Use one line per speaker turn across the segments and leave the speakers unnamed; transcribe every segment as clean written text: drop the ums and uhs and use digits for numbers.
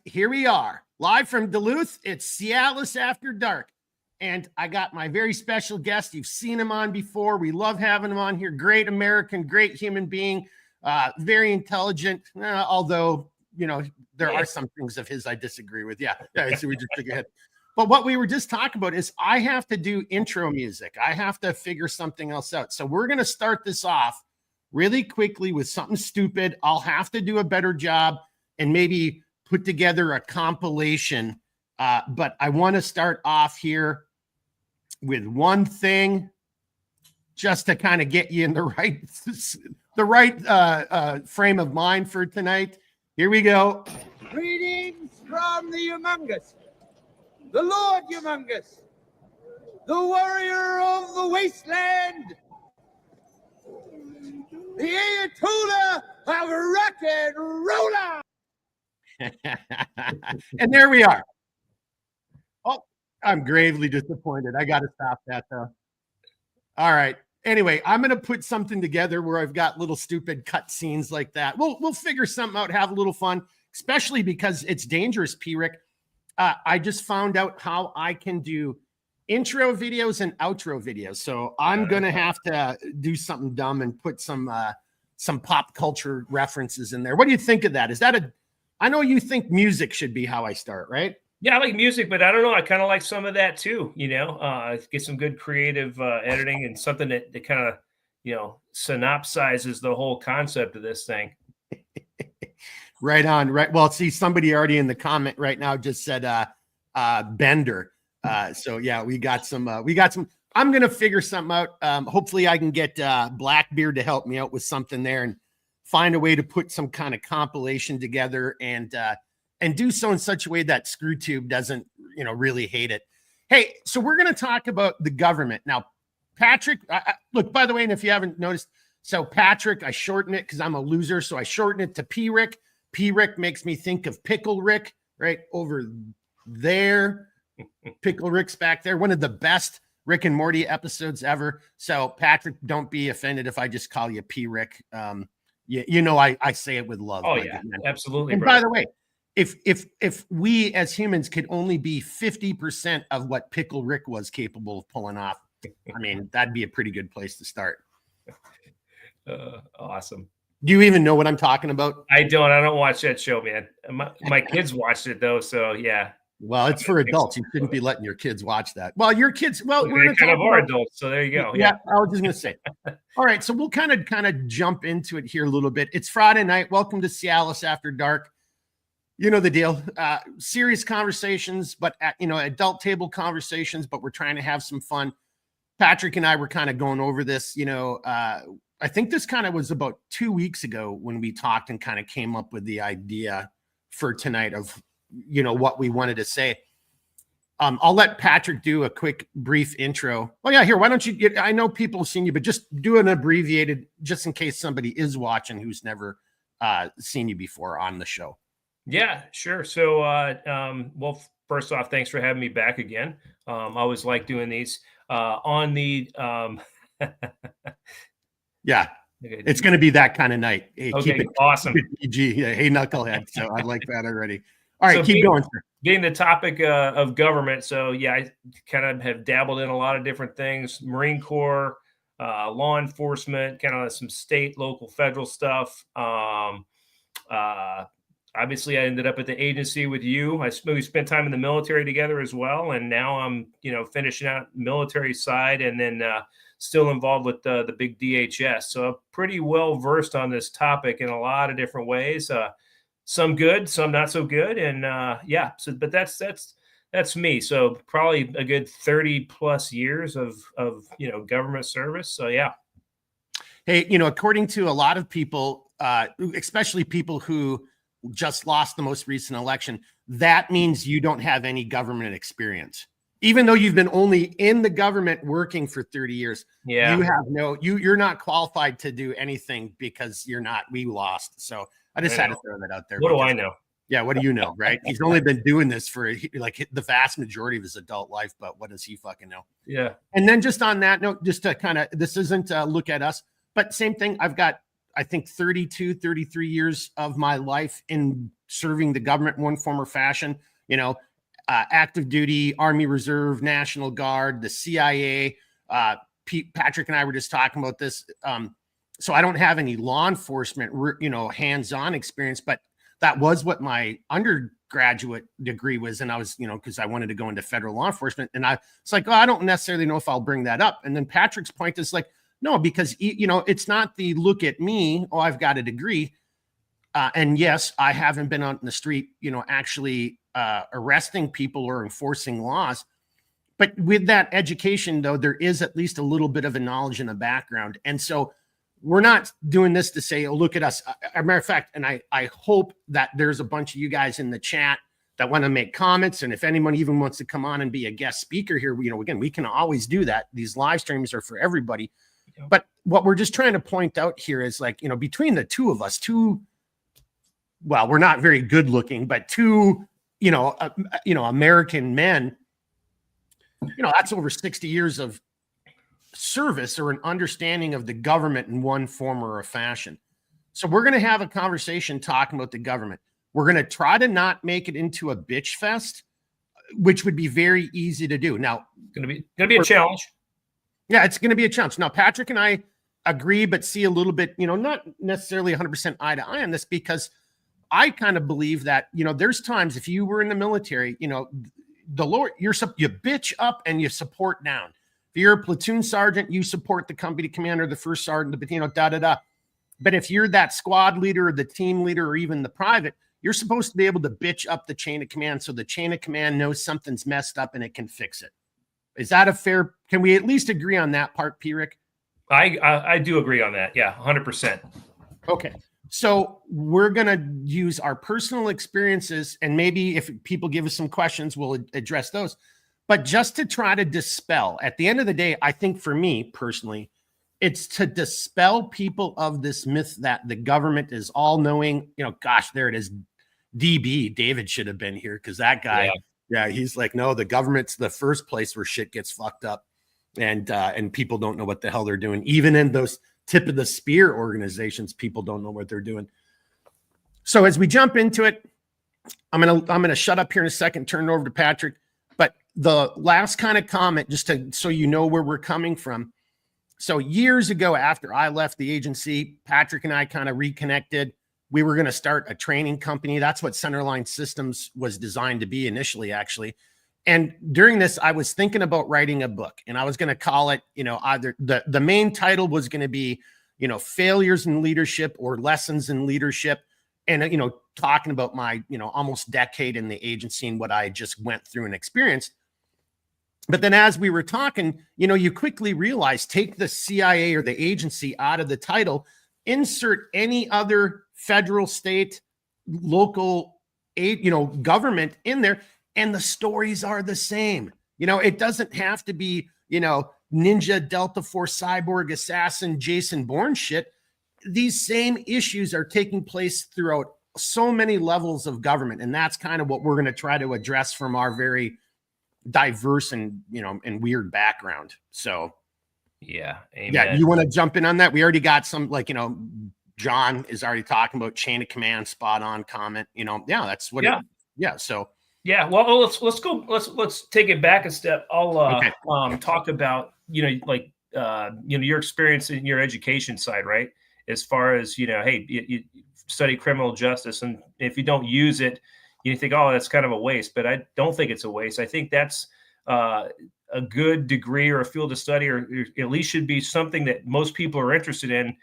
Here we are, live from Duluth. It's CLS After Dark. And I got my very special guest. You've seen him on before. We love having him on here. Great American, great human being, very intelligent, although, you know, there are some things of his I disagree with. Yeah, so we just took ahead. But what we were just talking about is I have to do intro music. I have to figure something else out. So we're going to start this off really quickly with something stupid. I'll have to do a better job and maybe put together a compilation. But I want to start off here with one thing just to kind of get you in the right frame of mind for tonight. Here we go.
Greetings from the humongous, the Lord humongous, the warrior of the wasteland, the Ayatollah of rock and roller.
And there we are. Oh, I'm gravely disappointed. I got to stop that though. All right. Anyway, I'm going to put something together where I've got little stupid cut scenes like that. We'll figure something out, have a little fun, especially because it's dangerous, P-Rick. I just found out how I can do intro videos and outro videos. So I'm going to have to do something dumb and put some pop culture references in there. What do you think of that? Is that I know you think music should be how I start, right?
Yeah, I like music, but I don't know. I kind of like some of that too, you know, get some good creative editing and something that kind of, you know, synopsizes the whole concept of this thing.
Right on. Right. Well, see, somebody already in the comment right now just said Bender. So yeah, we got some, I'm going to figure something out. Hopefully I can get Blackbeard to help me out with something there and find a way to put some kind of compilation together and do so in such a way that ScrewTube doesn't, you know, really hate it. Hey, so we're going to talk about the government. Now, Patrick, look, by the way, and if you haven't noticed, so Patrick, I shorten it because I'm a loser. So I shorten it to P-Rick. P-Rick makes me think of Pickle Rick right over there. Pickle Rick's back there. One of the best Rick and Morty episodes ever. So Patrick, don't be offended if I just call you P-Rick. You know, I say it with love.
Oh yeah, absolutely.
And by the way, if we as humans could only be 50% of what Pickle Rick was capable of pulling off, I mean, that'd be a pretty good place to start.
Awesome.
Do you even know what I'm talking about?
I don't watch that show, man. My kids watched it though, so yeah.
Well, it's for adults. You shouldn't be letting your kids watch that. Well, your kids, well,
we're kind of are adults, so there you go.
Yeah, I was just gonna say. All right, so we'll kind of jump into it here a little bit. It's Friday night. Welcome to CLS After Dark. You know the deal. Serious conversations, but adult table conversations. But we're trying to have some fun. Patrick and I were kind of going over this. You know, I think this kind of was about 2 weeks ago when we talked and kind of came up with the idea for tonight of, you know, what we wanted to say. I'll let Patrick do a quick brief intro. Oh yeah, here, why don't you I know people have seen you, but just do an abbreviated, just in case somebody is watching who's never seen you before on the show.
Yeah, sure. So, well, first off, thanks for having me back again. I always like doing these on the,
yeah, it's going to be that kind of night. Hey,
okay,
keep it
awesome.
PG. Hey, knucklehead. So I like that already. All right, so keep going, sir.
Getting the topic of government. So yeah, I kind of have dabbled in a lot of different things: Marine Corps, law enforcement, kind of some state, local, federal stuff. Obviously, I ended up at the agency with you. We spent time in the military together as well, and now I'm, you know, finishing out military side, and then still involved with the big DHS. So I'm pretty well versed on this topic in a lot of different ways. Some good, some not so good, and yeah. So, but that's me. So probably a good 30 plus years of you know, government service. So yeah.
Hey, you know, according to a lot of people, especially people who just lost the most recent election, that means you don't have any government experience. Even though you've been only in the government working for 30 years,
yeah,
you have you're not qualified to do anything because we lost. So I just had to throw that out there.
What do I know?
Yeah, what do you know, right? He's only been doing this for like the vast majority of his adult life, but what does he fucking know?
Yeah.
And then just on that note, just to kind of, this isn't look at us, but same thing. I've got I think 33 years of my life in serving the government in one form or fashion, active duty, Army Reserve, National Guard, the CIA. Patrick and I were just talking about this. So I don't have any law enforcement, hands-on experience, but that was what my undergraduate degree was. And I was, because I wanted to go into federal law enforcement. And it's like, oh, I don't necessarily know if I'll bring that up. And then Patrick's point is like, no, because, it's not the look at me, oh, I've got a degree. And yes, I haven't been on the street, actually arresting people or enforcing laws. But with that education, though, there is at least a little bit of a knowledge and a background. And so we're not doing this to say, oh, look at us. As a matter of fact, and I hope that there's a bunch of you guys in the chat that want to make comments. And if anyone even wants to come on and be a guest speaker here, again, we can always do that. These live streams are for everybody. Yeah. But what we're just trying to point out here is like, between the two of us, well, we're not very good looking, but two, American men, that's over 60 years of service or an understanding of the government in one form or a fashion. So we're going to have a conversation talking about the government. We're going to try to not make it into a bitch fest, which would be very easy to do. Now,
it's going to be a challenge.
Yeah, it's going to be a challenge. Now, Patrick and I agree, but see a little bit, not necessarily 100% eye to eye on this, because I kind of believe that, there's times if you were in the military, the Lord, you bitch up and you support down. If you're a platoon sergeant, you support the company commander, the first sergeant, the But if you're that squad leader or the team leader or even the private, you're supposed to be able to bitch up the chain of command so the chain of command knows something's messed up and it can fix it. Is that a fair? Can we at least agree on that part, P-Rick?
I do agree on that. Yeah, 100%.
Okay. So we're going to use our personal experiences, and maybe if people give us some questions, we'll address those. But just to try to dispel, at the end of the day, I think for me personally, it's to dispel people of this myth that the government is all knowing, gosh, there it is. DB, David should have been here because that guy, yeah, he's like, no, the government's the first place where shit gets fucked up. And people don't know what the hell they're doing. Even in those tip of the spear organizations, people don't know what they're doing. So as we jump into it, I'm gonna shut up here in a second, turn it over to Patrick. But the last kind of comment, just so you know where we're coming from. So years ago, after I left the agency, Patrick and I kind of reconnected. We were going to start a training company. That's what Centerline Systems was designed to be initially, actually. And during this, I was thinking about writing a book, and I was going to call it, either the main title was going to be, failures in leadership or lessons in leadership. And, talking about my, almost decade in the agency and what I just went through and experienced. But then as we were talking, you quickly realize, take the CIA or the agency out of the title, insert any other federal, state, local, government in there, and the stories are the same. It doesn't have to be, Ninja, Delta Force, Cyborg, Assassin, Jason Bourne shit. These same issues are taking place throughout so many levels of government. And that's kind of what we're going to try to address from our very diverse and, and weird background. So,
yeah. Amen.
Yeah. You want to jump in on that? We already got some, John is already talking about chain of command, spot on comment, that's what, So,
yeah. Well, let's go. Let's take it back a step. I'll talk about, your experience in your education side, right? As far as, hey, you study criminal justice, and if you don't use it, you think, oh, that's kind of a waste. But I don't think it's a waste. I think that's a good degree or a field of study, or at least should be something that most people are interested in,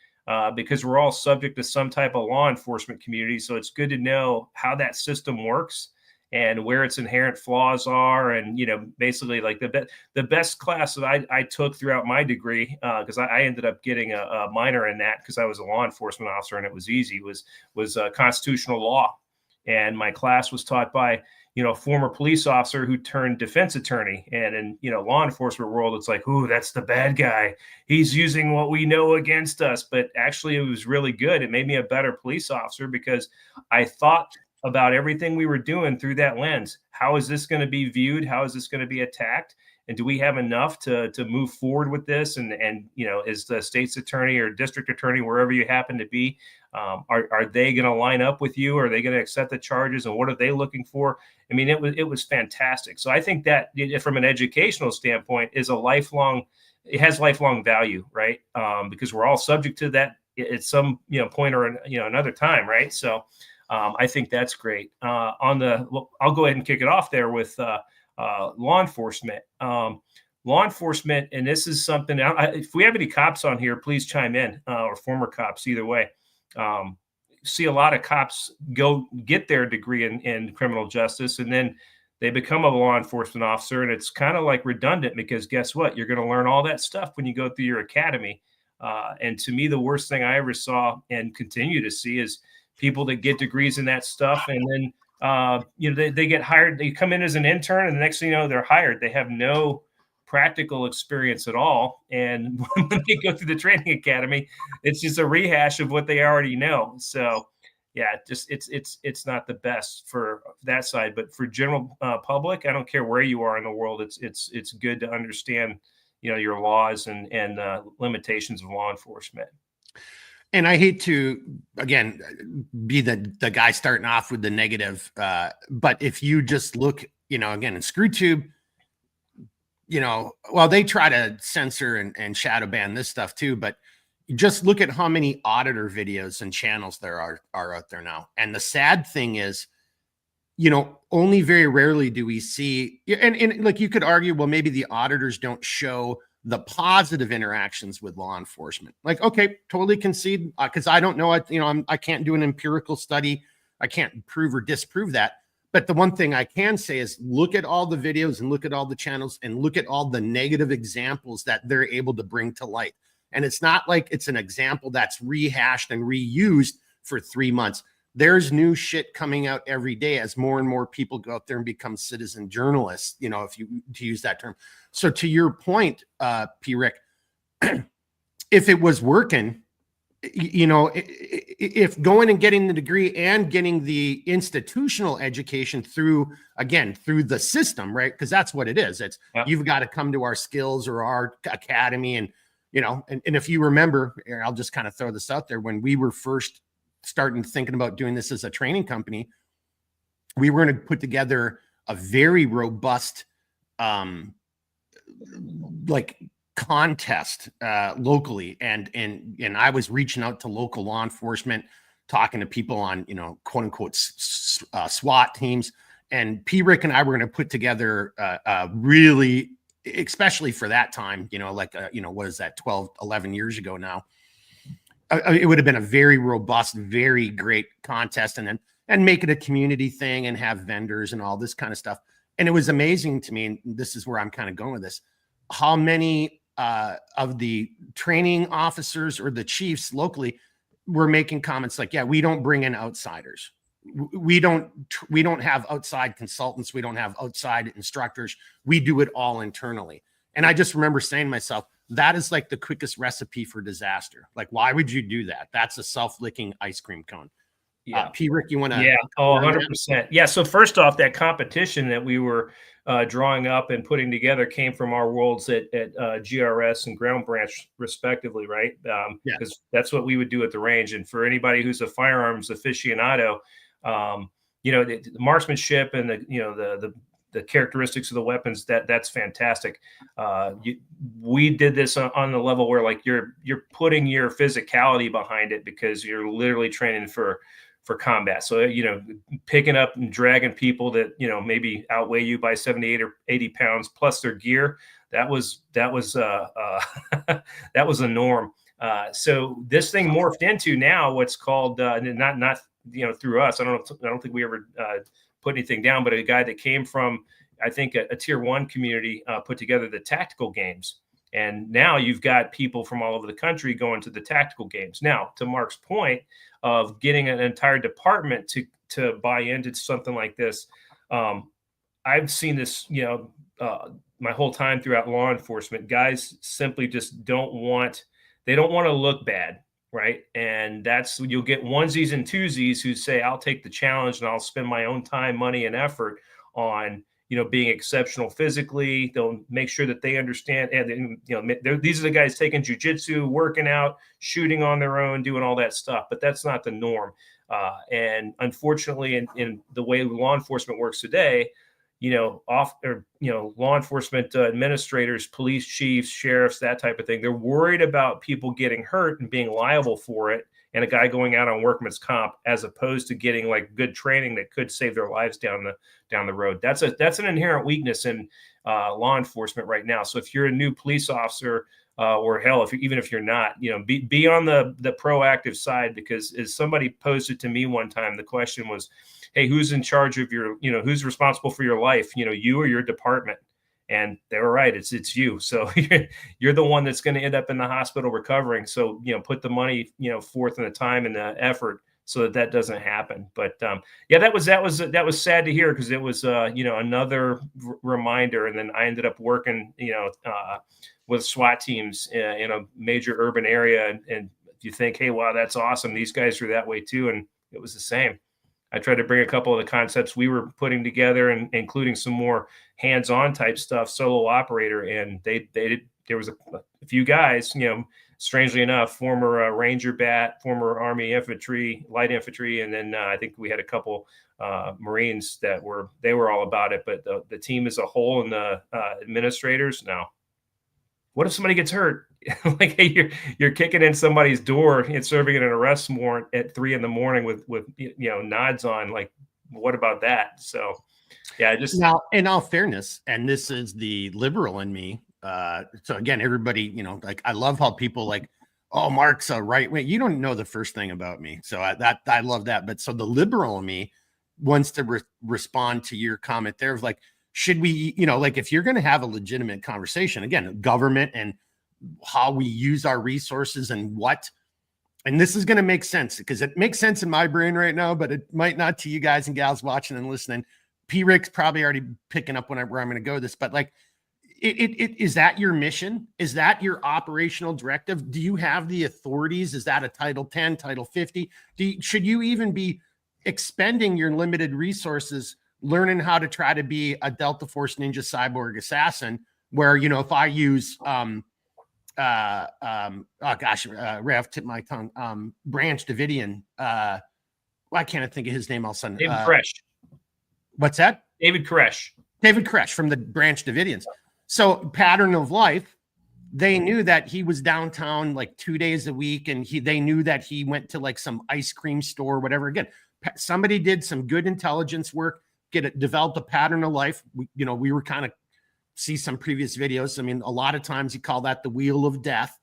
because we're all subject to some type of law enforcement community. So it's good to know how that system works and where its inherent flaws are. And, basically like the best class that I took throughout my degree, because I ended up getting a minor in that because I was a law enforcement officer and it was easy, was constitutional law. And my class was taught by, a former police officer who turned defense attorney. And in, law enforcement world, it's like, ooh, that's the bad guy. He's using what we know against us. But actually, it was really good. It made me a better police officer because I thought about everything we were doing through that lens. How is this going to be viewed? How is this going to be attacked? And do we have enough to move forward with this? And as the state's attorney or district attorney, wherever you happen to be, are they going to line up with you? Are they going to accept the charges? And what are they looking for? I mean, it was fantastic. So I think that from an educational standpoint is it has lifelong value, right? Because we're all subject to that at some point or another time, right? So I think that's great. I'll go ahead and kick it off there with law enforcement. Law enforcement, and this is something. If we have any cops on here, please chime in, or former cops, either way. See a lot of cops go get their degree in criminal justice, and then they become a law enforcement officer, and it's kind of like redundant because guess what? You're going to learn all that stuff when you go through your academy. And to me, the worst thing I ever saw and continue to see is people that get degrees in that stuff, and then they get hired. They come in as an intern, and the next thing you know, they're hired. They have no practical experience at all, and when they go through the training academy, it's just a rehash of what they already know. So, yeah, just it's not the best for that side, but for general public, I don't care where you are in the world. It's good to understand, your laws and limitations of law enforcement.
And I hate to, again, be the guy starting off with the negative, but if you just look, again, in ScrewTube, well, they try to censor and shadow ban this stuff too, but just look at how many auditor videos and channels there are out there now. And the sad thing is, only very rarely do we see, and like you could argue, well, maybe the auditors don't show the positive interactions with law enforcement. Like, okay, totally concede, because I don't know, I can't do an empirical study. I can't prove or disprove that. But the one thing I can say is look at all the videos and look at all the channels and look at all the negative examples that they're able to bring to light. And it's not like it's an example that's rehashed and reused for 3 months. There's new shit coming out every day as more and more people go out there and become citizen journalists, to use that term. So to your point, P. Rick, if it was working, if going and getting the degree and getting the institutional education through the system, right? Because that's what it is. It's You've got to come to our skills or our academy. And, and if you remember, I'll just kind of throw this out there. When we were first starting thinking about doing this as a training company, we were going to put together a very robust, contest locally, and I was reaching out to local law enforcement, talking to people on quote unquote SWAT teams, and P. Rick and I were going to put together really, especially for that time, what is that, 12, 11 years ago now, it would have been a very robust, very great contest, and make it a community thing and have vendors and all this kind of stuff. And it was amazing to me, and this is where I'm kind of going with this, how many of the training officers or the chiefs locally were making comments like, yeah, we don't bring in outsiders. We don't have outside consultants. We don't have outside instructors. We do it all internally. And I just remember saying to myself, that is like the quickest recipe for disaster. Like, why would you do that? That's a self-licking ice cream cone.
Yeah.
P. Rick, you want to?
Yeah. Oh, 100%. Yeah. So first off, that competition that we were drawing up and putting together came from our worlds at GRS and Ground Branch, respectively, right? Because that's what we would do at the range. And for anybody who's a firearms aficionado, the marksmanship and the characteristics of the weapons, that's fantastic. We did this on the level where like you're putting your physicality behind it because you're literally training for combat. So, picking up and dragging people that, maybe outweigh you by 78 or 80 pounds plus their gear. That was that was a norm. So this thing morphed into now what's called not through us. I don't think we ever put anything down, but a guy that came from, I think, a tier 1 community put together the tactical games. And now you've got people from all over the country going to the tactical games. Now, to Mark's point of getting an entire department to buy into something like this, I've seen this, my whole time throughout law enforcement. Guys simply just don't want to look bad, right? And you'll get onesies and twosies who say, I'll take the challenge and I'll spend my own time, money, and effort on being exceptional physically. They'll make sure that they understand, and these are the guys taking jujitsu, working out, shooting on their own, doing all that stuff. But that's not the norm. And unfortunately, in the way law enforcement works today, law enforcement administrators, police chiefs, sheriffs, that type of thing, they're worried about people getting hurt and being liable for it, and a guy going out on workman's comp, as opposed to getting like good training that could save their lives down the road. That's an inherent weakness in law enforcement right now. So if you're a new police officer, or hell, even if you're not, be on the proactive side, because as somebody posed it to me one time, the question was, hey, who's in charge of your, who's responsible for your life, you or your department? And they were right. It's you. So you're the one that's going to end up in the hospital recovering. So, put the money, forth and the time and the effort so that doesn't happen. But yeah, that was sad to hear, because it was, another reminder. And then I ended up working, with SWAT teams in a major urban area. And you think, hey, wow, that's awesome. These guys are that way too. And it was the same. I tried to bring a couple of the concepts we were putting together, and including some more hands-on type stuff, solo operator. And there was a few guys, strangely enough, former Ranger bat, former Army infantry, light infantry. And then I think we had a couple Marines that were all about it. But the team as a whole and the administrators, no. What if somebody gets hurt? Like, hey, you're kicking in somebody's door and serving an arrest warrant at 3 a.m. with nods on. Like, what about that? So, yeah,
now, in all fairness, and this is the liberal in me. So again, everybody, like, I love how people like, oh, Mark's a right wing. You don't know the first thing about me, so I love that. But so the liberal in me wants to respond to your comment there of like, should we, like, if you're going to have a legitimate conversation, again, government and how we use our resources and this is going to make sense, because it makes sense in my brain right now, but it might not to you guys and gals watching and listening. P-Rick's probably already picking up where I'm going to go this, but like, is that your mission? Is that your operational directive? Do you have the authorities? Is that a Title 10, Title 50? Should you even be expending your limited resources learning how to try to be a Delta Force ninja cyborg assassin, where, if I use, oh gosh, Rav tipped my tongue, Branch Davidian, why can't I think of his name all of a sudden?
David Koresh.
What's that?
David Koresh.
David Koresh from the Branch Davidians. So Pattern of Life, they knew that he was downtown like 2 days a week, and they knew that he went to like some ice cream store, whatever. Again, somebody did some good intelligence work, developed a pattern of life. We were kind of see some previous videos. I mean, a lot of times you call that the wheel of death,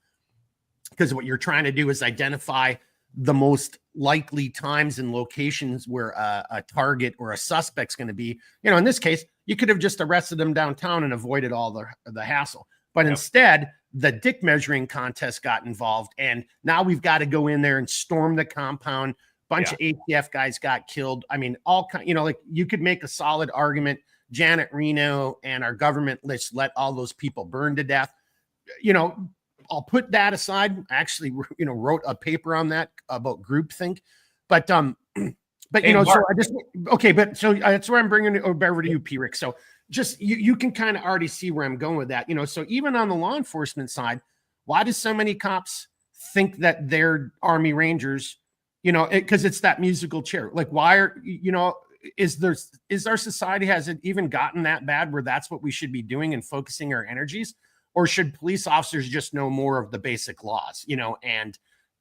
because what you're trying to do is identify the most likely times and locations where a target or a suspect's going to be. In this case, you could have just arrested them downtown and avoided all the hassle. But instead, the dick measuring contest got involved, and now we've got to go in there and storm the compound. Bunch of ATF guys got killed. I mean, all kind, like, you could make a solid argument. Janet Reno and our government let all those people burn to death. I'll put that aside. I actually, wrote a paper on that about groupthink, but so I just, okay. But so that's where I'm bringing it over to you, P-Rick. So just, you can kind of already see where I'm going with that. So even on the law enforcement side, why do so many cops think that they're Army Rangers? Because it's that musical chair. Like, why are, is our society, has it even gotten that bad where that's what we should be doing and focusing our energies? Or should police officers just know more of the basic laws,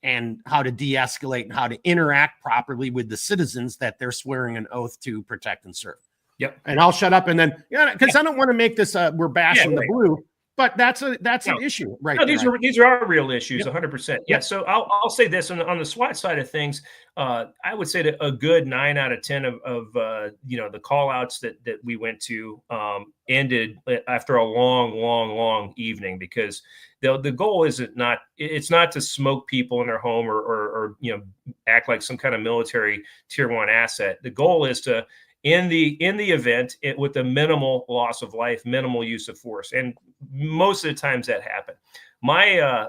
and how to de-escalate and how to interact properly with the citizens that they're swearing an oath to protect and serve?
Yep.
And I'll shut up and then, because I don't want to make this we're bashing the blue. But that's an issue, right? No,
these are real issues, 100%. Yeah. So I'll say this on the SWAT side of things. I would say that a good 9 out of 10 of the call outs that we went to ended after a long evening, because the goal it's not to smoke people in their home or act like some kind of military tier 1 asset. The goal is to, in the event, with the minimal loss of life, minimal use of force. And most of the times that happened. My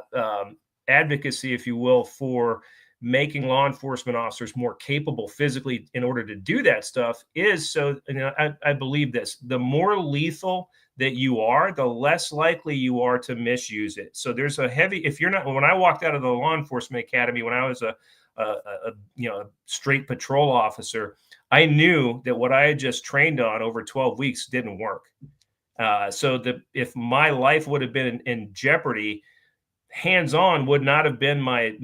advocacy, if you will, for making law enforcement officers more capable physically in order to do that stuff is so, I believe this, the more lethal that you are, the less likely you are to misuse it. So there's a heavy, if you're not, when I walked out of the law enforcement academy, when I was a straight patrol officer, I knew that what I had just trained on over 12 weeks didn't work. So if my life would have been in jeopardy, hands-on would not have been my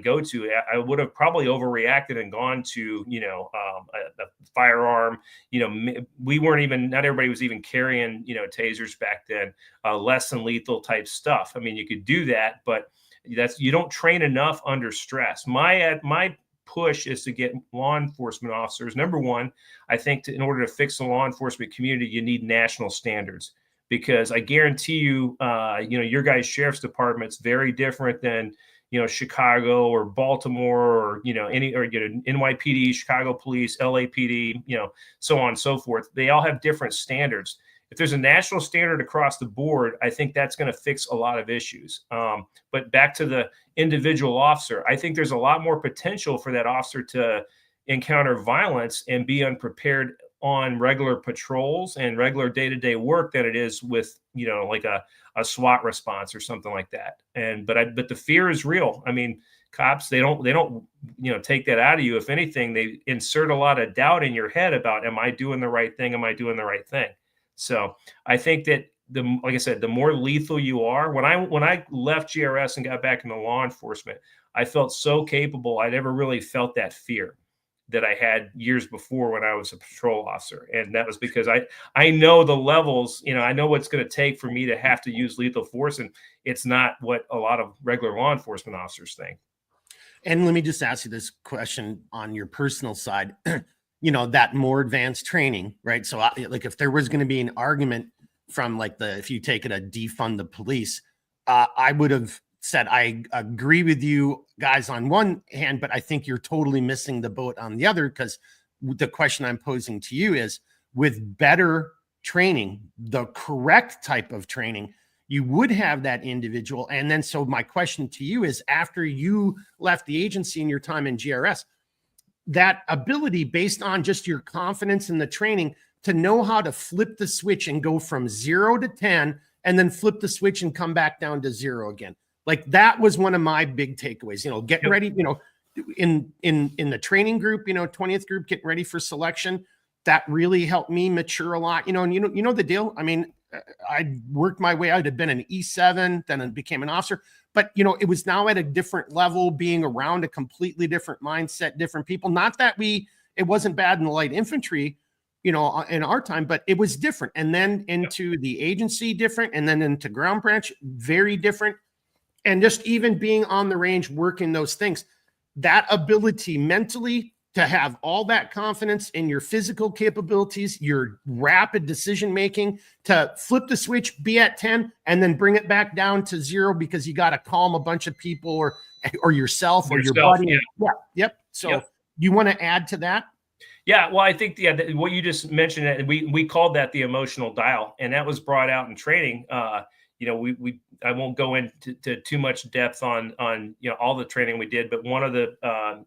go-to. I would have probably overreacted and gone to, a firearm. Not everybody was even carrying, tasers back then, less than lethal type stuff. I mean, you could do that, but you don't train enough under stress. My push is to get law enforcement officers. Number one, I think in order to fix the law enforcement community, you need national standards. Because I guarantee you, your guys' sheriff's department's very different than, Chicago or Baltimore or, NYPD, Chicago Police, LAPD, so on and so forth. They all have different standards. If there's a national standard across the board, I think that's going to fix a lot of issues. But back to the individual officer, I think there's a lot more potential for that officer to encounter violence and be unprepared on regular patrols and regular day-to-day work than it is with, like a SWAT response or something like that. But the fear is real. I mean, cops, they don't, take that out of you. If anything, they insert a lot of doubt in your head about, am I doing the right thing? Am I doing the right thing? So I think that like I said, the more lethal you are, when I left GRS and got back into law enforcement, I felt so capable. I never really felt that fear that I had years before when I was a patrol officer. And that was because I know the levels, I know what's going to take for me to have to use lethal force. And it's not what a lot of regular law enforcement officers think.
And let me just ask you this question on your personal side, that more advanced training, right? So like if there was going to be an argument from if you take it a defund the police, I would have said, I agree with you guys on one hand, but I think you're totally missing the boat on the other, because the question I'm posing to you is, with better training, the correct type of training, you would have that individual. And then, so my question to you is, after you left the agency in your time in GRS, that ability based on just your confidence in the training to know how to flip the switch and go from 0 to 10 and then flip the switch and come back down to 0 again. Like, that was one of my big takeaways, get ready, in the training group, 20th group, getting ready for selection. That really helped me mature a lot, and the deal. I mean, I worked my way out. I'd been an E7, then I became an officer, but it was now at a different level, being around a completely different mindset, different people. Not that it wasn't bad in the light infantry, in our time, but it was different. And then into the agency, different. And then into ground branch, very different. And just even being on the range, working those things, that ability mentally to have all that confidence in your physical capabilities, your rapid decision-making, to flip the switch, be at 10, and then bring it back down to 0 because you got to calm a bunch of people or yourself or your buddy. Yeah. Yep. So you want to add to that?
Yeah, well, I think what you just mentioned, we called that the emotional dial, and that was brought out in training. I won't go into too much depth on all the training we did, but one of the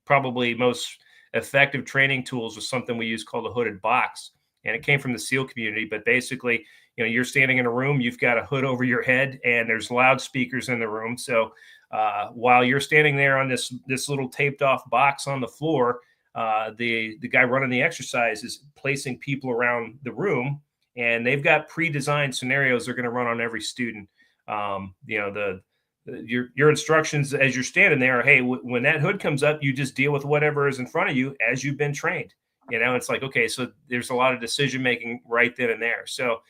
probably most effective training tools was something we use called a hooded box, and it came from the SEAL community. But basically, you're standing in a room, you've got a hood over your head, and there's loudspeakers in the room. So while you're standing there on this little taped off box on the floor, the guy running the exercise is placing people around the room, and they've got pre-designed scenarios they're going to run on every student. Your instructions as you're standing there are, hey, when that hood comes up, you just deal with whatever is in front of you as you've been trained. It's like, okay, so there's a lot of decision making right then and there. So,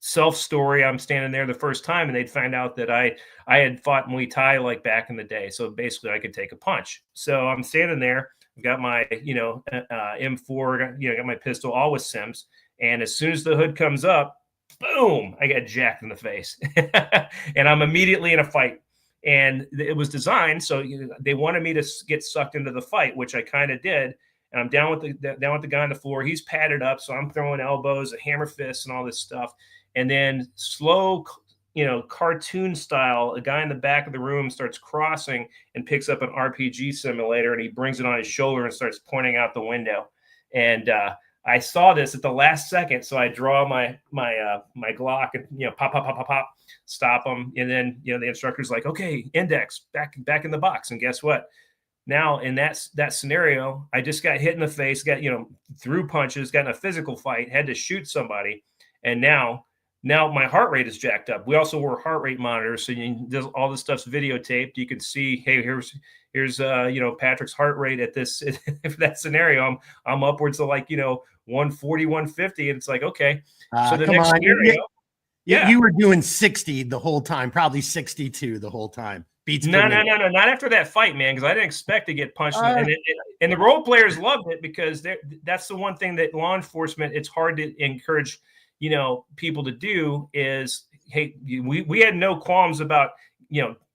self story, I'm standing there the first time, and they'd find out that I had fought Muay Thai like back in the day. So basically, I could take a punch. So I'm standing there, I've got my M4, got my pistol, all with Sims, and as soon as the hood comes up, boom, I got jacked in the face, and I'm immediately in a fight. And it was designed so they wanted me to get sucked into the fight, which I kind of did. And I'm down with the guy on the floor. He's padded up, so I'm throwing elbows, a hammer fist, and all this stuff. And then slow, cartoon style. A guy in the back of the room starts crossing and picks up an RPG simulator, and he brings it on his shoulder and starts pointing out the window. And I saw this at the last second, so I draw my Glock and pop, pop, pop, pop, pop, stop him, and then the instructor's like, okay, index back in the box, and guess what? Now in that scenario, I just got hit in the face, got threw punches, got in a physical fight, had to shoot somebody, and now my heart rate is jacked up. We also wore heart rate monitors, so all this stuff's videotaped. You can see, hey, here's Patrick's heart rate at this if that scenario. I'm upwards of 140, 150, and it's like, okay. So the next scenario,
you were doing 60 the whole time, probably 62 the whole time.
No, not after that fight, man, because I didn't expect to get punched. And the role players loved it, because that's the one thing that law enforcement, it's hard to encourage people to do is, hey, we had no qualms about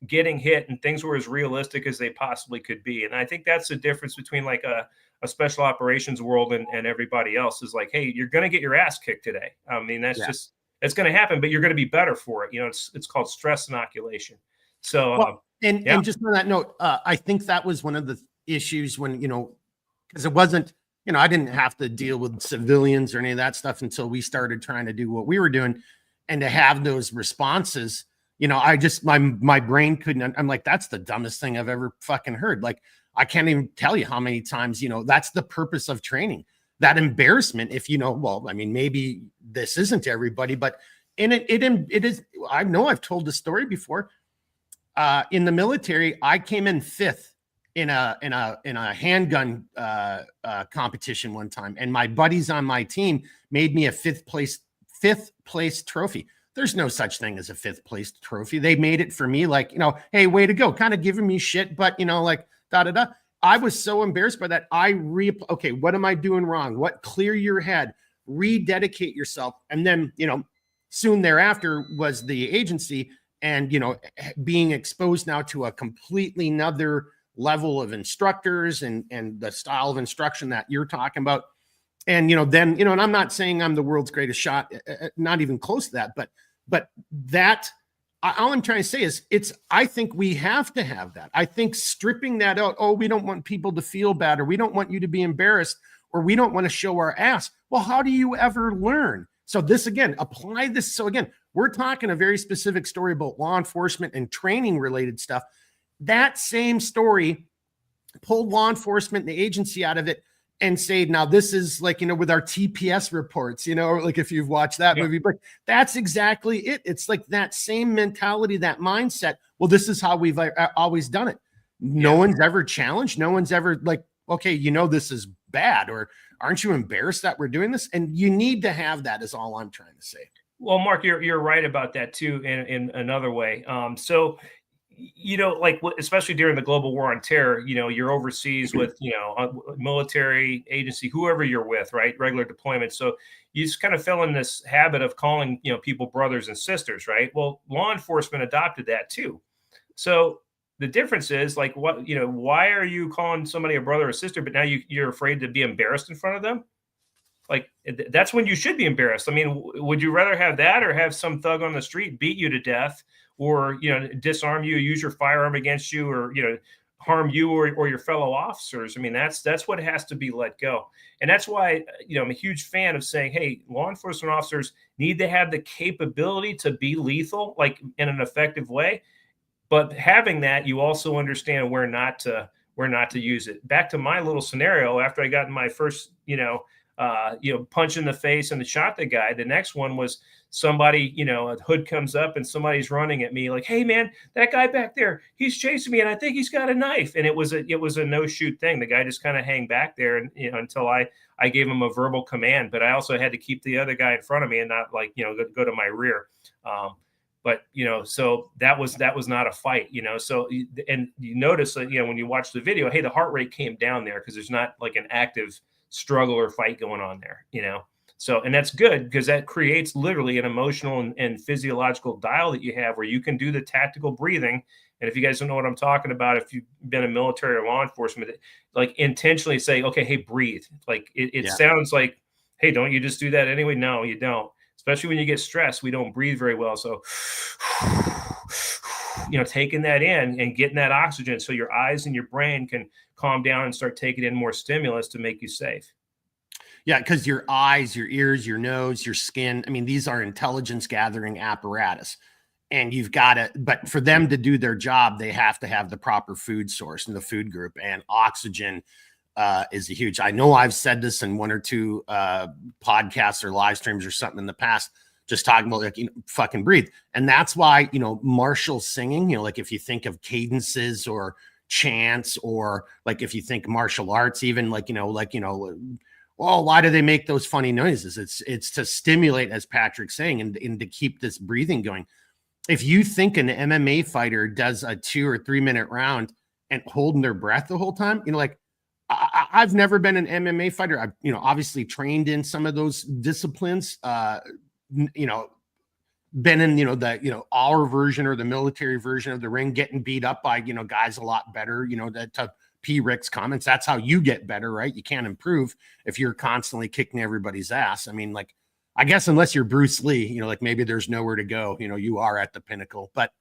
getting hit, and things were as realistic as they possibly could be. And I think that's the difference between like a special operations world and everybody else, is like, hey, you're going to get your ass kicked today. I mean, that's it's going to happen, but you're going to be better for it. It's called stress inoculation. So,
and just on that note, I think that was one of the issues when, because it wasn't, I didn't have to deal with civilians or any of that stuff until we started trying to do what we were doing, and to have those responses, I just, my brain couldn't, I'm like, that's the dumbest thing I've ever fucking heard. Like, I can't even tell you how many times, that's the purpose of training, that embarrassment. If well, I mean, maybe this isn't everybody, but it is. I know I've told the story before. In the military, I came in 5th in a handgun competition one time, and my buddies on my team made me a 5th place trophy. There's no such thing as a 5th place trophy. They made it for me, like, hey, way to go, kind of giving me shit, but like da da da. I was so embarrassed by that. Okay, what am I doing wrong? What? Clear your head, rededicate yourself, and then soon thereafter was the agency. And, being exposed now to a completely another level of instructors and the style of instruction that you're talking about. And, then, and I'm not saying I'm the world's greatest shot, not even close to that, but that, all I'm trying to say is I think we have to have that. I think stripping that out, we don't want people to feel bad, or we don't want you to be embarrassed, or we don't want to show our ass. Well, how do you ever learn? So this, again, apply this. So again, we're talking a very specific story about law enforcement and training related stuff. That same story, pull law enforcement and the agency out of it and say, now this is like, with our TPS reports, like if you've watched that movie, but that's exactly it. It's like that same mentality, that mindset. Well, this is how we've always done it. No one's ever challenged. No one's ever like, okay, this is bad, or aren't you embarrassed that we're doing this? And you need to have that, is all I'm trying to say.
Well, Mark, you're right about that too, in another way. So, like especially during the global war on terror, you're overseas with, military agency, whoever you're with, right? Regular deployment. So you just kind of fell in this habit of calling, people brothers and sisters, right? Well, law enforcement adopted that too. So the difference is like, why are you calling somebody a brother or sister, but now you're afraid to be embarrassed in front of them? Like, that's when you should be embarrassed. I mean, would you rather have that, or have some thug on the street beat you to death, or, disarm you, use your firearm against you, or, harm you or your fellow officers? I mean, that's what has to be let go. And that's why, I'm a huge fan of saying, hey, law enforcement officers need to have the capability to be lethal, like in an effective way. But having that, you also understand where not to use it. Back to my little scenario, after I got in my first, punch in the face and shot the guy. The next one was somebody, a hood comes up and somebody's running at me like, hey man, that guy back there, he's chasing me and I think he's got a knife. And it was a no shoot thing. The guy just kind of hang back there and, until I gave him a verbal command, but I also had to keep the other guy in front of me and not like, go to my rear. But, so that was not a fight, so, and you notice that, when you watch the video, hey, the heart rate came down there because there's not like an active struggle or fight going on there, so, and that's good because that creates literally an emotional and physiological dial that you have where you can do the tactical breathing. And if you guys don't know what I'm talking about, if you've been in military or law enforcement, like intentionally say, okay, hey, breathe. Like it sounds like, hey, don't you just do that anyway? No, you don't. especially when you get stressed, we don't breathe very well. So, taking that in and getting that oxygen so your eyes and your brain can calm down and start taking in more stimulus to make you safe.
Yeah, because your eyes, your ears, your nose, your skin, I mean, these are intelligence gathering apparatus. And you've got to, but for them to do their job, they have to have the proper food source in the food group. And oxygen is a huge, I know I've said this in one or two podcasts or live streams or something in the past, just talking about like, fucking breathe. And that's why, martial singing, like if you think of cadences or chants, or like if you think martial arts, even well, why do they make those funny noises? It's to stimulate, as Patrick's saying, and to keep this breathing going. If you think an MMA fighter does a 2 or 3 minute round and holding their breath the whole time, I've never been an MMA fighter. I've, obviously trained in some of those disciplines, been in, our version or the military version of the ring, getting beat up by, guys a lot better, to P. Rick's comments. That's how you get better, right? You can't improve if you're constantly kicking everybody's ass. I mean, I guess unless you're Bruce Lee, maybe there's nowhere to go, you are at the pinnacle. But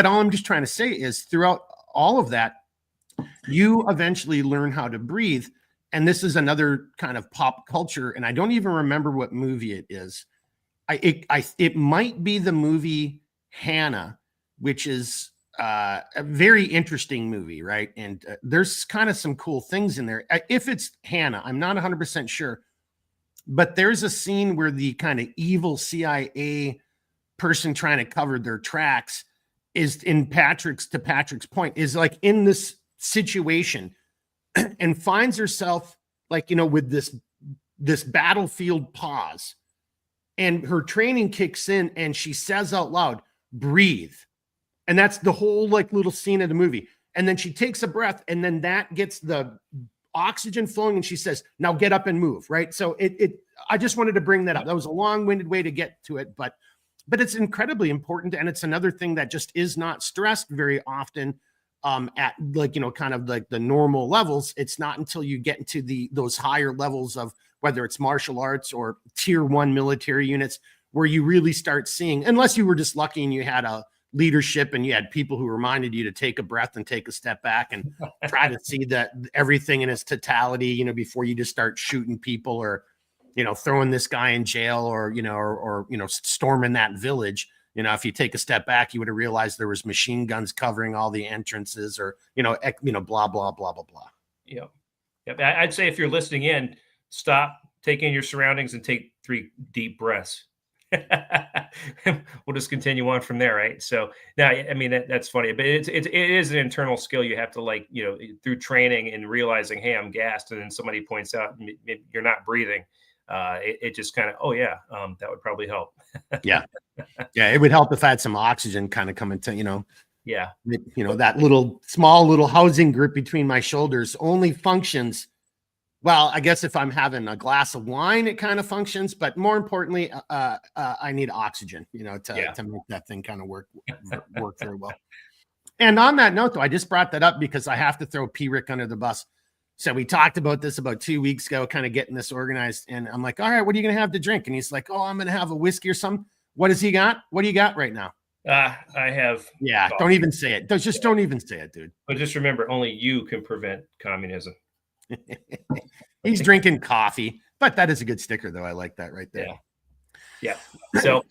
all I'm just trying to say is throughout all of that, you eventually learn how to breathe. And this is another kind of pop culture. And I don't even remember what movie it is. It might be the movie Hannah, which is a very interesting movie, right? And there's kind of some cool things in there. If it's Hannah, I'm not 100% sure. But there's a scene where the kind of evil CIA person trying to cover their tracks is Patrick's point, is like in this situation and finds herself with this battlefield pause, and her training kicks in and she says out loud, breathe. And that's the whole little scene of the movie. And then she takes a breath, and then that gets the oxygen flowing, and she says, now get up and move, right? So I just wanted to bring that up. That was a long-winded way to get to it, but it's incredibly important. And it's another thing that just is not stressed very often at kind of like the normal levels. It's not until you get into those higher levels of whether it's martial arts or tier 1 military units where you really start seeing, unless you were just lucky and you had a leadership and you had people who reminded you to take a breath and take a step back and try to see that everything in its totality, before you just start shooting people or, throwing this guy in jail or storming that village. If you take a step back, you would have realized there was machine guns covering all the entrances or, blah, blah, blah, blah, blah.
Yeah. Yep. I'd say if you're listening in, stop, take in your surroundings and take 3 deep breaths. We'll just continue on from there, right? So now, I mean, that's funny, but it is an internal skill you have to through training and realizing, hey, I'm gassed, and then somebody points out you're not breathing. It just kind of, that would probably help.
Yeah, it would help if I had some oxygen kind of coming to that small little housing group between my shoulders only functions. Well, I guess if I'm having a glass of wine, it kind of functions, but more importantly, I need oxygen, to make that thing kind of work very well. And on that note, though, I just brought that up because I have to throw P. Rick under the bus. So we talked about this about 2 weeks ago, kind of getting this organized. And I'm like, all right, what are you going to have to drink? And he's like, oh, I'm going to have a whiskey or something. What does he got? What do you got right now?
I have.
Yeah, coffee. Don't even say it. Don't even say it, dude.
But just remember, only you can prevent communism.
He's drinking coffee, but that is a good sticker, though. I like that right there.
Yeah. So,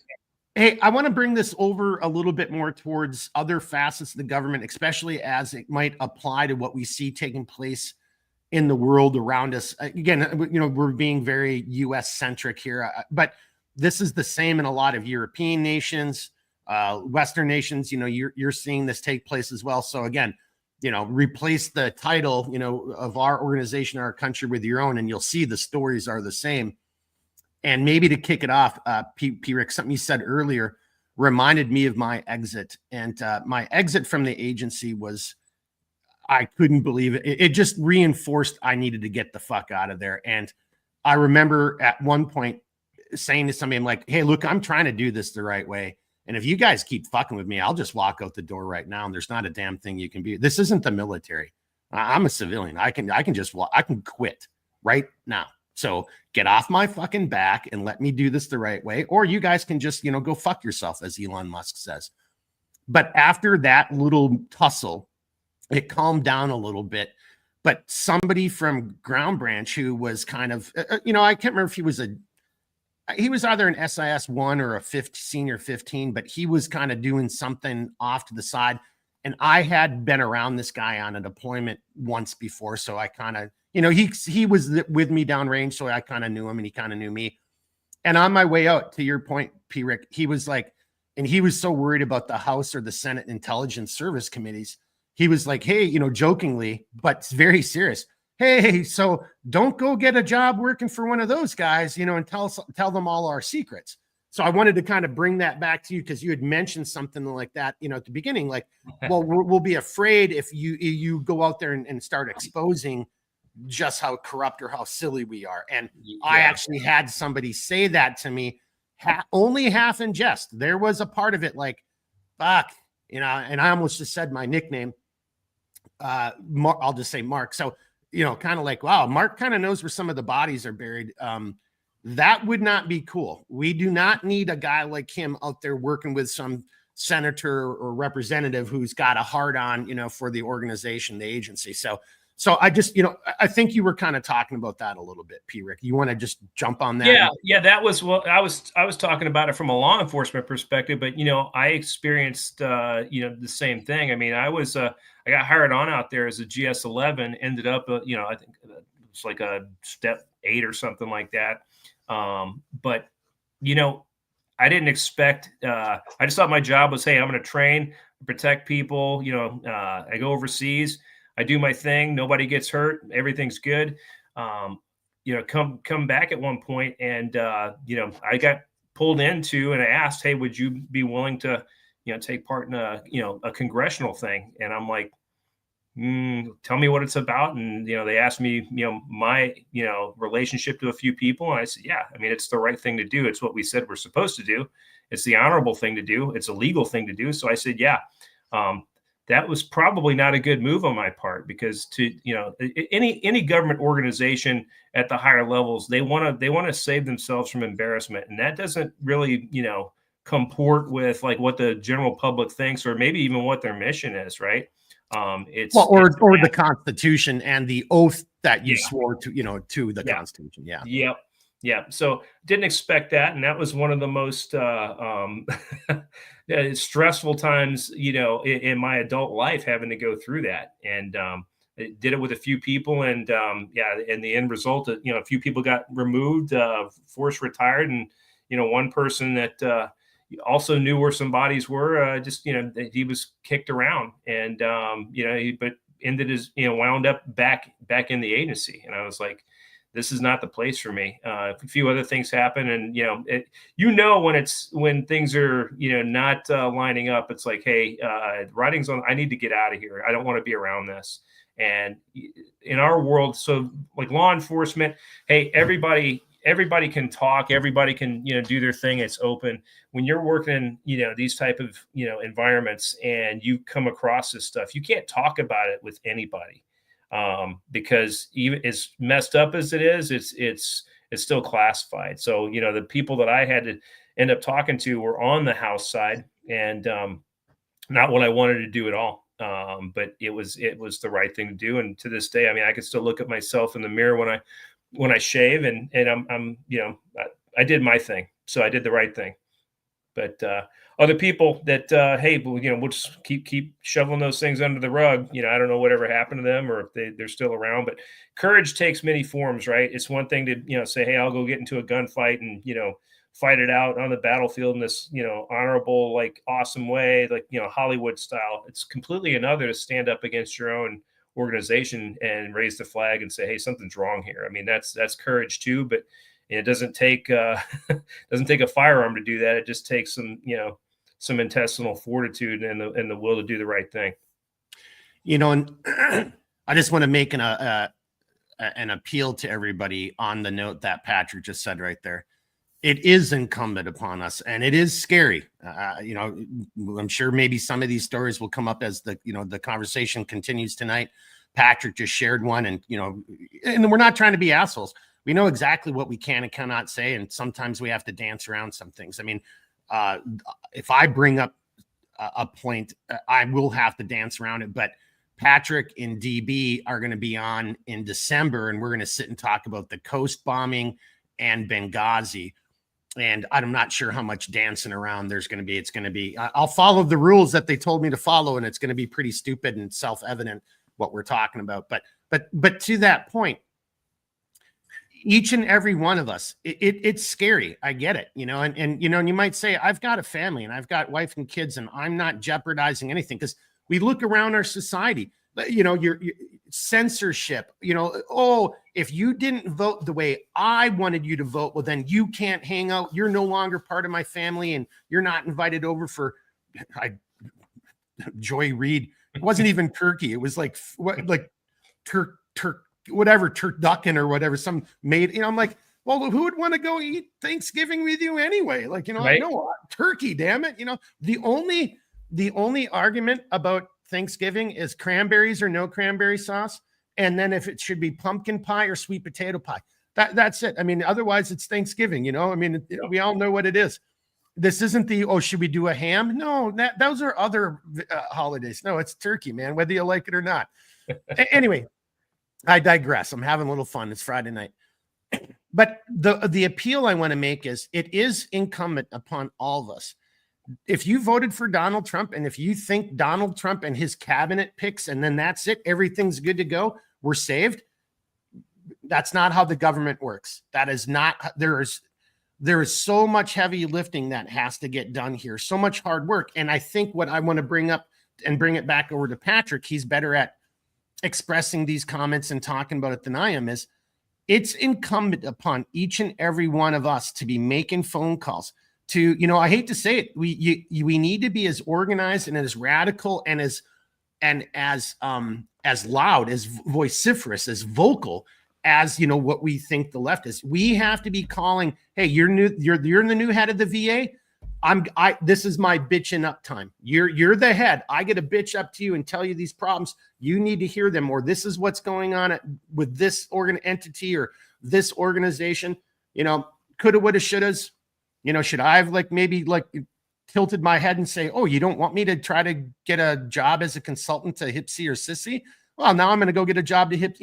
hey, I want to bring this over a little bit more towards other facets of the government, especially as it might apply to what we see taking place in the world around us. Again, we're being very U.S. centric here, but this is the same in a lot of European nations, Western nations. You're seeing this take place as well. So again, replace the title, of our organization, our country with your own, and you'll see the stories are the same. And maybe to kick it off, P. Rick, something you said earlier reminded me of my exit. And my exit from the agency was, I couldn't believe it. It just reinforced I needed to get the fuck out of there. And I remember at one point saying to somebody, I'm like, hey, look, I'm trying to do this the right way. And if you guys keep fucking with me, I'll just walk out the door right now. And there's not a damn thing you can be. This isn't the military. I'm a civilian. I can just walk. I can quit right now. So get off my fucking back and let me do this the right way. Or you guys can just, go fuck yourself, as Elon Musk says. But after that little tussle, it calmed down a little bit. But somebody from Ground Branch who was kind of, I can't remember if he was either an SIS 1 or a senior 15, but he was kind of doing something off to the side. And I had been around this guy on a deployment once before. So I kind of, he was with me downrange. So I kind of knew him and he kind of knew me. And on my way out, to your point, P. Rick, he was like, and he was so worried about the House or the Senate Intelligence Service Committees. He was like, hey, jokingly, but very serious. Hey, so don't go get a job working for one of those guys, and tell them all our secrets. So I wanted to kind of bring that back to you because you had mentioned something like that, at the beginning, like, well, we'll be afraid if you go out there and start exposing just how corrupt or how silly we are. And I actually had somebody say that to me, only half in jest. There was a part of it like, fuck, and I almost just said my nickname. I'll just say Mark. So, kind of like, wow, Mark kind of knows where some of the bodies are buried. That would not be cool. We do not need a guy like him out there working with some senator or representative who's got a hard on, for the organization, the agency. So I just, I think you were kind of talking about that a little bit, P. Rick. You want to just jump on that?
Yeah. That was what I was talking about it from a law enforcement perspective, but I experienced the same thing. I mean, I got hired on out there as a GS-11, ended up, I think it's like a step 8 or something like that. But I didn't expect. I just thought my job was, hey, I'm going to train, protect people. I go overseas. I do my thing. Nobody gets hurt. Everything's good. Come back at one point, and I got pulled into and I asked, hey, would you be willing to, take part in a congressional thing? And I'm like, tell me what it's about. And they asked me, my relationship to a few people, and I said, yeah, I mean, it's the right thing to do. It's what we said we're supposed to do. It's the honorable thing to do. It's a legal thing to do. So I said, yeah. That was probably not a good move on my part, because any government organization at the higher levels, they want to save themselves from embarrassment, and that doesn't really comport with like what the general public thinks, or maybe even what their mission is, right? It's
the Constitution and the oath that you swore to, to the Constitution. Yeah.
Yep. Yeah. So didn't expect that. And that was one of the most stressful times, in my adult life, having to go through that. And did it with a few people. And and the end result, a few people got removed, force retired. And, one person that also knew where some bodies were, he was kicked around. And, but ended his, wound up back in the agency. And I was like, this is not the place for me. A few other things happen, and when things are not lining up, it's like, hey, writing's on. I need to get out of here. I don't want to be around this. And in our world, so like law enforcement, hey, everybody can talk. Everybody can do their thing. It's open. When you're working in these type of environments, and you come across this stuff, you can't talk about it with anybody. Because even as messed up as it is, it's still classified. So, the people that I had to end up talking to were on the House side, and not what I wanted to do at all. But it was the right thing to do. And to this day, I mean, I can still look at myself in the mirror when I shave, and I'm I did my thing. So I did the right thing. But other people that, hey, we'll just keep shoveling those things under the rug. I don't know whatever happened to them, or if they're still around. But courage takes many forms, right? It's one thing to, say, hey, I'll go get into a gunfight and, fight it out on the battlefield in this, honorable, like awesome way, like, Hollywood style. It's completely another to stand up against your own organization and raise the flag and say, hey, something's wrong here. I mean, that's courage too, but it doesn't take a firearm to do that. It just takes some intestinal fortitude and the will to do the right thing.
And I just want to make an appeal to everybody on the note that Patrick just said right there. It is incumbent upon us, and it is scary. I'm sure maybe some of these stories will come up as the conversation continues tonight. Patrick just shared one, and and we're not trying to be assholes. We know exactly what we can and cannot say, and sometimes we have to dance around some things. I mean, if I bring up a point, I will have to dance around it. But Patrick and DB are going to be on in December, and we're going to sit and talk about the coast bombing and Benghazi. And I'm not sure how much dancing around there's going to be. It's going to be, I'll follow the rules that they told me to follow, and it's going to be pretty stupid and self-evident what we're talking about. But to that point, each and every one of us, it's scary. I get it, and you might say, I've got a family and I've got wife and kids, and I'm not jeopardizing anything, because we look around our society, your censorship, oh, if you didn't vote the way I wanted you to vote, well, then you can't hang out. You're no longer part of my family, and you're not invited over for Joy Reid. It wasn't even turkey. It was like turducken or whatever, some made, I'm like, well, who would want to go eat Thanksgiving with you anyway? Like,
right?
No, turkey, damn it. The only argument about Thanksgiving is cranberries or no cranberry sauce. And then if it should be pumpkin pie or sweet potato pie, that's it. I mean, otherwise it's Thanksgiving, I mean, we all know what it is. This isn't should we do a ham? No, those are other holidays. No, it's turkey, man, whether you like it or not. Anyway, I digress. I'm having a little fun. It's Friday night. But the appeal I want to make is, it is incumbent upon all of us. If you voted for Donald Trump, and if you think Donald Trump and his cabinet picks, and then that's it, everything's good to go, we're saved. That's not how the government works. That is not, there is so much heavy lifting that has to get done here. So much hard work. And I think what I want to bring up and bring it back over to Patrick, he's better at expressing these comments and talking about it than I am, is it's incumbent upon each and every one of us to be making phone calls to, I hate to say it, we need to be as organized and as radical and as loud, as vociferous, as vocal as, what we think the left is. We have to be calling, hey, you're the new head of the VA. This is my bitching up time. You're the head. I get to bitch up to you and tell you these problems. You need to hear them, or this is what's going on with this entity or this organization. Coulda, woulda, shouldas. Should I have maybe tilted my head and say, oh, you don't want me to try to get a job as a consultant to Hipsy or Sissy? Well, now I'm going to go get a job to Hip,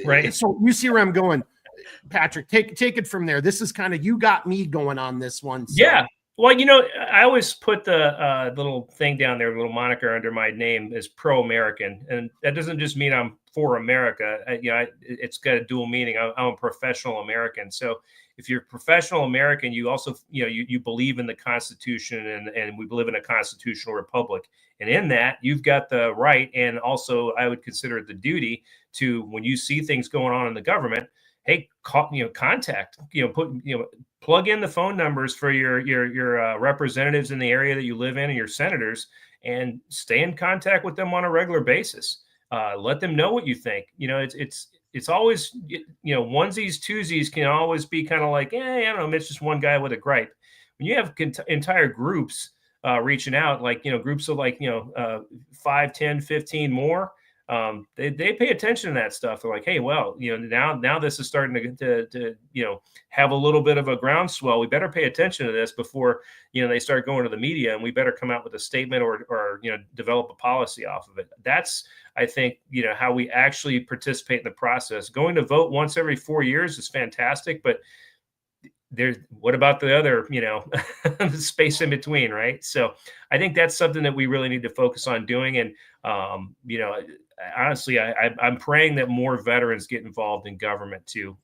right.
So you see where I'm going, Patrick. Take it from there. This is kind of, you got me going on this one. So.
Yeah. Well, I always put the little thing down there, little moniker under my name, as pro-American. And that doesn't just mean I'm for America. It's got a dual meaning. I'm a professional American. So if you're a professional American, you also, you believe in the Constitution, and we live in a constitutional republic. And in that, you've got the right, and also I would consider it the duty to, when you see things going on in the government, hey, contact, plug in the phone numbers for your representatives in the area that you live in, and your senators, and stay in contact with them on a regular basis. Let them know what you think. It's always, onesies, twosies can always be kind of like, I don't know, it's just one guy with a gripe. When you have entire groups reaching out, groups of 5, 10, 15 more, they pay attention to that stuff. They're like, hey, well, now this is starting to have a little bit of a groundswell. We better pay attention to this before, they start going to the media, and we better come out with a statement or develop a policy off of it. That's, I think, how we actually participate in the process. Going to vote once every 4 years is fantastic, but what about the other, the space in between, right? So I think that's something that we really need to focus on doing. And, honestly, I'm praying that more veterans get involved in government too,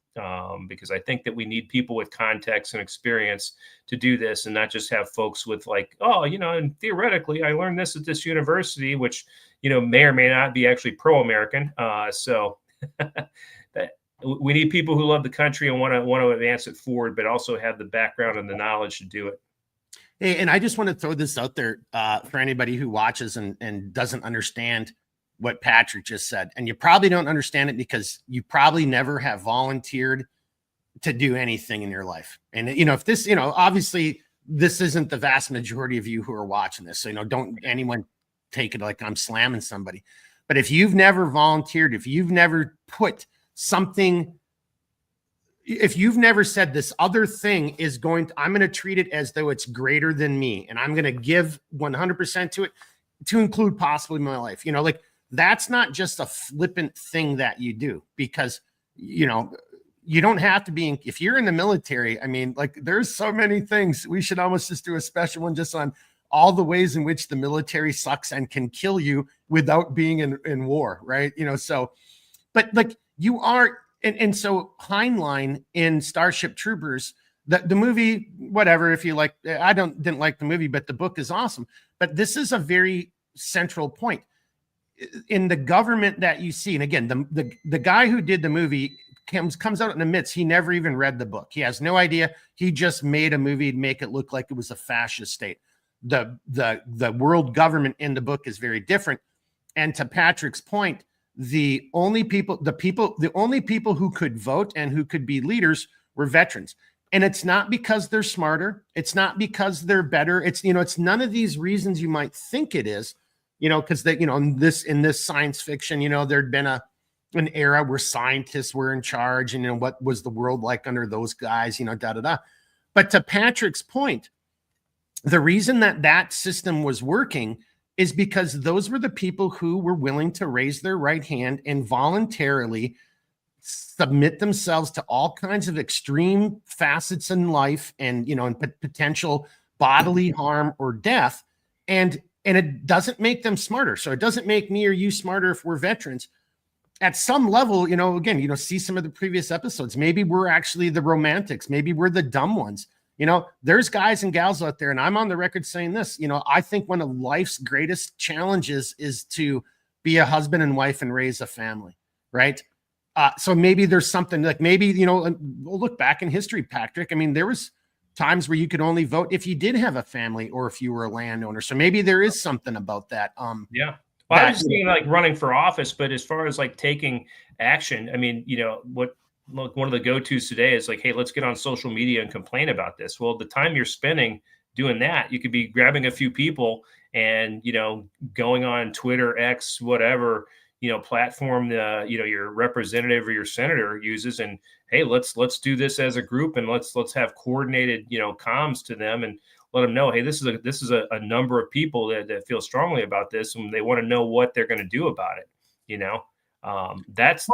because I think that we need people with context and experience to do this, and not just have folks with and theoretically, I learned this at this university, which, may or may not be actually pro-American. So we need people who love the country and want to advance it forward, but also have the background and the knowledge to do it.
Hey, and I just want to throw this out there for anybody who watches and doesn't understand what Patrick just said. And you probably don't understand it because you probably never have volunteered to do anything in your life. And, if this, obviously this isn't the vast majority of you who are watching this. So, don't anyone take it like I'm slamming somebody. But if you've never volunteered, if you've never put something, if you've never said this other thing is I'm going to treat it as though it's greater than me, and I'm going to give 100% to it, to include possibly my life, like that's not just a flippant thing that you do, because, you don't have to be if you're in the military. I mean, like, there's so many things. We should almost just do a special one just on all the ways in which the military sucks and can kill you without being in war. Right. So, but like you are, and so Heinlein in Starship Troopers, the movie, whatever, if you like, didn't like the movie, but the book is awesome. But this is a very central point in the government that you see. And again, the guy who did the movie comes out and admits he never even read the book. He has no idea. He just made a movie to make it look like it was a fascist state. The world government in the book is very different. And to Patrick's point, the only people who could vote and who could be leaders were veterans. And it's not because they're smarter. It's not because they're better. It's, it's none of these reasons you might think it is, because in this science fiction, there'd been an era where scientists were in charge, and what was the world like under those guys, But to Patrick's point, the reason that system was working is because those were the people who were willing to raise their right hand and voluntarily submit themselves to all kinds of extreme facets in life and, and potential bodily harm or death. And it doesn't make them smarter. So it doesn't make me or you smarter if we're veterans. At some level, again, see some of the previous episodes. Maybe we're actually the romantics. Maybe we're the dumb ones. There's guys and gals out there, and I'm on the record saying this, I think one of life's greatest challenges is to be a husband and wife and raise a family, right? So maybe there's something like we'll look back in history, Patrick. I mean, there was times where you could only vote if you did have a family or if you were a landowner. So maybe there is something about that.
Yeah. Well, I was thinking like running for office, but as far as like taking action, I mean, one of the go-tos today is like, hey, let's get on social media and complain about this. Well, the time you're spending doing that, you could be grabbing a few people and, going on Twitter, X, whatever, platform, your representative or your senator uses, and hey, let's do this as a group, and let's have coordinated, comms to them and let them know, hey, this is a number of people that feel strongly about this, and they want to know what they're going to do about it. That's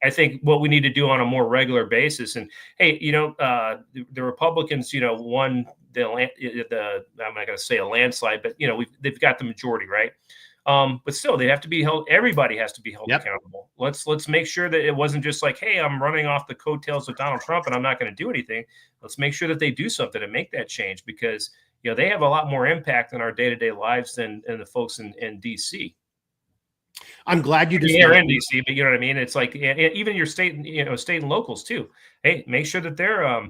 I think what we need to do on a more regular basis. And hey, the Republicans, won the I'm not going to say a landslide, but they've got the majority, right? But still, they have to be held. Everybody has to be held accountable. Let's make sure that it wasn't just like, hey, I'm running off the coattails of Donald Trump and I'm not going to do anything. Let's make sure that they do something to make that change, because they have a lot more impact on our day-to-day lives than the folks in DC.
I'm glad you just
they're in DC, but you know what I mean? It's like even your state, state and locals too. Hey, make sure that they're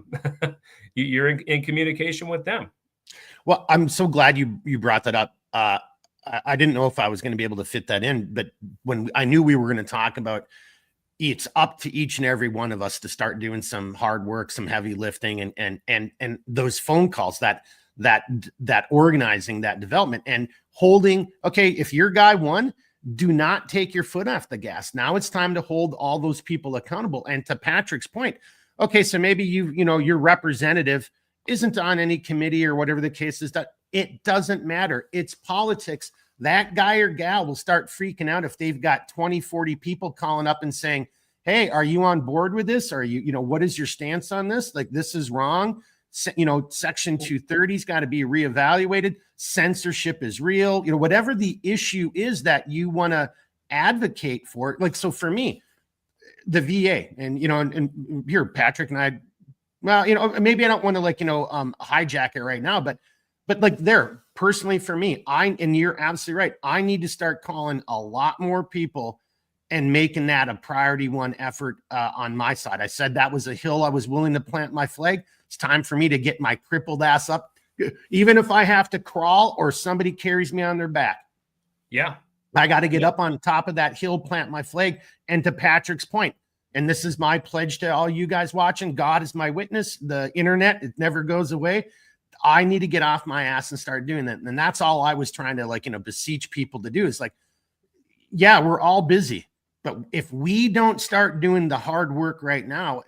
you're in communication with them.
Well, I'm so glad you brought that up. I didn't know if I was going to be able to fit that in, but when I knew we were going to talk about, it's up to each and every one of us to start doing some hard work, some heavy lifting, and those phone calls, that organizing, that development, and holding. Okay, if your guy won, do not take your foot off the gas. Now it's time to hold all those people accountable. And to Patrick's point, okay, so maybe your representative isn't on any committee or whatever the case is, that it doesn't matter. It's politics. That guy or gal will start freaking out if they've got 20, 40 people calling up and saying, hey, are you on board with this? Are you, what is your stance on this? Like, this is wrong. Section 230's got to be reevaluated. Censorship is real. Whatever the issue is that you want to advocate for. Like, so for me, the VA and, and here, Patrick and I, well, maybe I don't want to hijack it right now, but like there, personally for me, and you're absolutely right. I need to start calling a lot more people and making that a priority one effort on my side. I said that was a hill I was willing to plant my flag. It's time for me to get my crippled ass up, even if I have to crawl or somebody carries me on their back.
Yeah.
I got to get up on top of that hill, plant my flag. And to Patrick's point, and this is my pledge to all you guys watching, God is my witness. The internet, it never goes away. I need to get off my ass and start doing that. And that's all I was trying to beseech people to do. Is like, yeah, we're all busy, but if we don't start doing the hard work right now,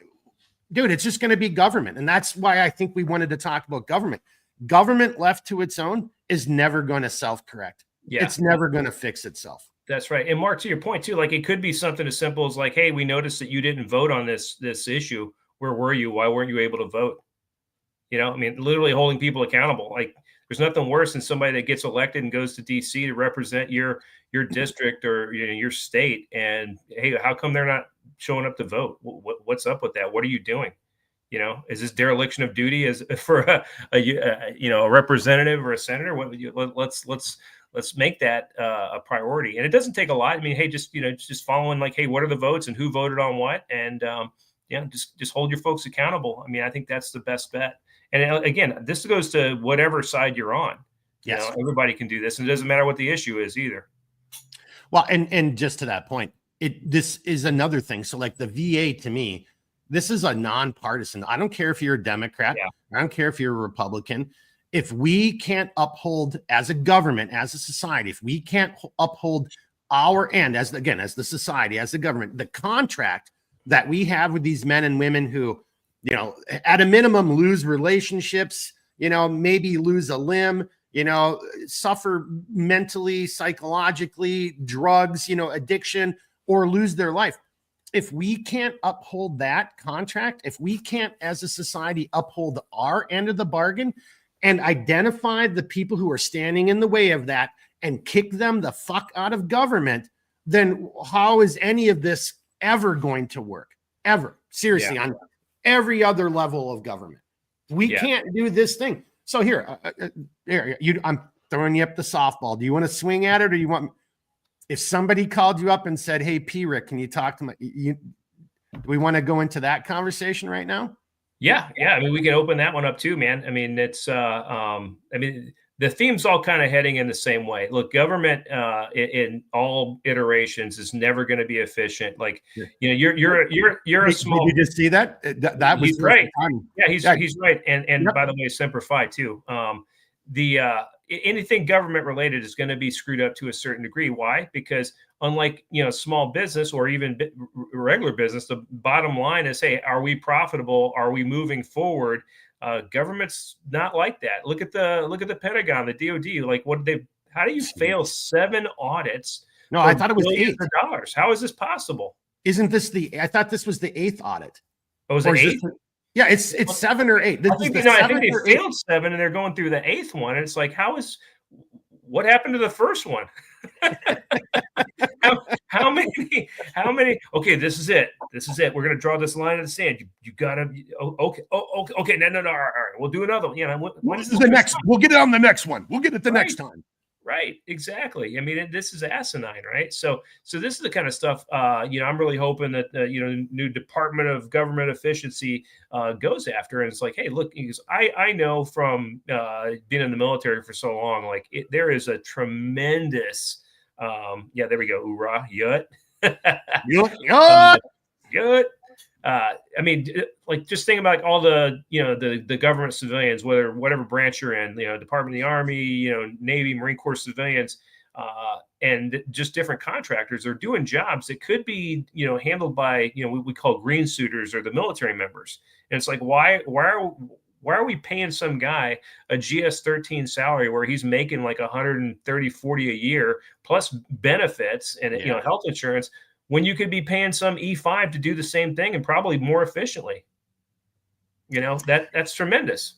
dude, it's just going to be government. And that's why I think we wanted to talk about government. Government left to its own is never going to self-correct.
Yeah.
It's never going to fix itself.
That's right. And Mark, to your point too, like it could be something as simple as like, hey, we noticed that you didn't vote on this issue. Where were you? Why weren't you able to vote? You know, I mean, literally holding people accountable. Like there's nothing worse than somebody that gets elected and goes to DC to represent your district or your state. And hey, how come they're not showing up to vote? What's up with that? What are you doing? You know, is this dereliction of duty as for a representative or a senator? Let's make that a priority. And it doesn't take a lot. I mean, hey, just following like, hey, what are the votes and who voted on what? And just hold your folks accountable. I mean, I think that's the best bet. And again, this goes to whatever side you're on.
Yes.
You know, everybody can do this, and it doesn't matter what the issue is either.
Well, and just to that point, this is another thing. So like the VA, to me, this is a nonpartisan. I don't care if you're a Democrat.
Yeah.
I don't care if you're a Republican. If we can't uphold as a government, as a society, if we can't uphold our end as the society, as the government, the contract that we have with these men and women who, at a minimum lose relationships, maybe lose a limb, suffer mentally, psychologically, drugs, addiction, or lose their life. If we can't uphold that contract, if we can't as a society uphold our end of the bargain and identify the people who are standing in the way of that and kick them the fuck out of government, then how is any of this ever going to work? Ever. Seriously, on every other level of government. We can't do this thing. So here, I'm throwing you up the softball. Do you want to swing at it, or you want? If somebody called you up and said, "Hey, P. Rick, can you talk to me?" Do we want to go into that conversation right now?
Yeah. I mean, we can open that one up too, man. I mean, it's the theme's all kind of heading in the same way. Look, government in all iterations is never going to be efficient. Like, you're a small.
Did you just see that? That was
right. Yeah, he's right. And by the way, Semper Fi too. Anything government related is going to be screwed up to a certain degree. Why? Because unlike small business or even regular business, the bottom line is, hey, are we profitable? Are we moving forward? Government's not like that. Look at the Pentagon, the DoD. Like, how do you fail 7 audits?
No, I thought it was
$8. How is this possible?
Isn't this I thought this was the 8th audit.
Oh, was it 8?
Yeah, it's 7 or 8.
I think they failed 7 and they're going through the 8th one. And it's like, what happened to the first one? how many? Okay, this is it. We're going to draw this line in the sand. You got to, okay. No. All right. We'll do another one. When is this
the next? We'll get it on the next one. We'll get it the next time.
Right. Exactly. I mean, this is asinine, right? So this is the kind of stuff, I'm really hoping that, new Department of Government Efficiency goes after. And it's like, hey, look, I know from being in the military for so long, like there is a tremendous, there we go. Hoorah. Yut. Yut. I mean, like just think about all the, the government civilians, whatever branch you're in, Department of the Army, Navy, Marine Corps civilians, and just different contractors are doing jobs that could be, handled by, what we call green suiters or the military members. And it's like, why are we paying some guy a GS-13 salary where he's making like 130, 40 a year plus benefits and, health insurance, when you could be paying some E5 to do the same thing and probably more efficiently? That's tremendous.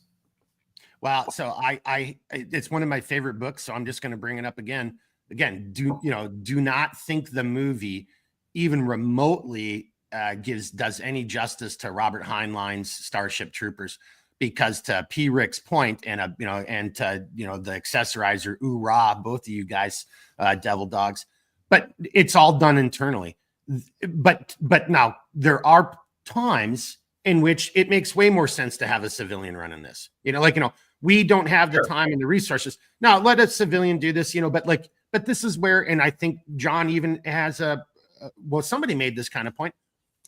Wow. So I it's one of my favorite books, so I'm just going to bring it up again. Do not think the movie even remotely does any justice to Robert Heinlein's Starship Troopers, because to P. Rick's point, and to the accessorizer, oorah, both of you guys, devil dogs, but it's all done internally. But now there are times in which it makes way more sense to have a civilian running this. We don't have the time and the resources. Now let a civilian do this, but this is where, and I think John even has somebody made this kind of point,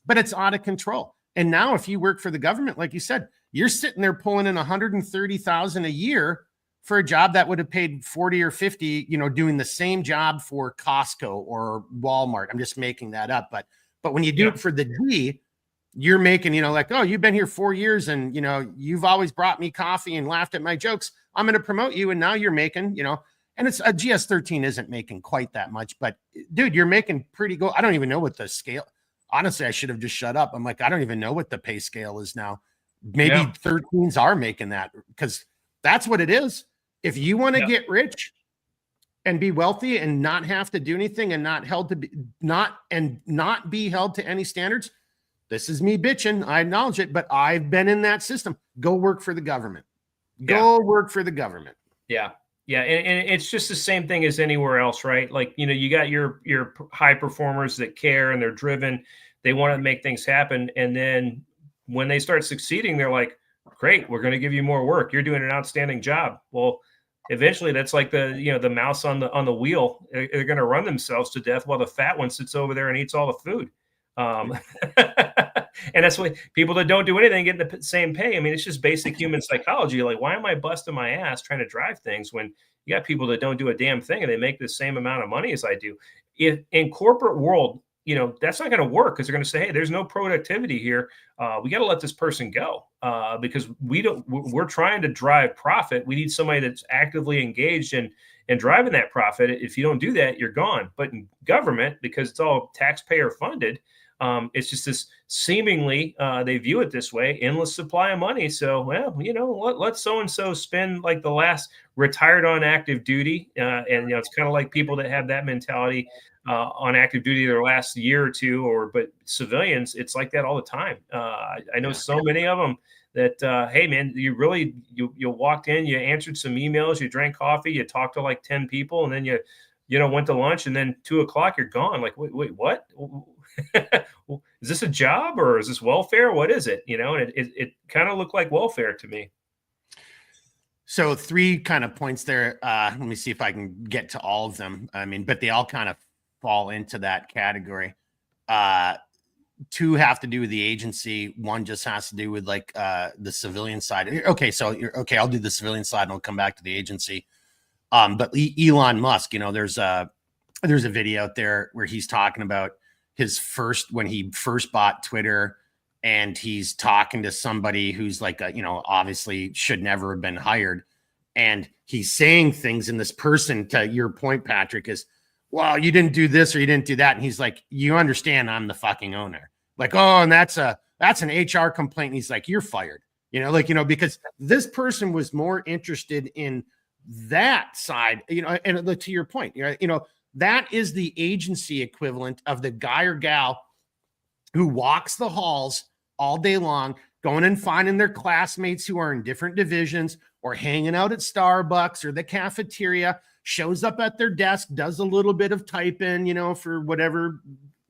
but it's out of control. And now if you work for the government, like you said, you're sitting there pulling in $130,000 a year for a job that would have paid 40 or 50, doing the same job for Costco or Walmart. I'm just making that up. But when you do it for the D, you're making, like, oh, you've been here 4 years and, you've always brought me coffee and laughed at my jokes. I'm going to promote you. And now you're making, and it's a GS13 isn't making quite that much, but dude, you're making pretty good. I don't even know what the scale. Honestly, I should have just shut up. I'm like, I don't even know what the pay scale is now. Maybe 13s are making that, because that's what it is. If you want to get rich and be wealthy and not have to do anything and not be held to any standards. This is me bitching. I acknowledge it, but I've been in that system. Go work for the government. Go work for the government.
Yeah. Yeah. And it's just the same thing as anywhere else, right? Like, you got your high performers that care and they're driven. They want to make things happen. And then when they start succeeding, they're like, great, we're going to give you more work. You're doing an outstanding job. Well, eventually that's like the mouse on the wheel. They're going to run themselves to death while the fat one sits over there and eats all the food. And that's why people that don't do anything get the same pay. I mean, it's just basic human psychology. Like, why am I busting my ass trying to drive things when you got people that don't do a damn thing and they make the same amount of money as I do? If in corporate world, that's not going to work, because they're going to say, hey, there's no productivity here. We got to let this person go because we're trying to drive profit. We need somebody that's actively engaged in driving that profit. If you don't do that, you're gone. But in government, because it's all taxpayer funded, it's just this seemingly they view it this way, endless supply of money. So, well, let so-and-so spend like the last retired on active duty. And, it's kind of like people that have that mentality on active duty their last year or two, but civilians, it's like that all the time. I know so many of them that, hey man, you walked in, you answered some emails, you drank coffee, you talked to like 10 people, and then you went to lunch, and then 2:00 you're gone. Like, wait, what? Is this a job or is this welfare? What is it? And it kind of looked like welfare to me.
So 3 kind of points there. Let me see if I can get to all of them. I mean, but they all kind of fall into that category. 2 have to do with the agency. 1 just has to do with like the civilian side. Okay, so I'll do the civilian side and I'll come back to the agency. But Elon Musk, there's a video out there where he's talking about when he first bought Twitter, and he's talking to somebody who's like, obviously should never have been hired. And he's saying things, and this person, to your point, Patrick, is, well, you didn't do this or you didn't do that. And he's like, you understand I'm the fucking owner. Like, oh, and that's an HR complaint. And he's like, you're fired, because this person was more interested in that side, and to your point, that is the agency equivalent of the guy or gal who walks the halls all day long, going and finding their classmates who are in different divisions or hanging out at Starbucks or the cafeteria, shows up at their desk, does a little bit of typing, for whatever.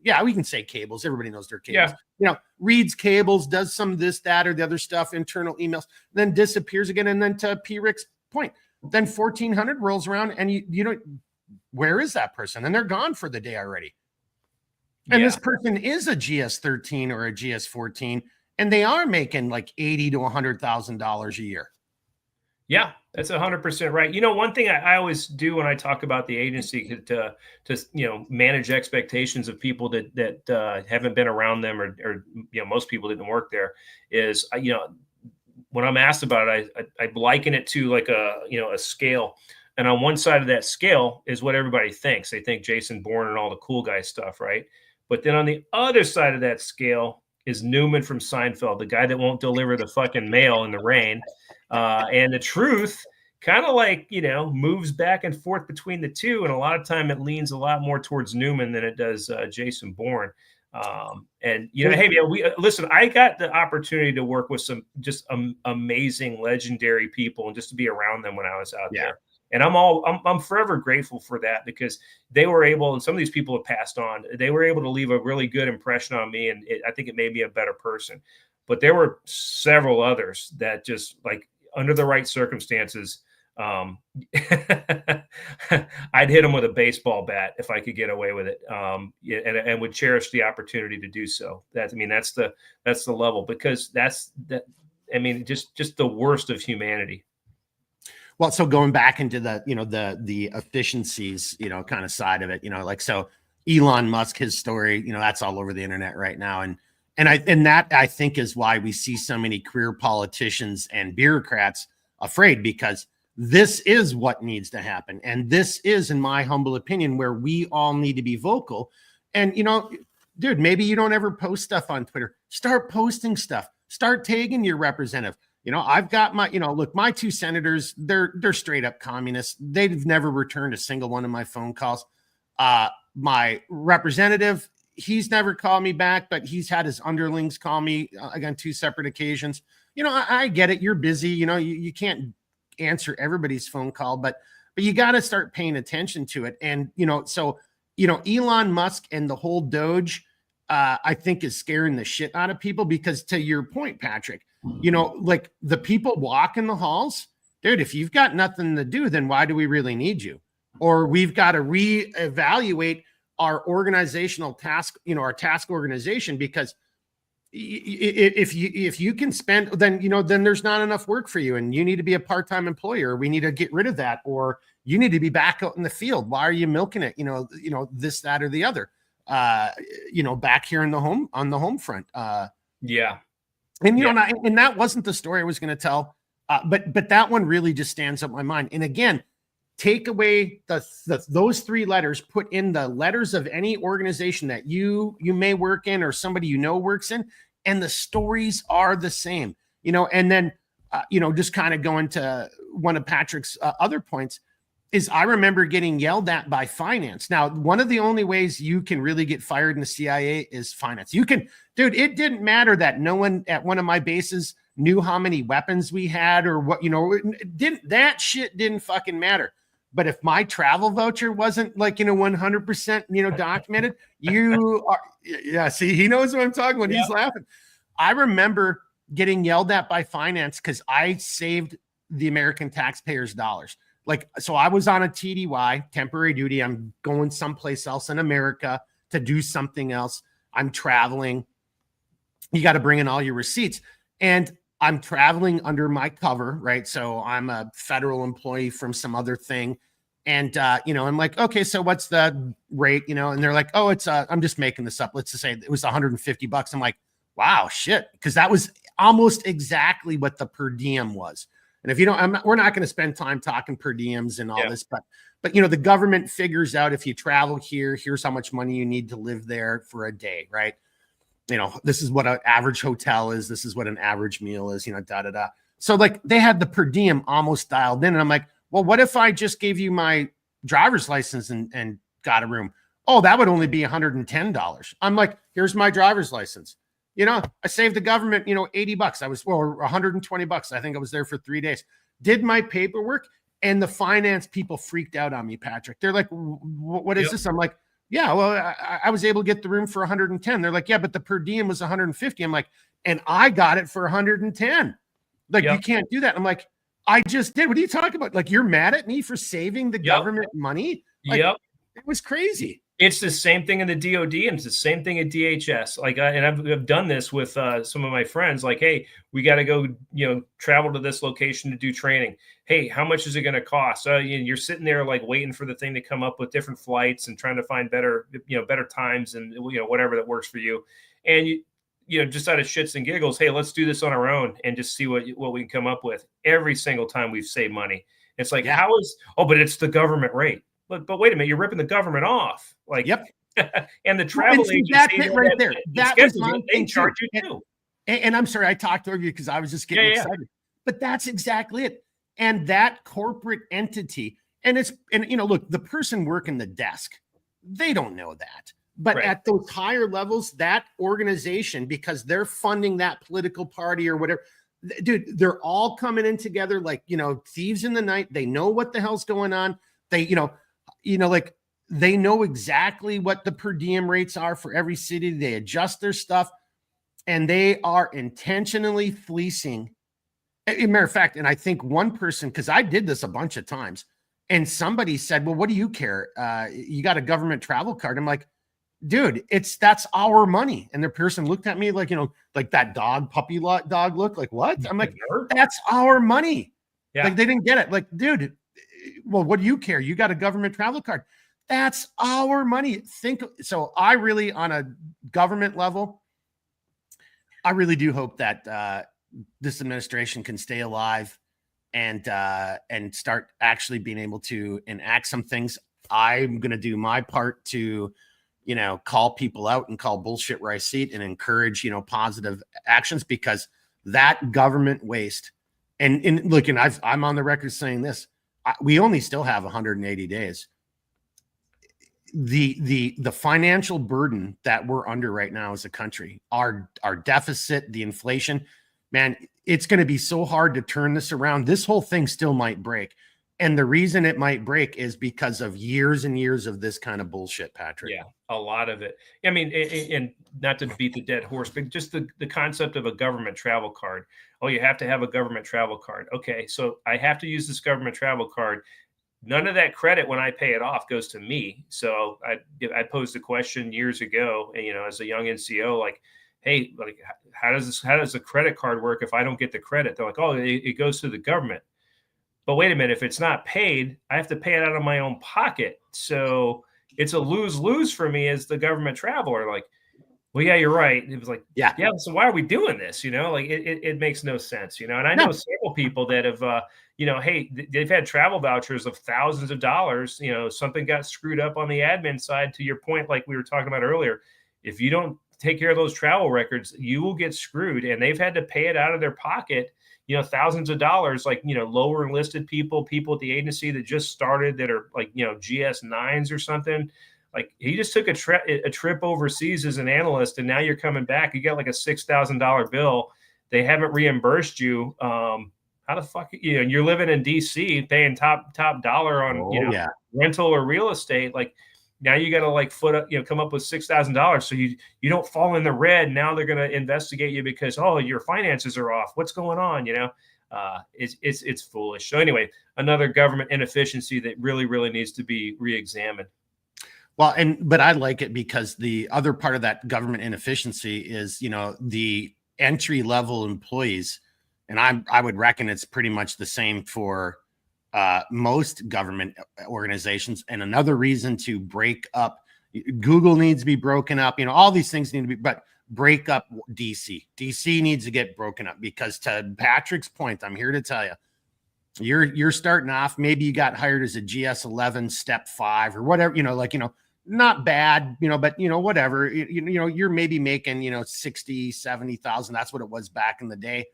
Yeah, we can say cables. Everybody knows their cables. Yeah. Reads cables, does some of this, that, or the other stuff, internal emails, then disappears again. And then to P. Rick's point, then 1400 rolls around and you don't, where is that person? And they're gone for the day already. And this person is a GS13 or a GS14, and they are making like $80,000 to $100,000 a year.
Yeah, that's 100% right. One thing I always do when I talk about the agency to manage expectations of people that haven't been around them or most people didn't work there is, when I'm asked about it, I liken it to like a scale. And on one side of that scale is what everybody thinks. They think Jason Bourne and all the cool guy stuff, right? But then on the other side of that scale is Newman from Seinfeld, the guy that won't deliver the fucking mail in the rain. And the truth kind of like, moves back and forth between the two. And a lot of time it leans a lot more towards Newman than it does Jason Bourne. Hey, man, listen, I got the opportunity to work with some just amazing, legendary people and just to be around them when I was out there. And I'm forever grateful for that, because they were able, and some of these people have passed on, they were able to leave a really good impression on me. And I think it made me a better person. But there were several others that just, like, under the right circumstances, I'd hit them with a baseball bat if I could get away with it, and would cherish the opportunity to do so. That's the level, because just the worst of humanity.
Well, so going back into the, the efficiencies, kind of side of it, so Elon Musk, his story, that's all over the internet right now. And And that I think is why we see so many career politicians and bureaucrats afraid, because this is what needs to happen. And this is, in my humble opinion, where we all need to be vocal. And, dude, maybe you don't ever post stuff on Twitter. Start posting stuff. Start tagging your representative. I've got my, look, my 2 senators, they're straight up communists. They've never returned a single one of my phone calls. My representative, he's never called me back, but he's had his underlings call me on 2 separate occasions. I get it. You're busy. You can't answer everybody's phone call, but you got to start paying attention to it. And, so, Elon Musk and the whole Doge, I think is scaring the shit out of people, because to your point, Patrick, like the people walking the halls, dude, if you've got nothing to do, then why do we really need you? Or we've got to reevaluate our organizational task, our task organization, because if you can spend, then there's not enough work for you, and you need to be a part-time employee, or we need to get rid of that, or you need to be back out in the field. Why are you milking it? This, that, or the other, back here on the home front.
Yeah.
And, and that wasn't the story I was going to tell. But that one really just stands up in my mind. And again, take away those 3 letters, put in the letters of any organization that you may work in, or somebody works in, and the stories are the same. And then just kind of going to one of Patrick's other points is, I remember getting yelled at by finance. Now, one of the only ways you can really get fired in the CIA is finance. Dude, it didn't matter that no one at one of my bases knew how many weapons we had, or what, that shit didn't fucking matter. But if my travel voucher wasn't 100%, documented, you are, yeah, see, he knows what I'm talking about. He's laughing. I remember getting yelled at by finance because I saved the American taxpayers' dollars. So I was on a TDY, temporary duty. I'm going someplace else in America to do something else. I'm traveling. You got to bring in all your receipts. And I'm traveling under my cover, right? So I'm a federal employee from some other thing. And, I'm like, okay, so what's the rate, and they're like, oh, it's, I'm just making this up. Let's just say it was $150. I'm like, wow, shit. Cause that was almost exactly what the per diem was. And if you don't, we're not going to spend time talking per diems and all this, but the government figures out, if you travel here, here's how much money you need to live there for a day, right? This is what an average hotel is. This is what an average meal is, So they had the per diem almost dialed in. And I'm like, well, what if I just gave you my driver's license and got a room? Oh, that would only be $110. I'm like, here's my driver's license. I saved the government, $80. I was, $120. I think I was there for 3 days. Did my paperwork, and the finance people freaked out on me, Patrick. They're like, what is this? I'm like, yeah, well, I was able to get the room for 110. They're like, yeah, but the per diem was 150. I'm like, and I got it for 110. You can't do that. I'm like, I just did. What are you talking about? You're mad at me for saving the government money? It was crazy.
It's the same thing in the DOD, and it's the same thing at DHS. And I've done this with some of my friends. Hey, we got to go, travel to this location to do training. Hey, how much is it going to cost? You're sitting there waiting for the thing to come up with different flights and trying to find better times and whatever that works for you. And you just out of shits and giggles, hey, let's do this on our own and just see what we can come up with. Every single time we've saved money. It's but it's the government rate. But wait a minute, you're ripping the government off. And the travel agency,
that's it right there. That was my
thing, charge you too.
And I'm sorry, I talked over you because I was just getting excited. But that's exactly it. And that corporate entity, look, the person working the desk, they don't know that. But at those higher levels, that organization, because they're funding that political party or whatever, dude, they're all coming in together thieves in the night. They know what the hell's going on. They, they know exactly what the per diem rates are for every city. They adjust their stuff, and they are intentionally fleecing. As a matter of fact, and I think one person, because I did this a bunch of times, and somebody said, well, what do you care? You got a government travel card. I'm like, dude, that's our money. And the person looked at me like that puppy dog look, like, what? I'm like, that's our money. Yeah. They didn't get it. Dude, well, what do you care? You got a government travel card. That's our money. So I really, on a government level, I really do hope that this administration can stay alive and start actually being able to enact some things. I'm going to do my part to, call people out and call bullshit where I see it and encourage, positive actions, because that government waste and look, and I'm on the record saying this, we only still have 180 days. The financial burden that we're under right now as a country, our deficit, the inflation, man, it's going to be so hard to turn this around. This whole thing still might break. And the reason it might break is because of years and years of this kind of bullshit, Patrick.
Yeah, a lot of it. I mean, and not to beat the dead horse, but just the concept of a government travel card. Oh, you have to have a government travel card. Okay, so I have to use this government travel card. None of that credit when I pay it off goes to me. So I posed a question years ago, as a young NCO, like, hey, like, how does the credit card work if I don't get the credit? They're like, oh, it goes to the government. But wait a minute, if it's not paid, I have to pay it out of my own pocket. So it's a lose-lose for me as the government traveler. Like, well, yeah, you're right. It was like, yeah. So why are we doing this? Like it makes no sense, And I know several people that have, hey, they've had travel vouchers of thousands of dollars. Something got screwed up on the admin side. To your point, like we were talking about earlier, if you don't take care of those travel records, you will get screwed. And they've had to pay it out of their pocket, thousands of dollars, like, lower enlisted people at the agency that just started that are like, GS9s or something. Like, he just took a trip overseas as an analyst, and now you're coming back. You got like a $6,000 bill. They haven't reimbursed you. How the fuck, you're living in DC paying top dollar on, rental or real estate. Like, now you got to like come up with $6,000 so you don't fall in the red. Now they're going to investigate you because, oh, your finances are off. What's going on? It's foolish. So anyway, another government inefficiency that really, really needs to be reexamined.
Well, but I like it because the other part of that government inefficiency is, the entry level employees, and I would reckon it's pretty much the same for most government organizations. And another reason to break up, Google needs to be broken up, all these things need to be, but break up DC needs to get broken up, because to Patrick's point, I'm here to tell you, you're starting off, maybe you got hired as a GS11 step 5 or whatever, not bad, but whatever, you're maybe making, 60, 70,000. That's what it was back in the day.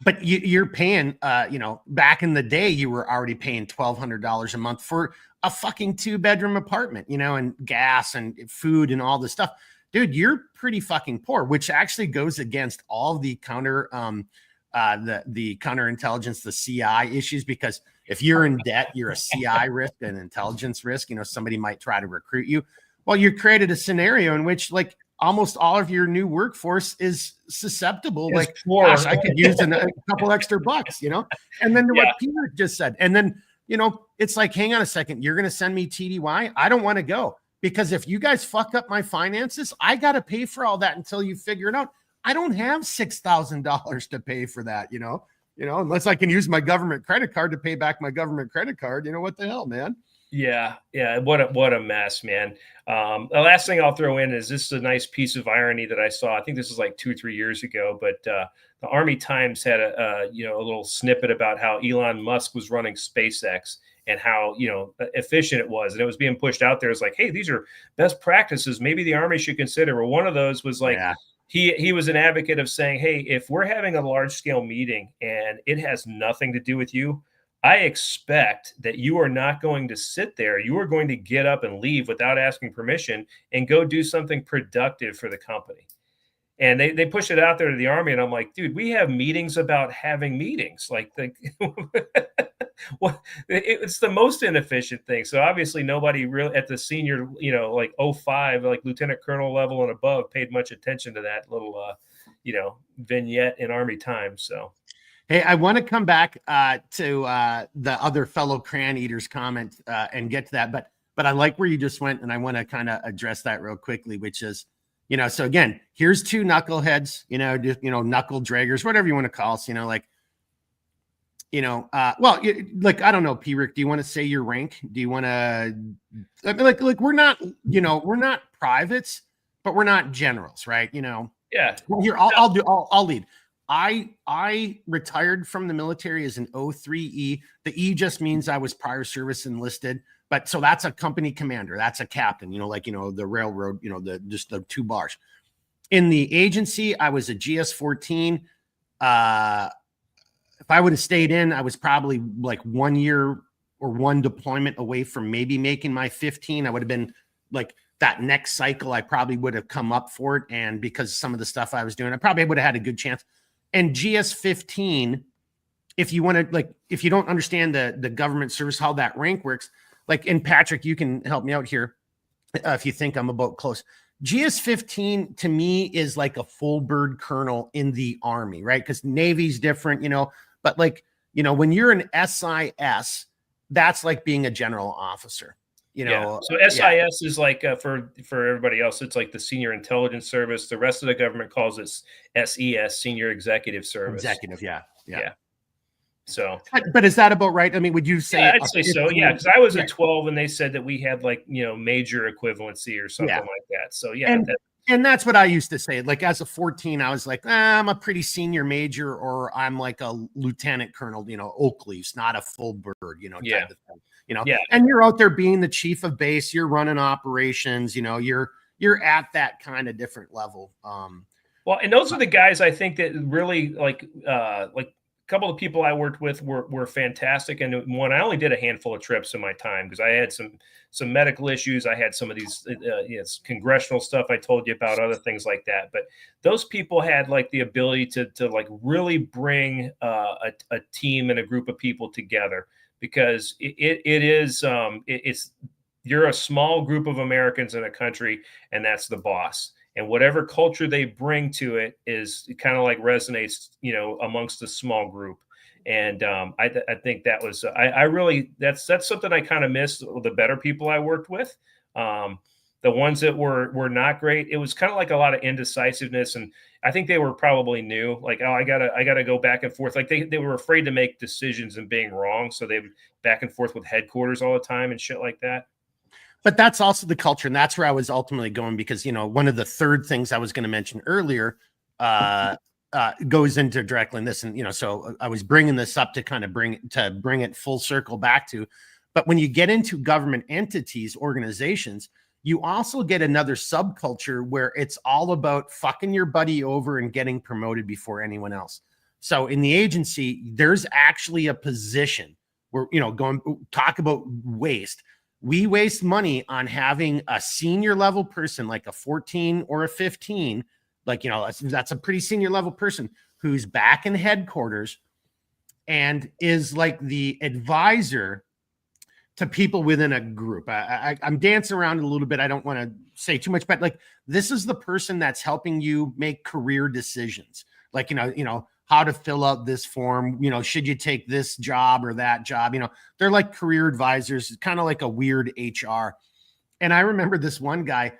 But you're paying, back in the day, you were already paying $1,200 a month for a fucking 2-bedroom apartment, and gas and food and all this stuff. Dude, you're pretty fucking poor, which actually goes against all the counterintelligence, the CI issues, because if you're in debt, you're a CI risk, an intelligence risk. Somebody might try to recruit you. Well, you created a scenario in which, like, almost all of your new workforce is susceptible. It's like, gosh, I could use a couple extra bucks, And then what Peter just said. And then, it's like, hang on a second, you're going to send me TDY? I don't want to go, because if you guys fuck up my finances, I got to pay for all that until you figure it out. I don't have $6,000 to pay for that, unless I can use my government credit card to pay back my government credit card. What the hell, man?
Yeah. What a mess, man. The last thing I'll throw in is, this is a nice piece of irony that I saw. I think this was like 2 or 3 years ago, but the Army Times had a little snippet about how Elon Musk was running SpaceX and how, efficient it was. And it was being pushed out there as like, hey, these are best practices. Maybe the Army should consider. Well, one of those was like, he was an advocate of saying, hey, if we're having a large scale meeting and it has nothing to do with you, I expect that you are not going to sit there. You are going to get up and leave without asking permission and go do something productive for the company. And they push it out there to the Army. And I'm like, dude, we have meetings about having meetings. Like, it's the most inefficient thing. So obviously nobody really at the senior, like 05, like lieutenant colonel level and above, paid much attention to that little, vignette in Army Times. So.
Hey, I want to come back to the other fellow crayon eaters comment and get to that, but I like where you just went, and I want to kind of address that real quickly, which is, so again, here's 2 knuckleheads, knuckle draggers, whatever you want to call us, like, like, I don't know, P-Rick, do you want to say your rank? Do you want to, like we're not, we're not privates, but we're not generals, right?
Yeah.
Well, here I'll lead. I retired from the military as an 03E. The E just means I was prior service enlisted. But so that's a company commander. That's a captain, the railroad, just the 2 bars. In the agency, I was a GS-14. If I would have stayed in, I was probably like 1 year or 1 deployment away from maybe making my 15. I would have been like that next cycle. I probably would have come up for it. And because of some of the stuff I was doing, I probably would have had a good chance. And GS-15, if you want to, like, if you don't understand the government service, how that rank works, like, and Patrick, you can help me out here if you think I'm about close. GS-15 to me is like a full bird colonel in the Army, right? Because Navy's different, but like, when you're an SIS, that's like being a general officer,
So SIS is like, for everybody else, it's like the Senior Intelligence Service. The rest of the government calls it SES, Senior Executive Service.
Executive, yeah.
So,
but is that about right? I mean, would you say?
Yeah, I'd say so. Yeah, because I was a 12 and they said that we had like major equivalency or something like that. So yeah,
and that's what I used to say. Like as a 14, I was like, I'm a pretty senior major, or I'm like a lieutenant colonel. Oak leaves, not a full bird. Type of thing, And you're out there being the chief of base. You're running operations. You're at that kind of different level.
Well, and those are the guys I think that really like couple of people I worked with were fantastic. And I only did a handful of trips in my time because I had some medical issues. I had some of these congressional stuff I told you about, other things like that. But those people had like the ability to like really bring a team and a group of people together, because it's you're a small group of Americans in a country, and that's the boss. And whatever culture they bring to it is kind of like resonates, amongst the small group. And I think that was, I really, that's something I kind of missed. The better people I worked with, the ones that were not great, it was kind of like a lot of indecisiveness. And I think they were probably new, like, oh, I gotta go back and forth. Like they were afraid to make decisions and being wrong. So they would back and forth with headquarters all the time and shit like that.
But that's also the culture. And that's where I was ultimately going, because, one of the third things I was going to mention earlier goes into directly in this. And, so I was bringing this up to kind of bring it full circle back to, but when you get into government entities, organizations, you also get another subculture where it's all about fucking your buddy over and getting promoted before anyone else. So in the agency, there's actually a position where, talk about waste. We waste money on having a senior level person like a 14 or a 15, like, that's a pretty senior level person who's back in headquarters and is like the advisor to people within a group. I'm dancing around a little bit. I don't want to say too much, but like, this is the person that's helping you make career decisions. Like, how to fill out this form, should you take this job or that job? They're like career advisors, kind of like a weird HR. And I remember this one guy,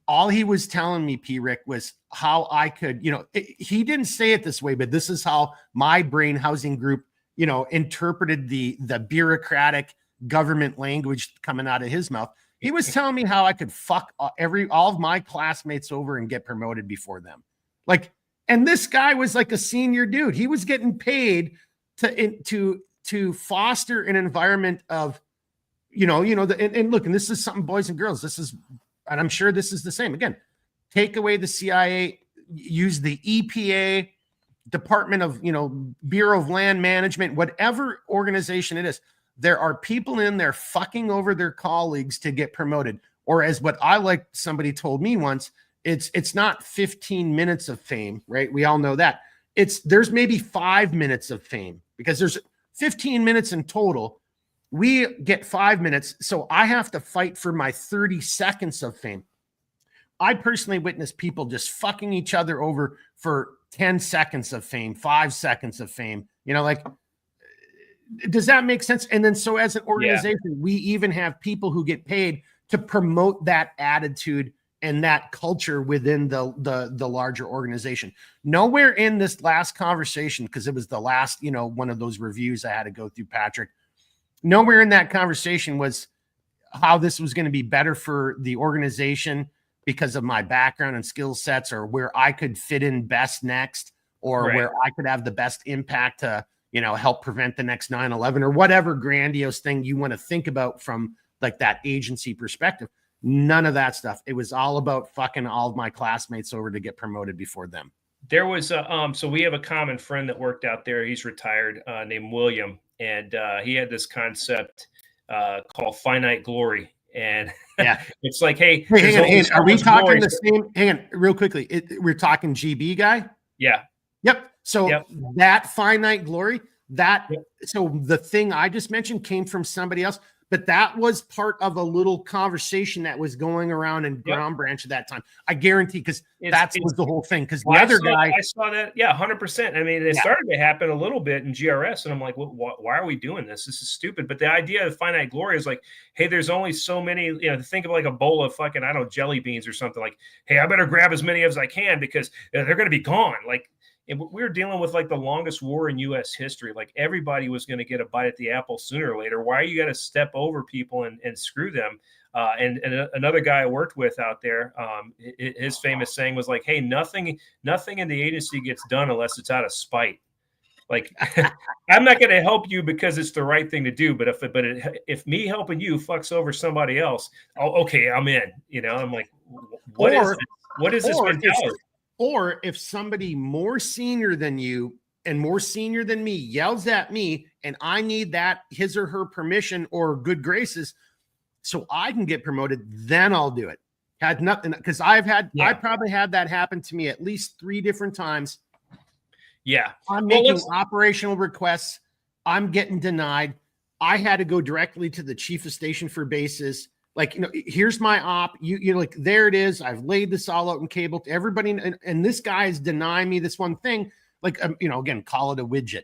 all he was telling me, P-Rick, was how I could, he didn't say it this way, but this is how my brain housing group, interpreted the bureaucratic government language coming out of his mouth. He was telling me how I could fuck all of my classmates over and get promoted before them. Like, and this guy was like a senior dude. He was getting paid to foster an environment of, and look, and this is something, boys and girls, and I'm sure this is the same. Again, take away the CIA, use the EPA, Department of, Bureau of Land Management, whatever organization it is. There are people in there fucking over their colleagues to get promoted. Or as what somebody told me once, it's not 15 minutes of fame, right? We all know that. There's maybe 5 minutes of fame, because there's 15 minutes in total. We get 5 minutes. So I have to fight for my 30 seconds of fame. I personally witnessed people just fucking each other over for 10 seconds of fame, 5 seconds of fame, like, does that make sense? And then, so as an organization, we even have people who get paid to promote that attitude and that culture within the larger organization. Nowhere in this last conversation, because it was the last, one of those reviews I had to go through, Patrick, nowhere in that conversation was how this was going to be better for the organization, because of my background and skill sets, or where I could fit in best next, or
Right.
where I could have the best impact to, you know, help prevent the next 9/11 or whatever grandiose thing you want to think about from like that agency perspective. None of that stuff. It was all about fucking all of my classmates over to get promoted before them.
There was a so we have a common friend that worked out there. He's retired, named William, and he had this concept called finite glory. And
Yeah.
it's like, hey,
Hey,
there's
hang on,
only so
are we
much
talking
glory.
the same? Hang on, real quickly. We're talking GB guy.
Yeah.
Yep. So
Yep.
that finite glory, that
Yep.
so the thing I just mentioned came from somebody else, but that was part of a little conversation that was going around in
Yep.
Ground Branch at that time. I guarantee, because
It's-
was the whole thing. Because the
Well,
other guy,
I saw that. Yeah, 100%. I mean, it
Yeah.
started to happen a little bit in GRS, and I'm like, why are we doing this? This is stupid. But the idea of finite glory is like, hey, there's only so many. You know, think of like a bowl of fucking, I don't know, jelly beans or something. Like, hey, I better grab as many as I can because they're going to be gone. Like, and we were dealing with like the longest war in U.S. history. Like everybody was going to get a bite at the apple sooner or later. Why are you going to step over people and screw them? And another guy I worked with out there, his famous saying was like, "Hey, nothing in the agency gets done unless it's out of spite." Like, I'm not going to help you because it's the right thing to do, but if me helping you fucks over somebody else, oh, okay, I'm in. You know, I'm like, what is this mentality?
Or if somebody more senior than you and more senior than me yells at me and I need that his or her permission or good graces so I can get promoted, then I'll do it. Had nothing, because I probably had that happen to me at least 3 different times.
Yeah.
I'm making operational requests. I'm getting denied. I had to go directly to the chief of station for bases. Like, you know, here's my op. You know, like, there it is. I've laid this all out in cable to everybody. And this guy is denying me this one thing. Like, you know, again, call it a widget.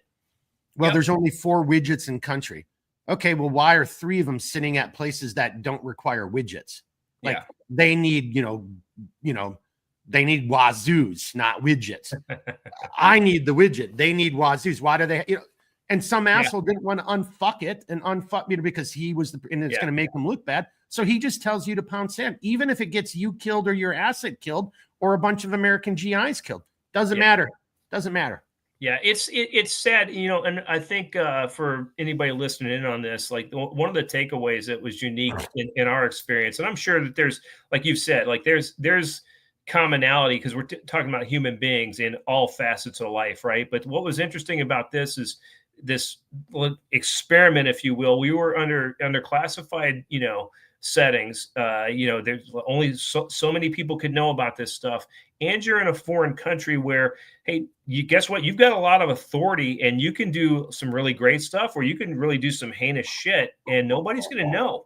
Well, There's only 4 widgets in country. Okay, well, why are 3 of them sitting at places that don't require widgets? Like, they need, they need wazoos, not widgets. I need the widget. They need wazoos. Why do they, and some asshole didn't want to unfuck it and unfuck me because he was and it's going to make them look bad. So he just tells you to pound sand, even if it gets you killed or your asset killed or a bunch of American GIs killed. Doesn't matter. Doesn't matter.
Yeah, it's sad, and I think for anybody listening in on this, like one of the takeaways that was unique in our experience, and I'm sure that there's, like you've said, like there's commonality because we're talking about human beings in all facets of life, right? But what was interesting about this is this experiment, if you will. We were under classified, settings. There's only so many people could know about this stuff. And you're in a foreign country where, hey, guess what? You've got a lot of authority and you can do some really great stuff, or you can really do some heinous shit and nobody's going to know.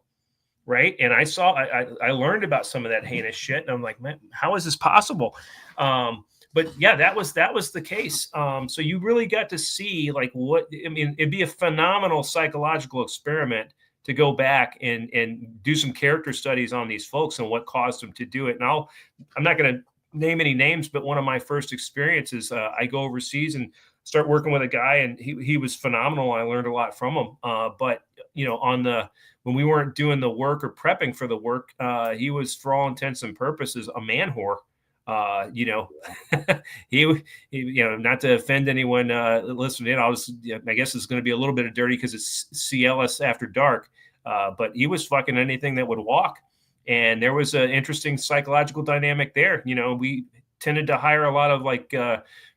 Right. And I learned about some of that heinous shit. And I'm like, man, how is this possible? But yeah, that was the case. So you really got to see like it'd be a phenomenal psychological experiment to go back and do some character studies on these folks and what caused them to do it. And I'm not going to name any names, but one of my first experiences, I go overseas and start working with a guy, and he was phenomenal. I learned a lot from him. But when we weren't doing the work or prepping for the work, he was, for all intents and purposes, a man whore. He not to offend anyone listening in, I guess it's going to be a little bit of dirty because it's CLS after dark. But he was fucking anything that would walk. And there was an interesting psychological dynamic there. We tended to hire a lot of like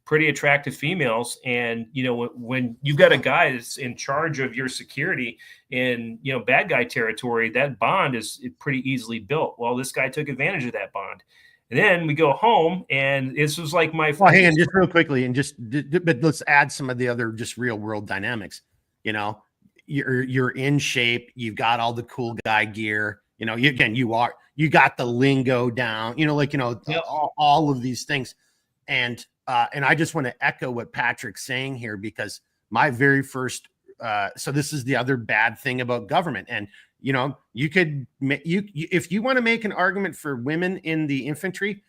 pretty attractive females. And, when you've got a guy that's in charge of your security in, bad guy territory, that bond is pretty easily built. Well, this guy took advantage of that bond. And then we go home, and this was like my.
Well, hang on, just real quickly, but let's add some of the other just real world dynamics. You're in shape. You've got all the cool guy gear. You got the lingo down. All of these things, and I just want to echo what Patrick's saying here, because my very first. So this is the other bad thing about government, and. You could if you want to make an argument for women in the infantry,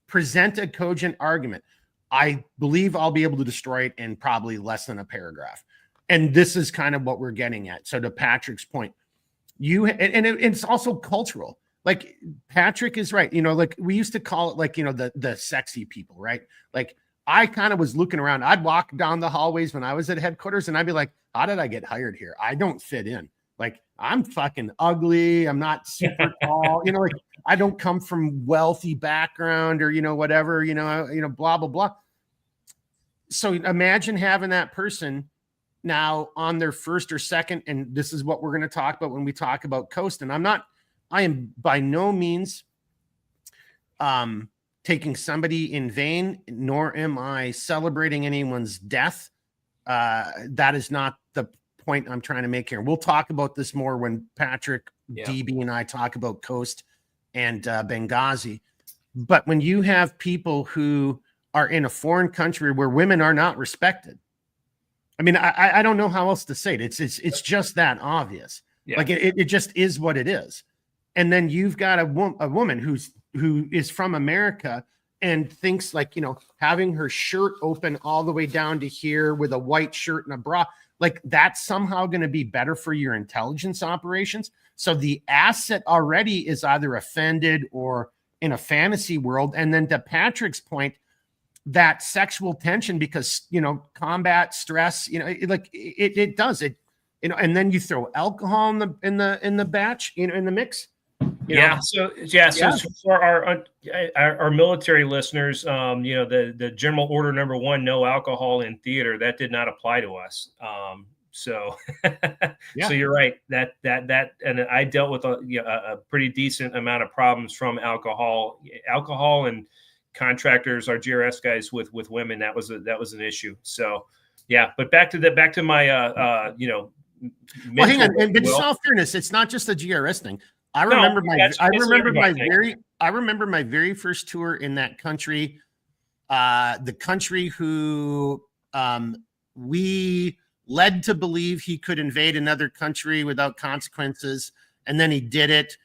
present a cogent argument. I believe I'll be able to destroy it in probably less than a paragraph. And this is kind of what we're getting at. So to Patrick's point, it's also cultural. like Patrick is right. You know, like we used to call it like, you know, the sexy people, right? Like I kind of was looking around. I'd walk down the hallways when I was at headquarters and I'd be like, how did I get hired here? I don't fit in. Like I'm fucking ugly. I'm not super tall. You know, like I don't come from wealthy background or, you know, whatever, blah, blah, blah. So imagine having that person now on their first or second, and this is what we're going to talk about when we talk about Coast. And I am by no means taking somebody in vain, nor am I celebrating anyone's death. That is not the point I'm trying to make here. We'll talk about this more when Patrick, DB, and I talk about Coast and Benghazi. But when you have people who are in a foreign country where women are not respected, I mean, I don't know how else to say it. It's just that obvious. Yeah. Like it just is what it is. And then you've got a woman who is from America and thinks like, you know, having her shirt open all the way down to here with a white shirt and a bra, like that's somehow going to be better for your intelligence operations. So the asset already is either offended or in a fantasy world. And then to Patrick's point, that sexual tension, because, you know, combat stress, you know, it does it, you know, and then you throw alcohol in the batch, you know, in the mix.
So for our military listeners, you know, the general order number 1, no alcohol in theater, that did not apply to us. So you're right that and I dealt with a pretty decent amount of problems from alcohol and contractors, our GRS guys with women. That was an issue. So but back to my
well, hang on, but in all fairness, it's not just a GRS thing. I remember my very first tour in that country. The country who we led to believe he could invade another country without consequences, and then he did it.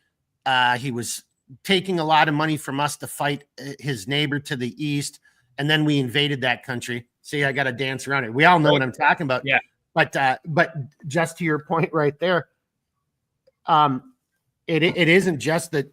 He was taking a lot of money from us to fight his neighbor to the east, and then we invaded that country. See, I got to dance around it. We all know what I'm talking about. Yeah. But just to your point right there, it isn't just that,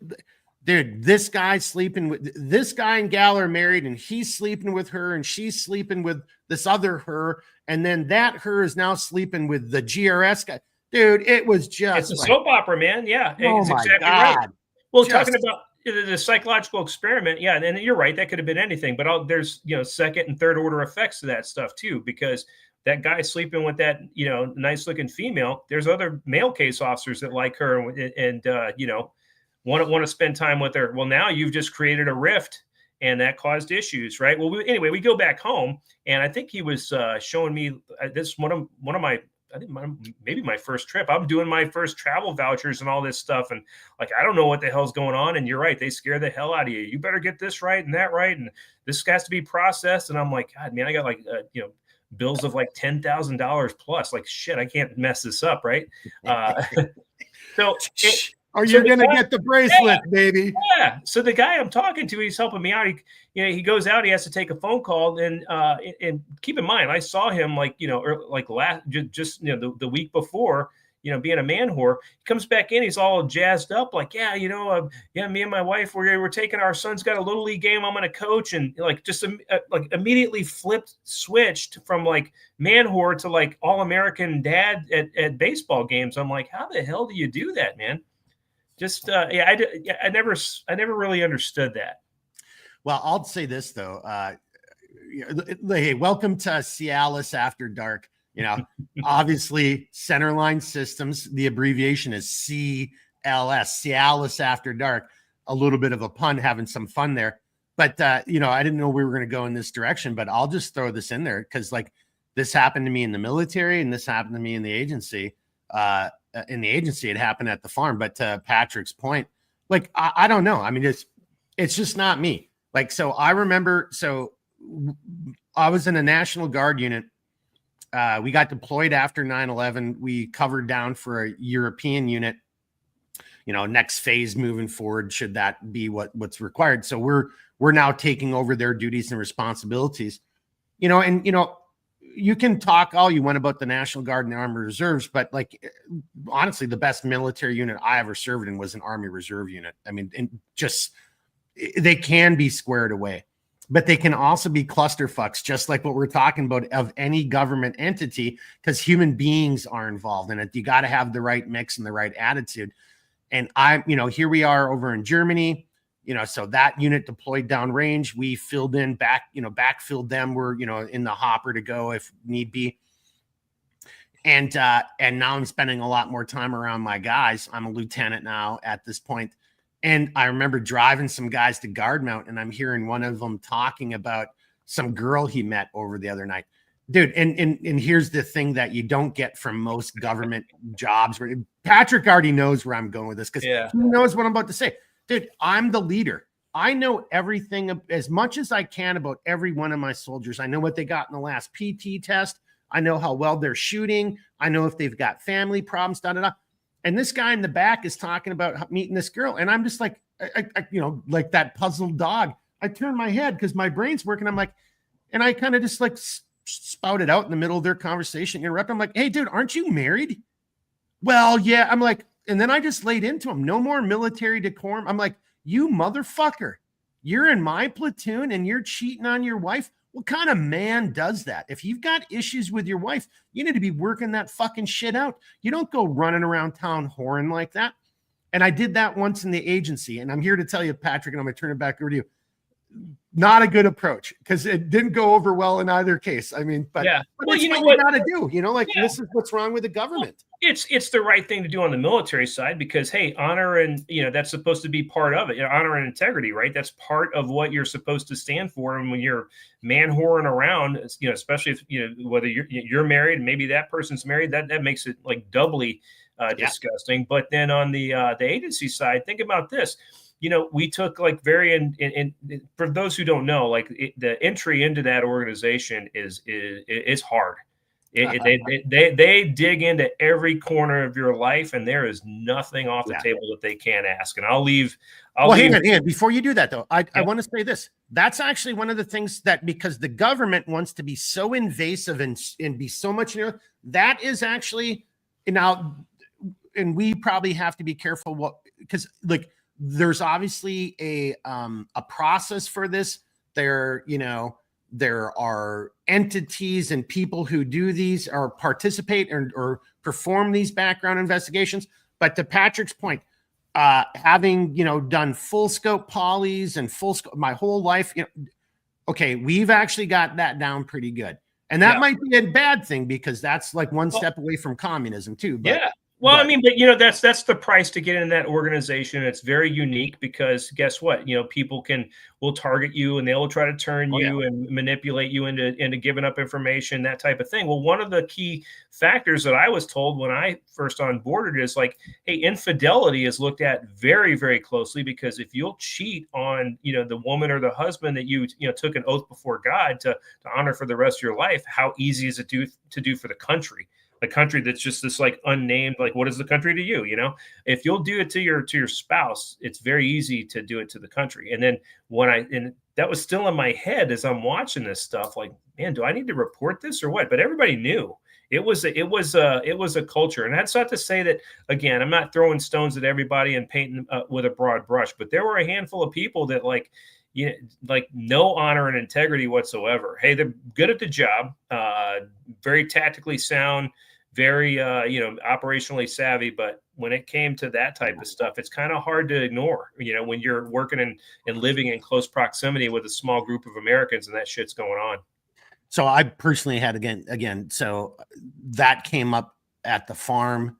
dude. This guy's sleeping with this guy and gal are married, and he's sleeping with her, and she's sleeping with this other her, and then that her is now sleeping with the GRS guy. Dude, it was just
it's a soap opera, man. Yeah,
oh my exactly God.
Right. Well, talking about the psychological experiment, and you're right, that could have been anything, but there's second and third order effects to that stuff too, because that guy sleeping with that nice looking female, there's other male case officers that like her and want to spend time with her. Well, now you've just created a rift, and that caused issues, right? Well, anyway, we go back home, and I think he was showing me this one of my. I think maybe my first trip. I'm doing my first travel vouchers and all this stuff. And like, I don't know what the hell's going on. And you're right. They scare the hell out of you. You better get this right and that right. And this has to be processed. And I'm like, God, man, I got like, bills of like $10,000 plus. Like, shit, I can't mess this up. Right.
Or you're going to get the bracelet, baby.
Yeah. So the guy I'm talking to, he's helping me out. He goes out, he has to take a phone call, and keep in mind, I saw him the week before, being a man whore. He comes back in, he's all jazzed up, like, me and my wife, we're taking our son's got a little league game I'm going to coach, and immediately switched from like man whore to like all-American dad at baseball games. I'm like, how the hell do you do that, man? I never really understood that.
Well, I'll say this though. Hey, welcome to CLS After Dark. Obviously Centerline Systems. The abbreviation is CLS, Cialis After Dark. A little bit of a pun, having some fun there. But I didn't know we were going to go in this direction. But I'll just throw this in there because this happened to me in the military, and this happened to me in the agency. It happened at the farm. But to Patrick's point, I don't know. I mean, it's just not me. So I remember, I was in a National Guard unit. We got deployed after 9/11. We covered down for a European unit, next phase moving forward, should that be what's required. So we're now taking over their duties and responsibilities, you can talk all you want about the National Guard and the Army Reserves, but like honestly, the best military unit I ever served in was an Army Reserve unit. I mean, and just they can be squared away, but they can also be clusterfucks, just like what we're talking about of any government entity, because human beings are involved in it. You got to have the right mix and the right attitude. And here we are over in Germany, so that unit deployed downrange. We filled in backfilled them. We're, in the hopper to go if need be. And now I'm spending a lot more time around my guys. I'm a lieutenant now at this point. And I remember driving some guys to guard mount, and I'm hearing one of them talking about some girl he met over the other night. Dude, and here's the thing that you don't get from most government jobs. Patrick already knows where I'm going with this because he knows what I'm about to say. Dude, I'm the leader. I know everything as much as I can about every one of my soldiers. I know what they got in the last PT test. I know how well they're shooting. I know if they've got family problems, da-da-da. And this guy in the back is talking about meeting this girl. And I'm just like, like that puzzled dog. I turn my head because my brain's working. I'm like, and I kind of just like spouted out in the middle of their conversation, interrupt. I'm like, hey, dude, aren't you married? Well, yeah. I'm like, and then I just laid into him. No more military decorum. I'm like, you motherfucker, you're in my platoon and you're cheating on your wife. What kind of man does that? If you've got issues with your wife, you need to be working that fucking shit out. You don't go running around town whoring like that. And I did that once in the agency. And I'm here to tell you, Patrick, and I'm going to turn it back over to you. Not a good approach because it didn't go over well in either case. I mean, but well, you know what you got to do, this is what's wrong with the government.
It's the right thing to do on the military side because, hey, honor and, that's supposed to be part of it. Honor and integrity, right? That's part of what you're supposed to stand for. And when you're man whoring around, especially if, whether you're married and maybe that person's married, that makes it like doubly disgusting. But then on the agency side, think about this. We took like and for those who don't know, like the entry into that organization is hard. They dig into every corner of your life, and there is nothing off the table that they can't ask. And hang on. Before you do that, though, I want to say this. That's actually one of the things that, because the government wants to be so invasive and be so much, that is actually now, and we probably have to be careful because like there's obviously a process for this. There are entities and people who do these or participate or perform these background investigations. But to Patrick's point, having, done full scope polys and full scope my whole life, okay, we've actually got that down pretty good. And that might be a bad thing because that's like one step away from communism too. But, Well, I mean, but that's the price to get in that organization. It's very unique because guess what? People will target you and they'll try to turn you and manipulate you into giving up information, that type of thing. Well, one of the key factors that I was told when I first onboarded is like, hey, infidelity is looked at very, very closely because if you'll cheat on, the woman or the husband that you took an oath before God to honor for the rest of your life, how easy is it to do for the country? The country that's just this like unnamed, like what is the country to you? If you'll do it to your spouse, it's very easy to do it to the country. And then and that was still in my head as I'm watching this stuff, like, man, do I need to report this or what? But everybody knew it was a culture. And that's not to say that, again, I'm not throwing stones at everybody and painting with a broad brush, but there were a handful of people that like no honor and integrity whatsoever. Hey, they're good at the job, very tactically sound, very, operationally savvy. But when it came to that type of stuff, it's kind of hard to ignore, when you're working and living in close proximity with a small group of Americans and that shit's going on.
So I personally had again, so that came up at the farm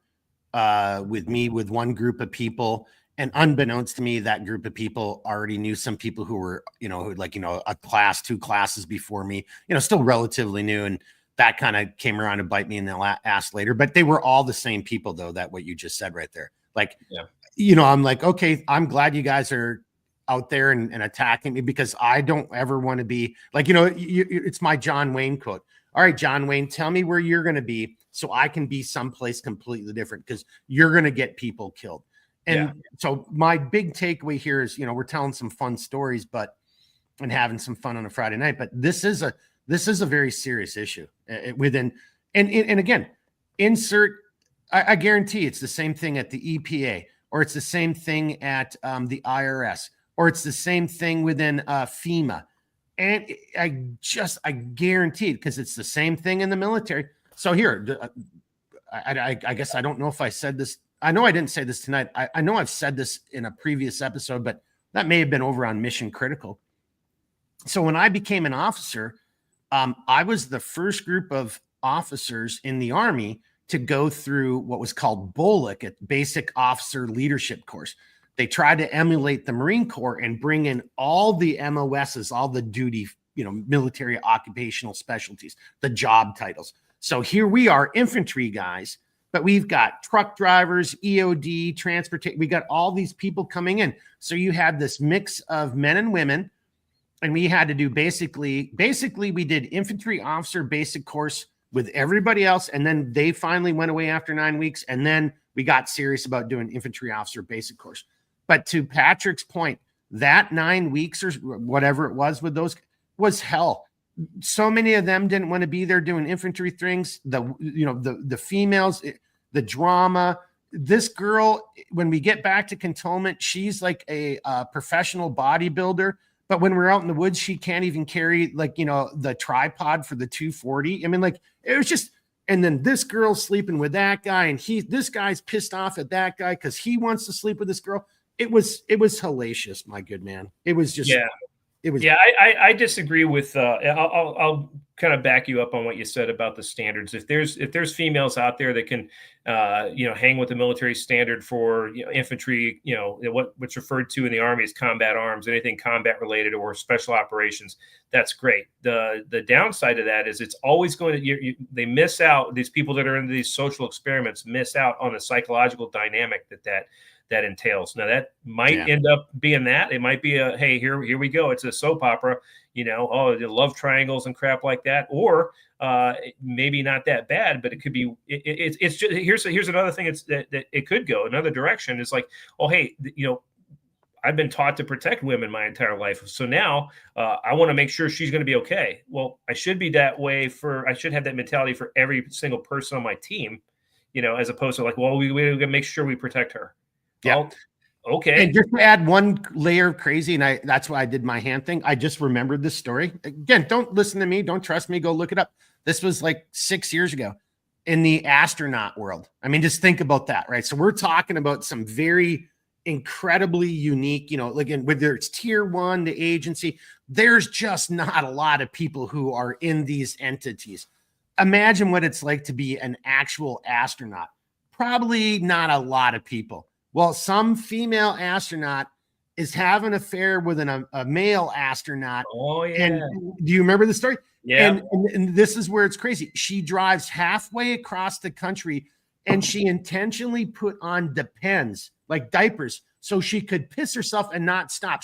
with me, with one group of people. And unbeknownst to me, that group of people already knew some people who were, a class, 2 classes before me, still relatively new. And that kind of came around to bite me in the ass later. But they were all the same people, though, that what you just said right there. Like, I'm like, okay, I'm glad you guys are out there and attacking me because I don't ever want to be like, it's my John Wayne quote. All right, John Wayne, tell me where you're going to be so I can be someplace completely different because you're going to get people killed. And so my big takeaway here is, we're telling some fun stories, and having some fun on a Friday night, but this is This is a very serious issue within, and again, insert, I guarantee it's the same thing at the EPA, or it's the same thing at the IRS, or it's the same thing within FEMA. And I guarantee it, because it's the same thing in the military. So here, I guess I don't know if I said this. I know I didn't say this tonight. I know I've said this in a previous episode, but that may have been over on Mission Critical. So when I became an officer, I was the first group of officers in the Army to go through what was called BOLIC, a Basic Officer Leadership Course. They tried to emulate the Marine Corps and bring in all the MOSs, all the duty, military occupational specialties, the job titles. So here we are, infantry guys, but we've got truck drivers, EOD, transportation. We got all these people coming in. So you had this mix of men and women, and we had to do basically we did infantry officer basic course with everybody else. And then they finally went away after 9 weeks. And then we got serious about doing infantry officer basic course. But to Patrick's point, that 9 weeks or whatever it was with those was hell. So many of them didn't want to be there doing infantry things. The females, the drama. This girl, when we get back to cantonment, she's like a professional bodybuilder. But when we're out in the woods, she can't even carry the tripod for the 240. I mean, it was just. And then this girl's sleeping with that guy, and this guy's pissed off at that guy because he wants to sleep with this girl. It was hellacious, my good man. It was just, it was.
Yeah, I disagree with. I'll kind of back you up on what you said about the standards. If there's females out there that can, hang with the military standard for infantry, what's referred to in the Army as combat arms, anything combat related or special operations, that's great. The downside of that is it's always going to they miss out. These people that are into these social experiments miss out on the psychological dynamic that entails. Now that might end up being that. It might be hey, here we go. It's a soap opera, the love triangles and crap like that. Or maybe not that bad, but it could be. It's just here's another thing. It's that it could go another direction. Is like, oh hey, I've been taught to protect women my entire life, so now I want to make sure she's going to be okay. Well, I should be that way I should have that mentality for every single person on my team, as opposed to like, well, we got to make sure we protect her. Yeah. Well, okay.
And just to add one layer of crazy, and that's why I did my hand thing. I just remembered this story. Again, don't listen to me. Don't trust me. Go look it up. This was like 6 years ago in the astronaut world. I mean, just think about that, right? So we're talking about some very incredibly unique, whether it's tier one, the agency, there's just not a lot of people who are in these entities. Imagine what it's like to be an actual astronaut. Probably not a lot of people. Well, some female astronaut is having an affair with a male astronaut.
Oh, yeah.
And do you remember the story?
Yeah.
And this is where it's crazy. She drives halfway across the country, and she intentionally put on Depends, like diapers, so she could piss herself and not stop.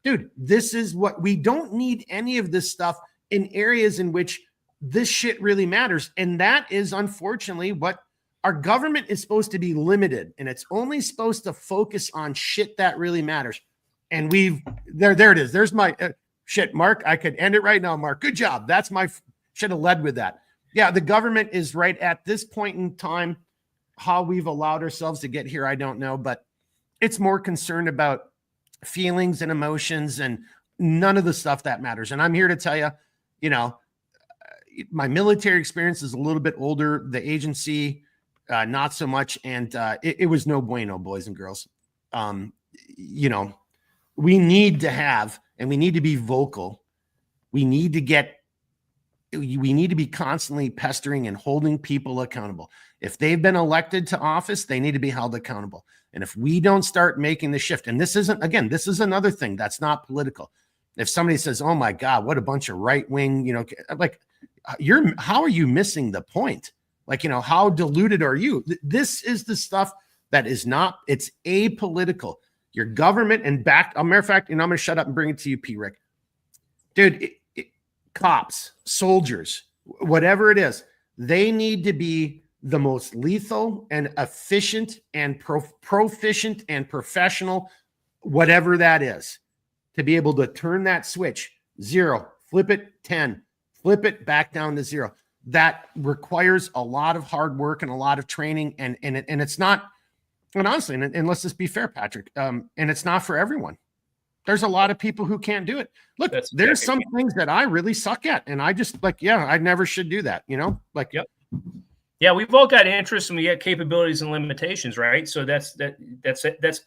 Dude, this is what we don't need any of this stuff in areas in which this shit really matters. And that is unfortunately what our government is supposed to be limited, and it's only supposed to focus on shit that really matters. And there it is. There's my shit, Mark. I could end it right now, Mark. Good job. That's should have led with that. Yeah, the government is right at this point in time. How we've allowed ourselves to get here, I don't know, but it's more concerned about feelings and emotions and none of the stuff that matters. And I'm here to tell you, my military experience is a little bit older. The agency, not so much. And it was no bueno, boys and girls. We need to have, and we need to be vocal. We need to be constantly pestering and holding people accountable. If they've been elected to office, they need to be held accountable. And if we don't start making the shift, and this is another thing that's not political. If somebody says, oh my God, what a bunch of right-wing, how are you missing the point? How diluted are you? This is the stuff that is not, it's apolitical. Your government and a matter of fact, I'm going to shut up and bring it to you, P. Rick. Dude, cops, soldiers, whatever it is, they need to be the most lethal and efficient and proficient and professional, whatever that is, to be able to turn that switch 0, flip it 10, flip it back down to zero. That requires a lot of hard work and a lot of training. And it's not, and honestly, and let's just be fair, Patrick, and it's not for everyone. There's a lot of people who can't do it. Look, there's some things that I really suck at. And I just like, I never should do that. Like,
yep. Yeah, we've all got interests and we got capabilities and limitations, right? So that's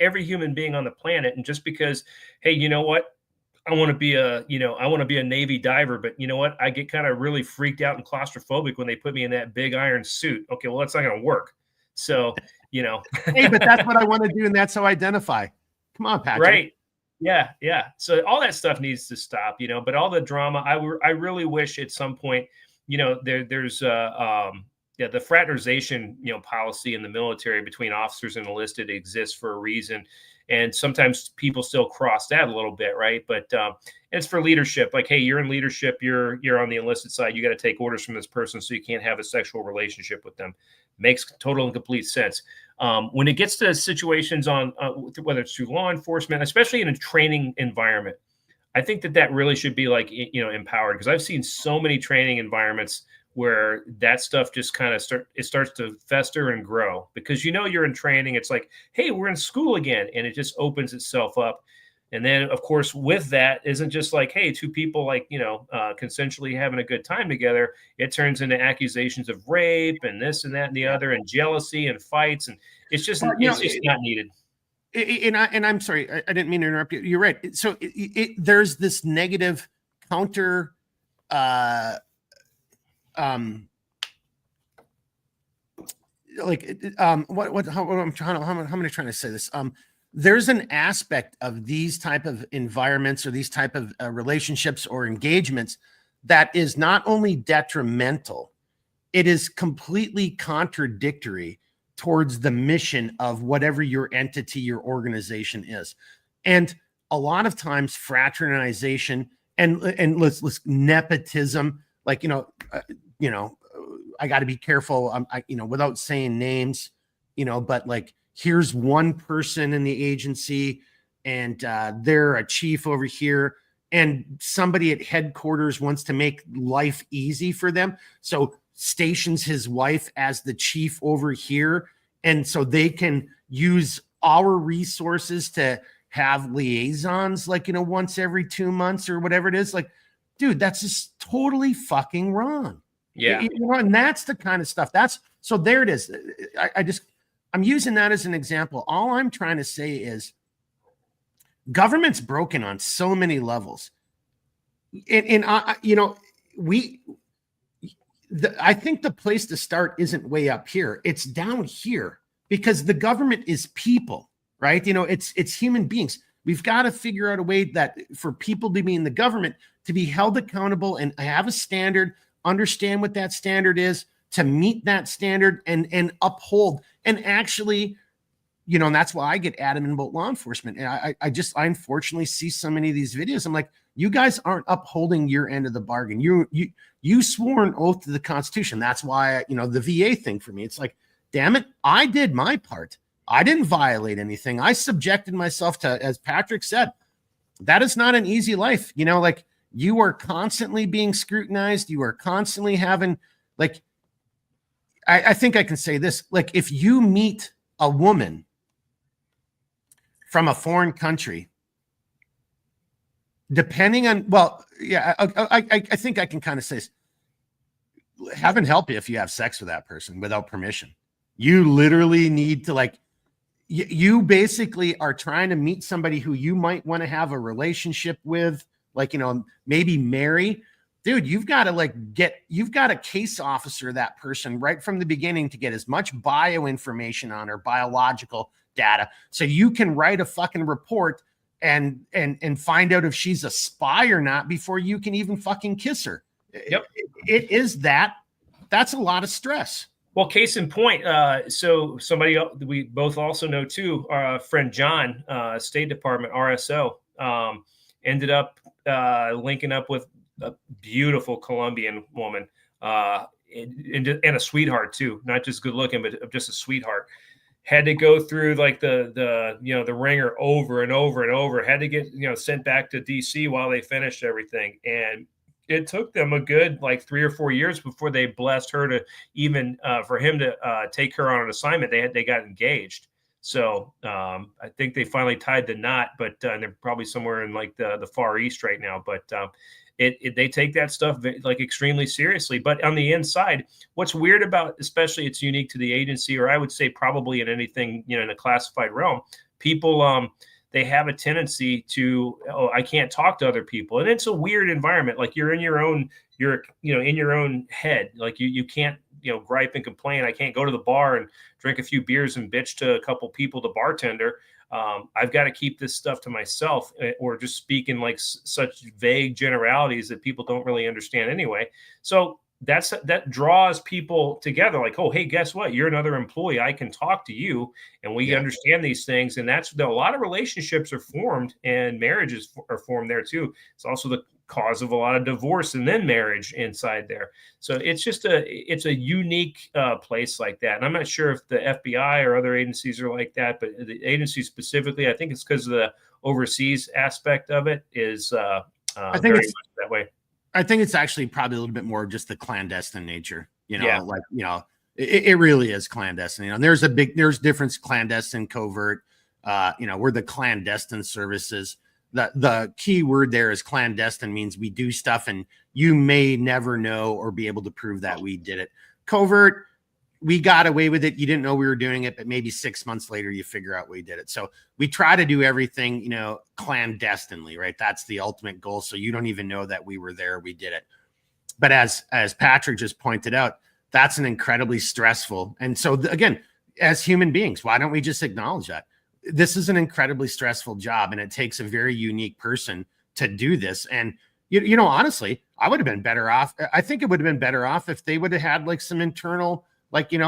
every human being on the planet. And just because, hey, you know what? I want to be a Navy diver, but you know what? I get kind of really freaked out and claustrophobic when they put me in that big iron suit. Okay, well, that's not going to work. So,
hey, but that's what I want to do. And that's how I identify. Come on, Patrick. Right.
Yeah. So all that stuff needs to stop, but all the drama, I really wish at some point, there's the fraternization, policy in the military between officers and enlisted exists for a reason. And sometimes people still cross that a little bit, right? But it's for leadership. Like, hey, you're in leadership. You're on the enlisted side. You got to take orders from this person, so you can't have a sexual relationship with them. Makes total and complete sense. When it gets to situations on whether it's through law enforcement, especially in a training environment, I think that really should be like empowered, because I've seen so many training environments where that stuff just kind of starts to fester and grow, because you're in training. It's like, hey, we're in school again, and it just opens itself up. And then, of course, with that isn't just like, hey, two people like consensually having a good time together. It turns into accusations of rape and this and that and the other, and jealousy and fights, and it's just not needed.
And I'm sorry, I didn't mean to interrupt you. You're right. So there's this negative counter. How am I trying to say this? There's an aspect of these type of environments or these type of relationships or engagements that is not only detrimental, it is completely contradictory towards the mission of whatever your entity, your organization is. And a lot of times fraternization and let's nepotism, like, I got to be careful, without saying names, but like, here's one person in the agency and they're a chief over here, and somebody at headquarters wants to make life easy for them, so stations his wife as the chief over here, and so they can use our resources to have liaisons, like, once every 2 months or whatever it is. Like, dude, that's just totally fucking wrong.
Yeah.
And that's the kind of stuff so there it is. I'm using that as an example. All I'm trying to say is government's broken on so many levels. I think the place to start isn't way up here. It's down here, because the government is people, right? It's human beings. We've got to figure out a way that for people to be in the government, to be held accountable and have a standard, understand what that standard is, to meet that standard and uphold. And actually, and that's why I get adamant about law enforcement. And I unfortunately see so many of these videos. I'm like, you guys aren't upholding your end of the bargain. You swore an oath to the Constitution. That's why, the VA thing for me, it's like, damn it, I did my part. I didn't violate anything. I subjected myself to, as Patrick said, that is not an easy life. Like, you are constantly being scrutinized. You are constantly having, like, I think I can say this, like, if you meet a woman from a foreign country, depending on, I think I can kind of say this, heaven help you if you have sex with that person without permission. You literally need to, like, you basically are trying to meet somebody who you might want to have a relationship with, like, maybe marry. Dude, you've got to case officer that person right from the beginning to get as much bio information on her, biological data, so you can write a fucking report and find out if she's a spy or not before you can even fucking kiss her.
Yep.
It is that's a lot of stress.
Well, case in point, so somebody we both also know too, our friend John, State Department RSO, ended up linking up with a beautiful Colombian woman, and a sweetheart too, not just good looking, but just a sweetheart. Had to go through like the ringer over and over and over. Had to get sent back to DC while they finished everything, and it took them a good like 3 or 4 years before they blessed her to even for him to take her on an assignment. They got engaged. So I think they finally tied the knot, but they're probably somewhere in like the Far East right now. But they take that stuff like extremely seriously. But on the inside, what's weird about, especially it's unique to the agency, or I would say probably in anything, you know, in a classified realm, people they have a tendency to, oh, I can't talk to other people. And it's a weird environment. Like you're in your own, in your own head. Like you can't, gripe and complain. I can't go to the bar and drink a few beers and bitch to a couple people, the bartender. I've got to keep this stuff to myself, or just speak in like such vague generalities that people don't really understand anyway. So that draws people together. Like, oh, hey, guess what? You're another employee. I can talk to you, and we understand these things. And that's a lot of relationships are formed, and marriages are formed there too. It's also the cause of a lot of divorce and then marriage inside there. So it's just it's a unique place like that. And I'm not sure if the FBI or other agencies are like that, but the agency specifically, I think it's because of the overseas aspect of it is
I think it's
that way.
I think it's actually probably a little bit more just the clandestine nature,
Yeah.
like, it really is clandestine. And there's difference clandestine, covert, we're the clandestine services. The key word there is clandestine, means we do stuff and you may never know or be able to prove that we did it. Covert, we got away with it. You didn't know we were doing it, but maybe 6 months later you figure out we did it. So we try to do everything, clandestinely, right? That's the ultimate goal. So you don't even know that we were there, we did it. But as Patrick just pointed out, that's an incredibly stressful. And so again, as human beings, why don't we just acknowledge that? This is an incredibly stressful job, and it takes a very unique person to do this. And, honestly, I would have been better off. I think it would have been better off if they would have had like some internal, like, maybe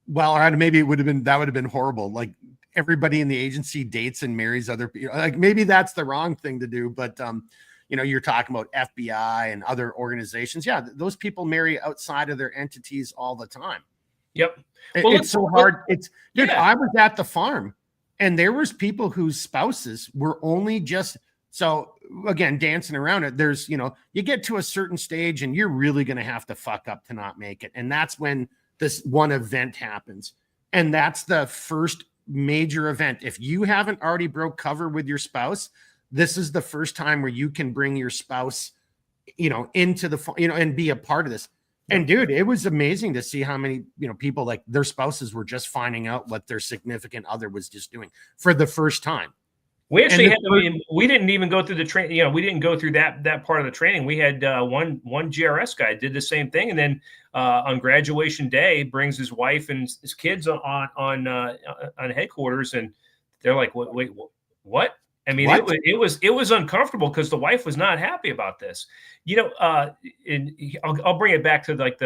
that would have been horrible. Like everybody in the agency dates and marries other people. Like maybe that's the wrong thing to do. But, you're talking about FBI and other organizations. Yeah. Those people marry outside of their entities all the time.
Yep.
It's so hard. I was at the farm and there was people whose spouses were only just, so again, dancing around it. There's, you get to a certain stage and you're really going to have to fuck up to not make it. And that's when this one event happens. And that's the first major event. If you haven't already broke cover with your spouse, this is the first time where you can bring your spouse, into the, and be a part of this. And dude, it was amazing to see how many, people, like their spouses were just finding out what their significant other was just doing for the first time.
We actually we didn't even go through the training. We didn't go through that part of the training. We had one GRS guy did the same thing. And then on graduation day brings his wife and his kids on headquarters. And they're like, wait, what? I mean, it was uncomfortable because the wife was not happy about this, and I'll bring it back to like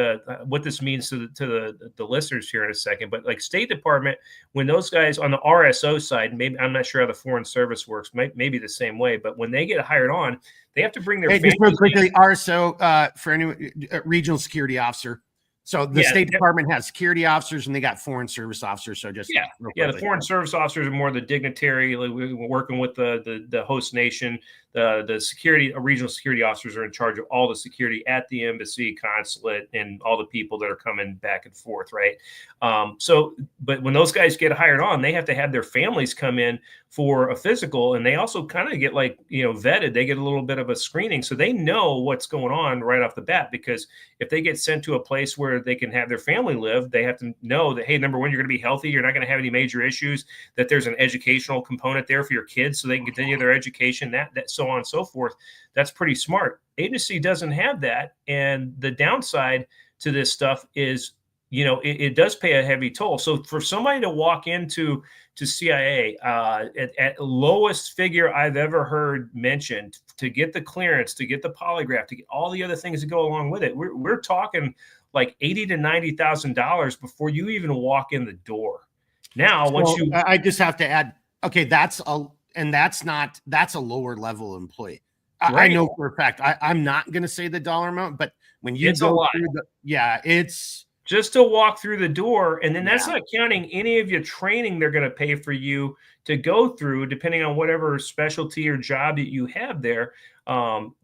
what this means to the listeners here in a second. But like State Department, when those guys on the RSO side, maybe I'm not sure how the Foreign Service works, maybe the same way, but when they get hired on, they have to bring their
just real quickly, RSO for any regional security officer. So the State Department has security officers and they got Foreign Service officers. So just
the Foreign Service officers are more the dignitary. Like we're working with the host nation. The security regional security officers are in charge of all the security at the embassy, consulate, and all the people that are coming back and forth, right? But when those guys get hired on, they have to have their families come in for a physical, and they also kind of get vetted. They get a little bit of a screening, so they know what's going on right off the bat. Because if they get sent to a place where they can have their family live, they have to know that, hey, number one, you're going to be healthy. You're not going to have any major issues. That there's an educational component there for your kids, so they can continue their education. That so on and so forth. That's pretty smart. Agency doesn't have that, and the downside to this stuff is, it does pay a heavy toll. So for somebody to walk into CIA at lowest figure I've ever heard mentioned, to get the clearance, to get the polygraph, to get all the other things that go along with it, we're talking like $80,000 to $90,000 before you even walk in the door. Now,
I just have to add, okay, that's a lower level employee. Right. I know for a fact. I'm not going to say the dollar amount, but when you go through it's
just to walk through the door. And then that's
Yeah.
not counting any of your training they're going to pay for you to go through, depending on whatever specialty or job that you have there.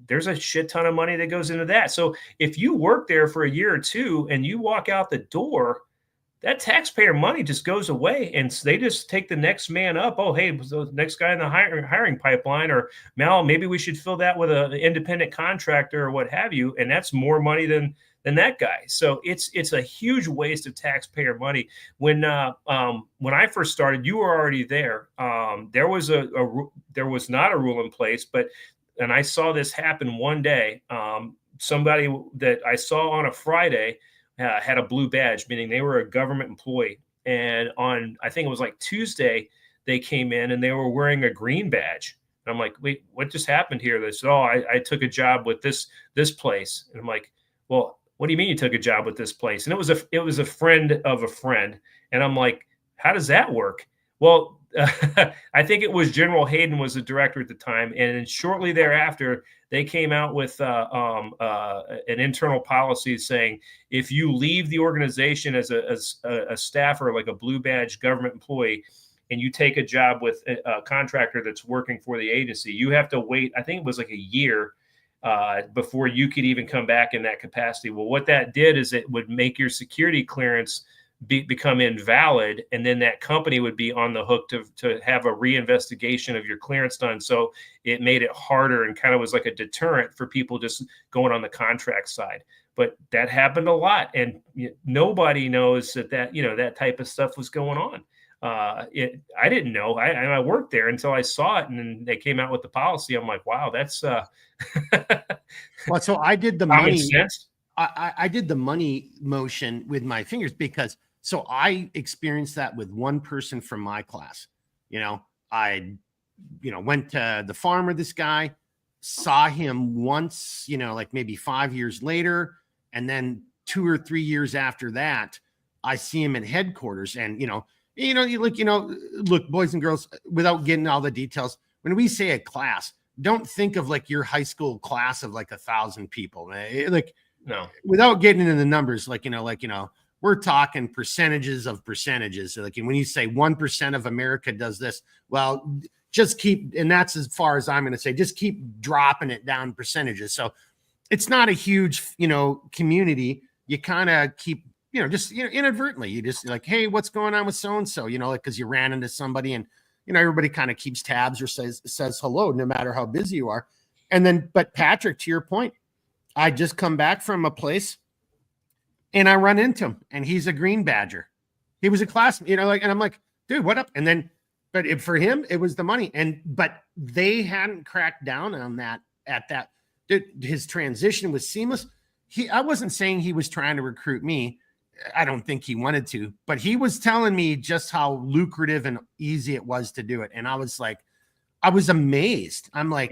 There's a shit ton of money that goes into that. So if you work there for a year or two and you walk out the door, that taxpayer money just goes away, and they just take the next man up. Oh, hey, the next guy in the hiring pipeline, or Mal, maybe we should fill that with an independent contractor or what have you, and that's more money than that guy. So it's a huge waste of taxpayer money. When I first started, you were already there. There was not a rule in place, and I saw this happen one day. Somebody that I saw on a Friday had a blue badge, meaning they were a government employee. And on, I think it was like Tuesday, they came in and they were wearing a green badge. And I'm like, wait, what just happened here? They said, oh, I took a job with this place. And I'm like, well, what do you mean you took a job with this place? And it was a friend of a friend. And I'm like, how does that work? Well, I think it was General Hayden was the director at the time. And then shortly thereafter, they came out with an internal policy saying, if you leave the organization as a staffer, like a blue badge government employee, and you take a job with a contractor that's working for the agency, you have to wait, I think it was like a year before you could even come back in that capacity. Well, what that did is it would make your security clearance become invalid, and then that company would be on the hook to have a reinvestigation of your clearance done. So it made it harder and kind of was like a deterrent for people just going on the contract side. But that happened a lot, and nobody knows that type of stuff was going on. I didn't know. I worked there until I saw it, and then they came out with the policy. I'm like, wow, that's
well, so I did the
common
money.
Sense.
I did the money motion with my fingers because so I experienced that with one person from my class. I went to the farm with this guy, saw him once, like maybe 5 years later. And then 2 or 3 years after that, I see him in headquarters. And, look, boys and girls, without getting all the details, when we say a class, don't think of like your high school class of like 1,000 people. No, without getting into the numbers, we're talking percentages of percentages. Like when you say 1% of America does this, well, just keep, and that's as far as I'm going to say, just keep dropping it down percentages. So it's not a huge, community. You kind of keep, just, inadvertently, you just like, hey, what's going on with so-and-so, because you ran into somebody and, everybody kind of keeps tabs or says hello, no matter how busy you are. And then, but Patrick, to your point, I just come back from a place and I run into him and he's a green badger. He was a classmate, and I'm like, dude, what up? And then, but for him, it was the money. But they hadn't cracked down on that at that. Dude, his transition was seamless. I wasn't saying he was trying to recruit me. I don't think he wanted to, but he was telling me just how lucrative and easy it was to do it. And I was like, I was amazed. I'm like,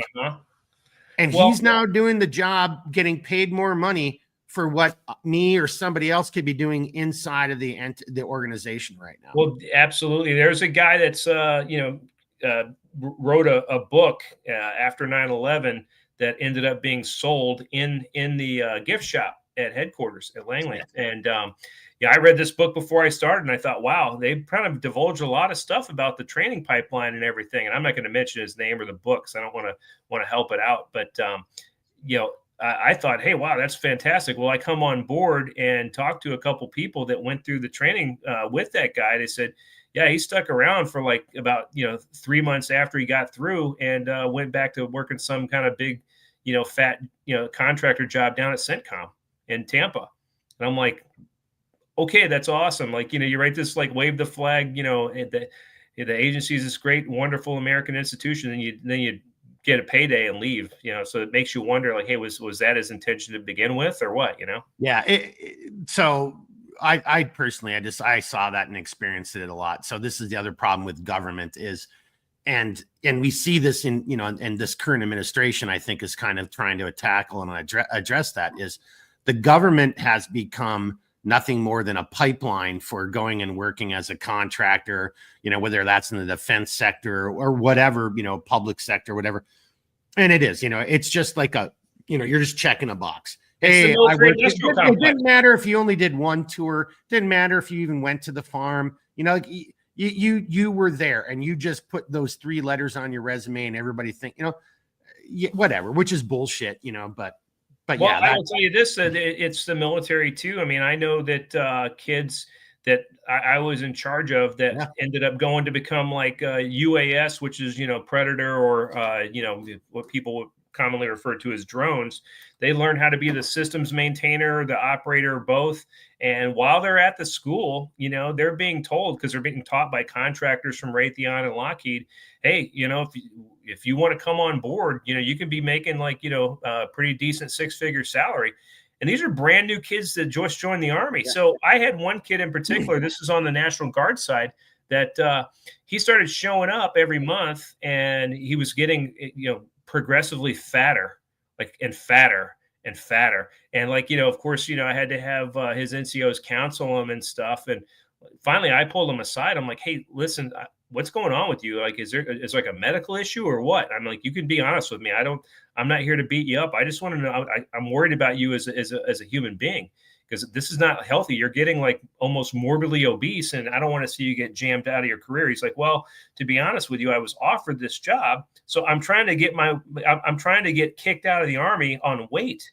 and he's now doing the job, getting paid more money for what me or somebody else could be doing inside of the organization right now. Well,
absolutely. There's a guy that's, wrote a book after 9/11 that ended up being sold in the gift shop at headquarters at Langley. And I read this book before I started, and I thought, wow, they kind of divulged a lot of stuff about the training pipeline and everything. And I'm not going to mention his name or the books. I don't want to help it out, but I thought, hey, wow, that's fantastic. Well, I come on board and talk to a couple people that went through the training with that guy. They said, yeah, he stuck around for like about 3 months after he got through and went back to working some kind of big, fat, contractor job down at CENTCOM in Tampa. And I'm like, okay, that's awesome. Like, you write this, like, wave the flag, the agency is this great, wonderful American institution. And then you get a payday and leave, so it makes you wonder, like, hey, was that his intention to begin with or what,
Yeah. So I personally, I saw that and experienced it a lot. So this is the other problem with government is, and we see this in, and this current administration, I think, is kind of trying to tackle and address that is the government has become nothing more than a pipeline for going and working as a contractor, whether that's in the defense sector or whatever, public sector, whatever. And it is, it's just like you're just checking a box.
It's the
Hey, I
military
worked.
industrial
It
complex.
didn't matter if you only did one tour. Didn't matter if you even went to the farm. You know, like you were there, and you just put those 3 letters on your resume, and everybody think, you know, whatever, which is bullshit, you know. But
Well,
yeah,
I will tell you this: that it's the military too. I mean, I know that kids that I was in charge of that
yeah,
ended up going to become like UAS, which is Predator, or what people would commonly refer to as drones. They learn how to be the systems maintainer, the operator, both. And while they're at the school, they're being told, because they're being taught by contractors from Raytheon and Lockheed, hey, if you want to come on board, you can be making like, a pretty decent 6-figure salary. And these are brand new kids that just joined the Army.
Yeah.
So I had one kid in particular, this is on the National Guard side, that he started showing up every month, and he was getting, progressively fatter, and fatter and fatter. And of course, I had to have his NCOs counsel him and stuff. And finally I pulled him aside. I'm like, hey, listen, what's going on with you? Like, is like a medical issue or what? I'm like, you can be honest with me. I'm not here to beat you up. I just want to know, I'm worried about you as a human being, because this is not healthy. You're getting like almost morbidly obese, and I don't want to see you get jammed out of your career. He's like, well, to be honest with you, I was offered this job, so I'm trying to get kicked out of the Army on weight.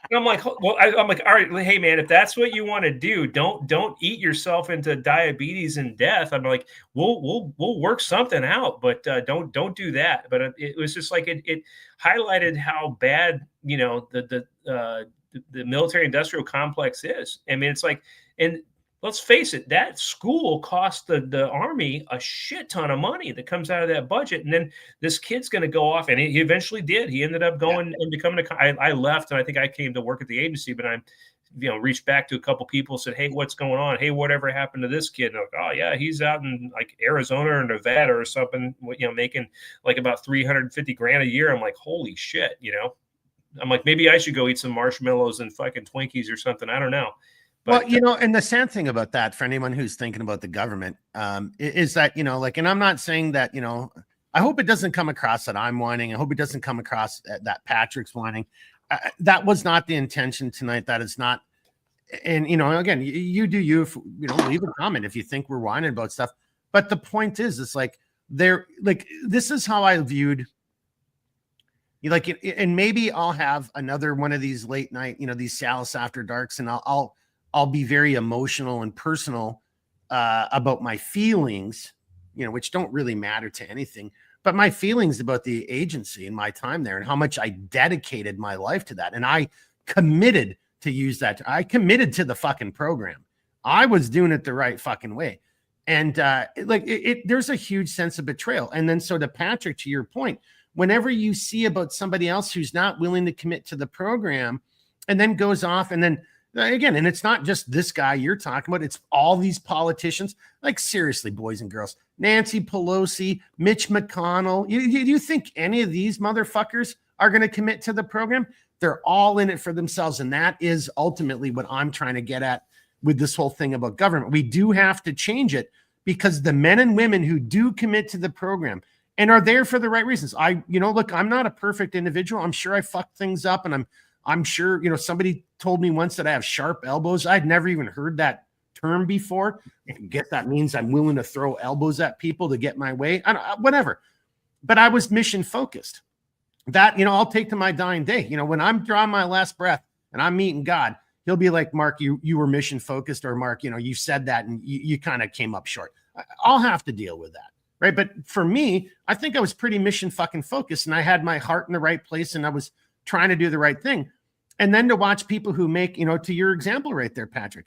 And I'm like, well, I'm like, all right, hey man, if that's what you want to do, don't eat yourself into diabetes and death. I'm like, we'll work something out, but don't do that. But it was just like it highlighted how bad the military industrial complex is. I mean, it's like, and let's face it, that school cost the Army a shit ton of money that comes out of that budget. And then this kid's going to go off, and he eventually did. He ended up going and becoming I left, and I think I came to work at the agency, but I'm, reached back to a couple people, said, hey, what's going on? Hey, whatever happened to this kid? And I'm like, oh yeah, he's out in like Arizona or Nevada or something, making like about 350 grand a year. I'm like, holy shit, I'm like, maybe I should go eat some marshmallows and fucking Twinkies or something. I don't know. But,
well, and the sad thing about that, for anyone who's thinking about the government, is that, and I'm not saying that, I hope it doesn't come across that I'm whining. I hope it doesn't come across that Patrick's whining. That was not the intention tonight. That is not. And, again, you do, leave a comment if you think we're whining about stuff. But the point is, it's like, this is how I viewed, and maybe I'll have another one of these late night, these CLS after darks, and I'll be very emotional and personal about my feelings, which don't really matter to anything, but my feelings about the agency and my time there and how much I dedicated my life to that. And I committed to use that. I committed to the fucking program. I was doing it the right fucking way. And there's a huge sense of betrayal. And then, so to Patrick, to your point, whenever you see about somebody else who's not willing to commit to the program and then goes off, and then again, and it's not just this guy you're talking about, it's all these politicians. Like, seriously, boys and girls, Nancy Pelosi, Mitch McConnell, you think any of these motherfuckers are going to commit to the program? They're all in it for themselves. And that is ultimately what I'm trying to get at with this whole thing about government. We do have to change it, because the men and women who do commit to the program and are there for the right reasons. Look, I'm not a perfect individual. I'm sure I fucked things up, and I'm sure, somebody told me once that I have sharp elbows. I'd never even heard that term before. I guess that means I'm willing to throw elbows at people to get my way. Whatever. But I was mission focused. That, I'll take to my dying day. When I'm drawing my last breath and I'm meeting God, he'll be like, Mark, you were mission focused, or Mark, you said that and you kind of came up short. I'll have to deal with that. Right. But for me, I think I was pretty mission fucking focused, and I had my heart in the right place, and I was trying to do the right thing. And then to watch people who make, to your example right there, Patrick,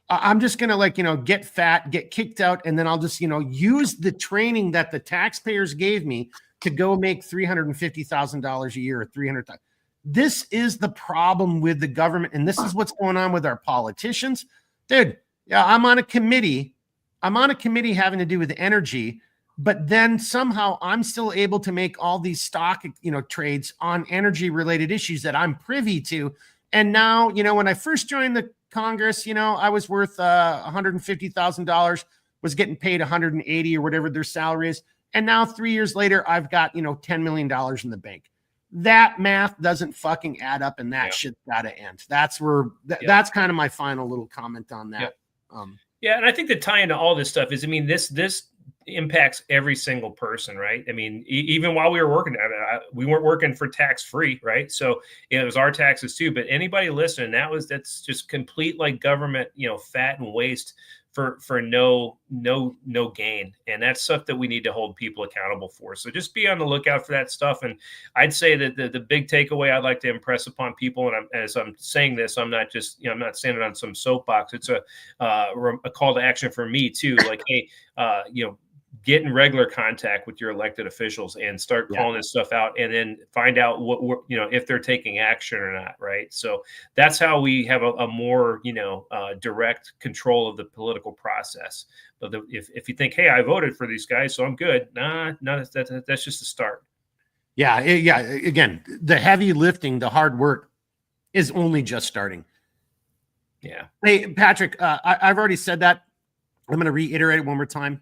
I'm just going to get fat, get kicked out. And then I'll just, use the training that the taxpayers gave me to go make $350,000 a year or $300,000. This is the problem with the government. And this is what's going on with our politicians. Dude, yeah, I'm on a committee having to do with energy, but then somehow I'm still able to make all these stock, trades on energy related issues that I'm privy to. And now, when I first joined the Congress, I was worth $150,000, was getting paid $180 or whatever their salary is. And now 3 years later, I've got, $10 million in the bank. that math doesn't fucking add up, and that shit's got to end. That's where that's kind of my final little comment on that.
Yeah, and I think the tie into all this stuff is, I mean, this impacts every single person, right? I mean, even while we were working, we weren't working for tax free, right? So it was our taxes too. But anybody listening, that's just complete like government, fat and waste for no gain. And that's stuff that we need to hold people accountable for. So just be on the lookout for that stuff. And I'd say that the big takeaway I'd like to impress upon people, and as I'm saying this, I'm not just, I'm not standing on some soapbox. It's a call to action for me too. Like, hey, get in regular contact with your elected officials and start calling this stuff out, and then find out what if they're taking action or not. Right. So that's how we have a more, direct control of the political process. But if you think, hey, I voted for these guys, so I'm good. No, that's just a start.
Yeah. Again, the heavy lifting, the hard work is only just starting.
Yeah.
Hey, Patrick, I've already said that. I'm going to reiterate it one more time.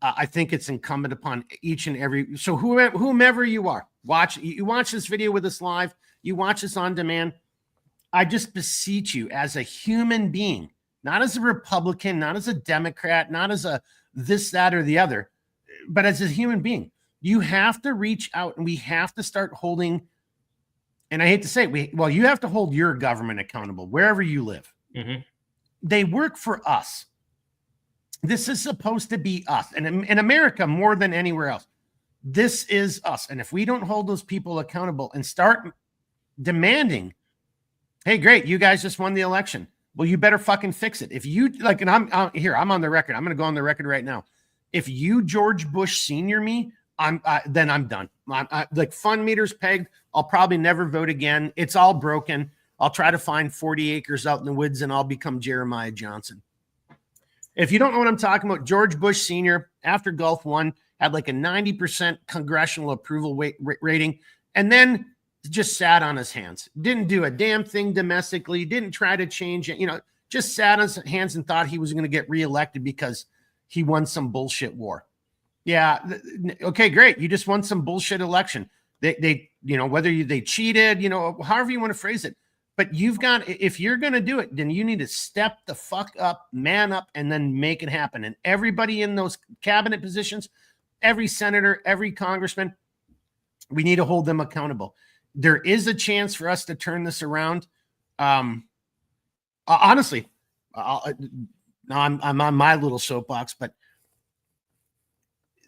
I think it's incumbent upon each and every, so whomever you are, you watch this video with us live, you watch us on demand. I just beseech you as a human being, not as a Republican, not as a Democrat, not as a this, that, or the other, but as a human being, you have to reach out, and we have to start holding, and I hate to say it, you have to hold your government accountable wherever you live.
Mm-hmm.
They work for us. This is supposed to be us. And in America, more than anywhere else, this is us. And if we don't hold those people accountable and start demanding, hey, great, you guys just won the election. Well, you better fucking fix it. If you like, and I'm on the record. I'm going to go on the record right now. If you George Bush Senior me, then I'm done. Like fund meters pegged. I'll probably never vote again. It's all broken. I'll try to find 40 acres out in the woods, and I'll become Jeremiah Johnson. If you don't know what I'm talking about, George Bush Sr., after Gulf won, had like a 90% congressional approval rating, and then just sat on his hands. Didn't do a damn thing domestically, didn't try to change it, just sat on his hands and thought he was going to get reelected because he won some bullshit war. Yeah, okay, great. You just won some bullshit election. They whether they cheated, however you want to phrase it. But if you're going to do it, then you need to step the fuck up, man up, and then make it happen. And everybody in those cabinet positions, every senator, every congressman, we need to hold them accountable. There is a chance for us to turn this around. Honestly, I'm on my little soapbox, but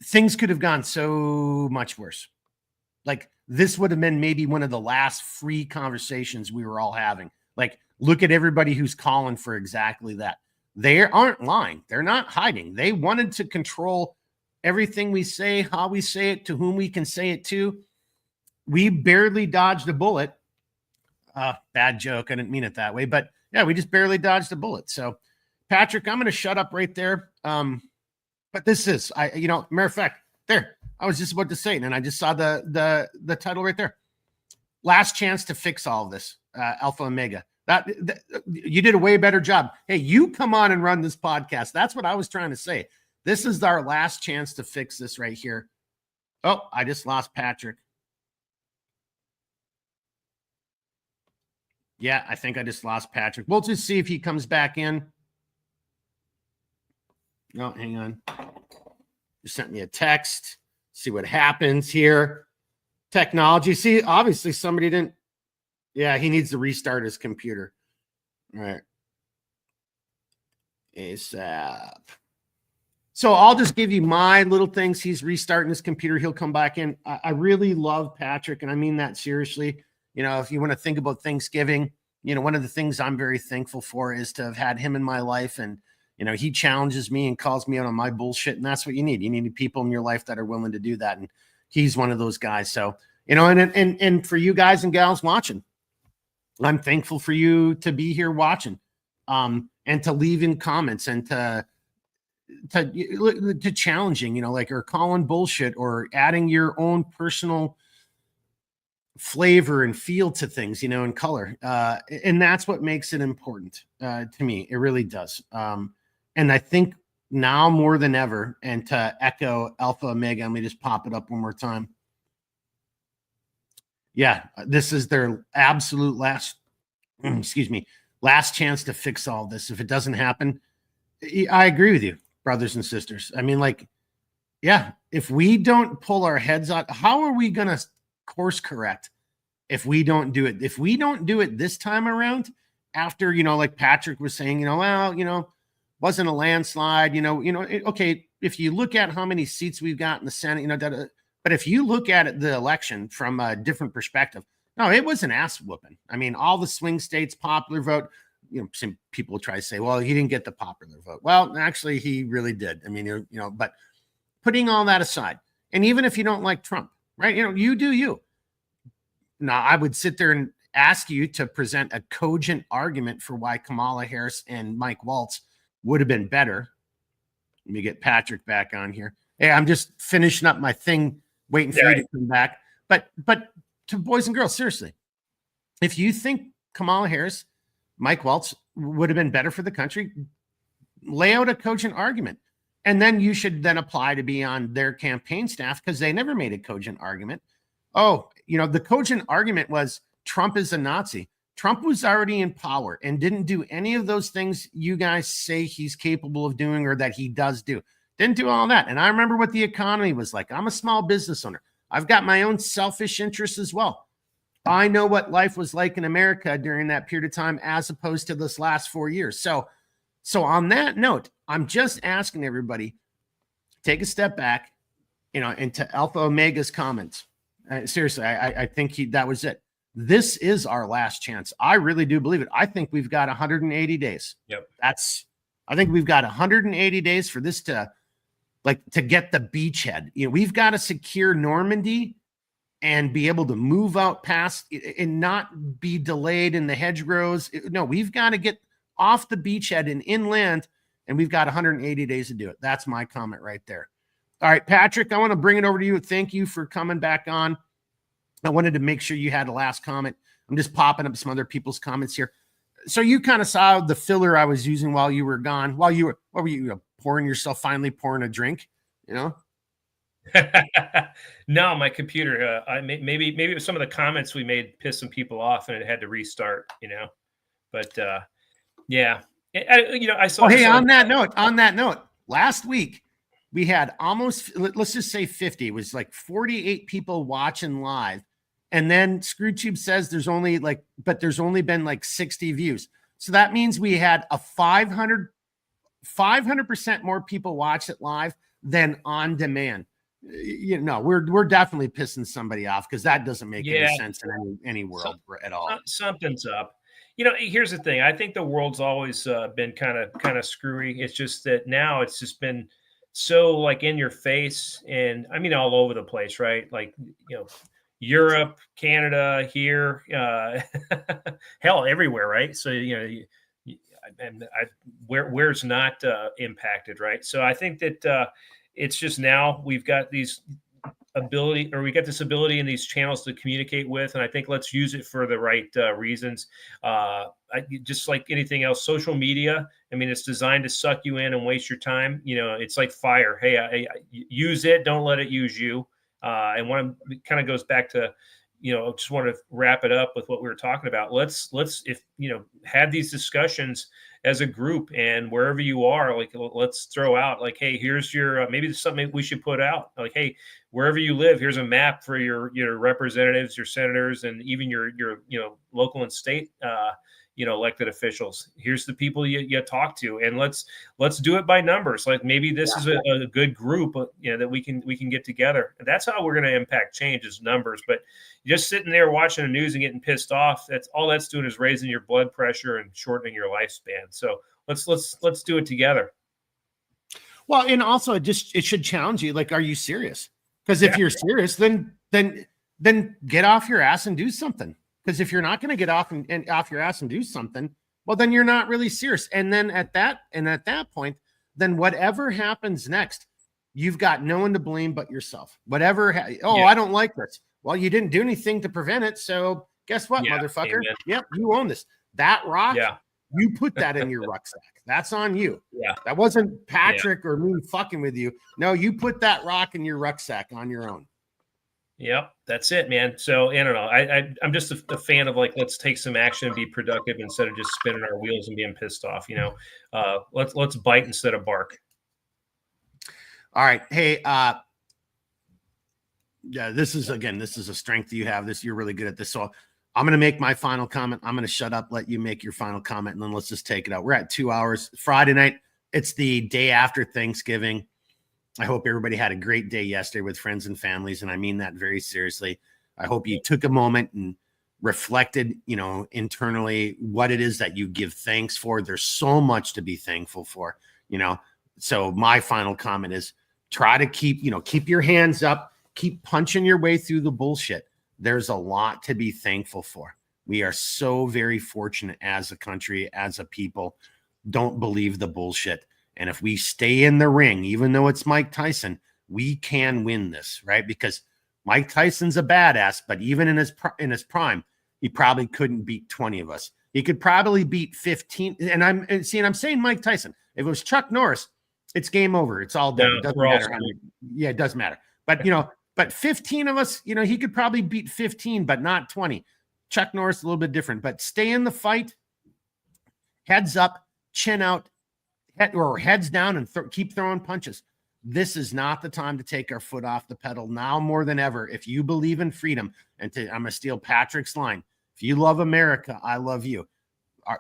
things could have gone so much worse. Like, this would have been maybe one of the last free conversations we were all having. Like, look at everybody who's calling for exactly that. They aren't lying. They're not hiding. They wanted to control everything we say, how we say it, to whom we can say it to. We barely dodged a bullet. Bad joke. I didn't mean it that way. But yeah, we just barely dodged a bullet. So, Patrick, I'm going to shut up right there. But this is, matter of fact, there. I was just about to say it, and I just saw the title right there. Last chance to fix all of this, Alpha Omega. That you did a way better job. Hey, you come on and run this podcast. That's what I was trying to say. This is our last chance to fix this right here. Oh, I just lost Patrick. Yeah, I think I just lost Patrick. We'll just see if he comes back in. No, hang on. You sent me a text. See what happens here. Technology. See, obviously somebody didn't. Yeah, he needs to restart his computer. All right. ASAP. So I'll just give you my little things. He's restarting his computer. He'll come back in. I really love Patrick, and I mean that seriously. If you want to think about Thanksgiving, one of the things I'm very thankful for is to have had him in my life, and he challenges me and calls me out on my bullshit. And that's what you need. You need people in your life that are willing to do that. And he's one of those guys. So, and for you guys and gals watching, I'm thankful for you to be here watching, and to leave in comments and to challenging, or calling bullshit or adding your own personal flavor and feel to things, and color. And that's what makes it important to me. It really does. And I think now more than ever, and to echo Alpha Omega, let me just pop it up one more time. Yeah, this is their absolute last, excuse me, last chance to fix all this. If it doesn't happen, I agree with you, brothers and sisters. I mean, like, yeah, if we don't pull our heads out, how are we going to course correct if we don't do it? If we don't do it this time around, after, like Patrick was saying, well, wasn't a landslide, okay, if you look at how many seats we've got in the Senate, but if you look at the election from a different perspective, no, it was an ass whooping. I mean, all the swing states, popular vote, some people try to say, well, he didn't get the popular vote. Well, actually, he really did. I mean, but putting all that aside, and even if you don't like Trump, right, you do you. Now, I would sit there and ask you to present a cogent argument for why Kamala Harris and Mike Waltz would have been better. Let me get Patrick back on here. Hey, I'm just finishing up my thing, waiting for you to come back. But to boys and girls, seriously, if you think Kamala Harris, Mike Waltz would have been better for the country, lay out a cogent argument. And then you should then apply to be on their campaign staff, because they never made a cogent argument. Oh, the cogent argument was Trump is a Nazi. Trump was already in power and didn't do any of those things you guys say he's capable of doing or that he does do. Didn't do all that. And I remember what the economy was like. I'm a small business owner. I've got my own selfish interests as well. I know what life was like in America during that period of time as opposed to this last 4 years. So on that note, I'm just asking everybody, take a step back, and to Alpha Omega's comments. Seriously, I think that was it. This is our last chance. I really do believe it. I think we've got 180 days.
Yep.
I think we've got 180 days for this to get the beachhead. We've got to secure Normandy and be able to move out past and not be delayed in the hedgerows. No, we've got to get off the beachhead and inland, and we've got 180 days to do it. That's my comment right there. All right, Patrick, I want to bring it over to you. Thank you for coming back on. I wanted to make sure you had a last comment. I'm just popping up some other people's comments here. So you kind of saw the filler I was using while you were gone. What were you pouring a drink?
No, my computer. Maybe it was some of the comments we made pissed some people off, and it had to restart. But yeah, I saw.
Oh, hey, on that note, last week we had almost, let's just say 50. It was like 48 people watching live. And then ScrewTube says there's only been like 60 views. So that means we had a 500% more people watch it live than on demand. We're definitely pissing somebody off, because that doesn't make any sense in any world at all.
Something's up. Here's the thing. I think the world's always been kind of screwy. It's just that now it's just been so like in your face, and I mean all over the place, right? Like, Europe, Canada, here, hell, everywhere, right? So where's not impacted, right? So I think that it's just now we've got this ability in these channels to communicate with, and I think let's use it for the right reasons. Just like anything else, social media, I mean, it's designed to suck you in and waste your time. It's like fire. Hey, I use it, don't let it use you. And it kind of goes back to, just want to wrap it up with what we were talking about. Let's have these discussions as a group, and wherever you are, like, let's throw out like, hey, here's your, maybe there's something we should put out. Like, hey, wherever you live, here's a map for your representatives, your senators, and even your local and state, elected officials. Here's the people you talk to, and let's do it by numbers. Like, maybe this is a good group, that we can get together. And that's how we're going to impact change, is numbers. But just sitting there watching the news and getting pissed off, that's doing is raising your blood pressure and shortening your lifespan. So let's do it together.
Well, and also it should challenge you. Like, are you serious? Because if you're serious, then get off your ass and do something. Because if you're not going to get off and off your ass and do something, well, then you're not really serious. And then at that point, then whatever happens next, you've got no one to blame but yourself. I don't like this. Well, you didn't do anything to prevent it. So guess what, motherfucker? Amen. Yep, you own this. That rock, you put that in your rucksack. That's on you. Yeah. That wasn't Patrick or me fucking with you. No, you put that rock in your rucksack on your own.
Yep, that's it, man. So I don't know. I'm just a fan of like, let's take some action and be productive instead of just spinning our wheels and being pissed off. Let's bite instead of bark.
All right. Hey, yeah, this is a strength you have. You're really good at this. So I'm going to make my final comment. I'm going to shut up, let you make your final comment, and then let's just take it out. We're at 2 hours. Friday night. It's the day after Thanksgiving. I hope everybody had a great day yesterday with friends and families, and I mean that very seriously. I hope you took a moment and reflected, internally what it is that you give thanks for. There's so much to be thankful for, So my final comment is try to keep your hands up, keep punching your way through the bullshit. There's a lot to be thankful for. We are so very fortunate as a country, as a people. Don't believe the bullshit. And if we stay in the ring, even though it's Mike Tyson, we can win this, right? Because Mike Tyson's a badass, but even in his prime, he probably couldn't beat 20 of us. He could probably beat 15. And I'm saying Mike Tyson. If it was Chuck Norris, it's game over. It's all done.
No,
it doesn't matter. It does matter. But 15 of us, he could probably beat 15, but not 20. Chuck Norris, a little bit different. But stay in the fight, heads up, chin out, heads down, and keep throwing punches. This is not the time to take our foot off the pedal now more than ever. If you believe in freedom, I'm going to steal Patrick's line. If you love America, I love you.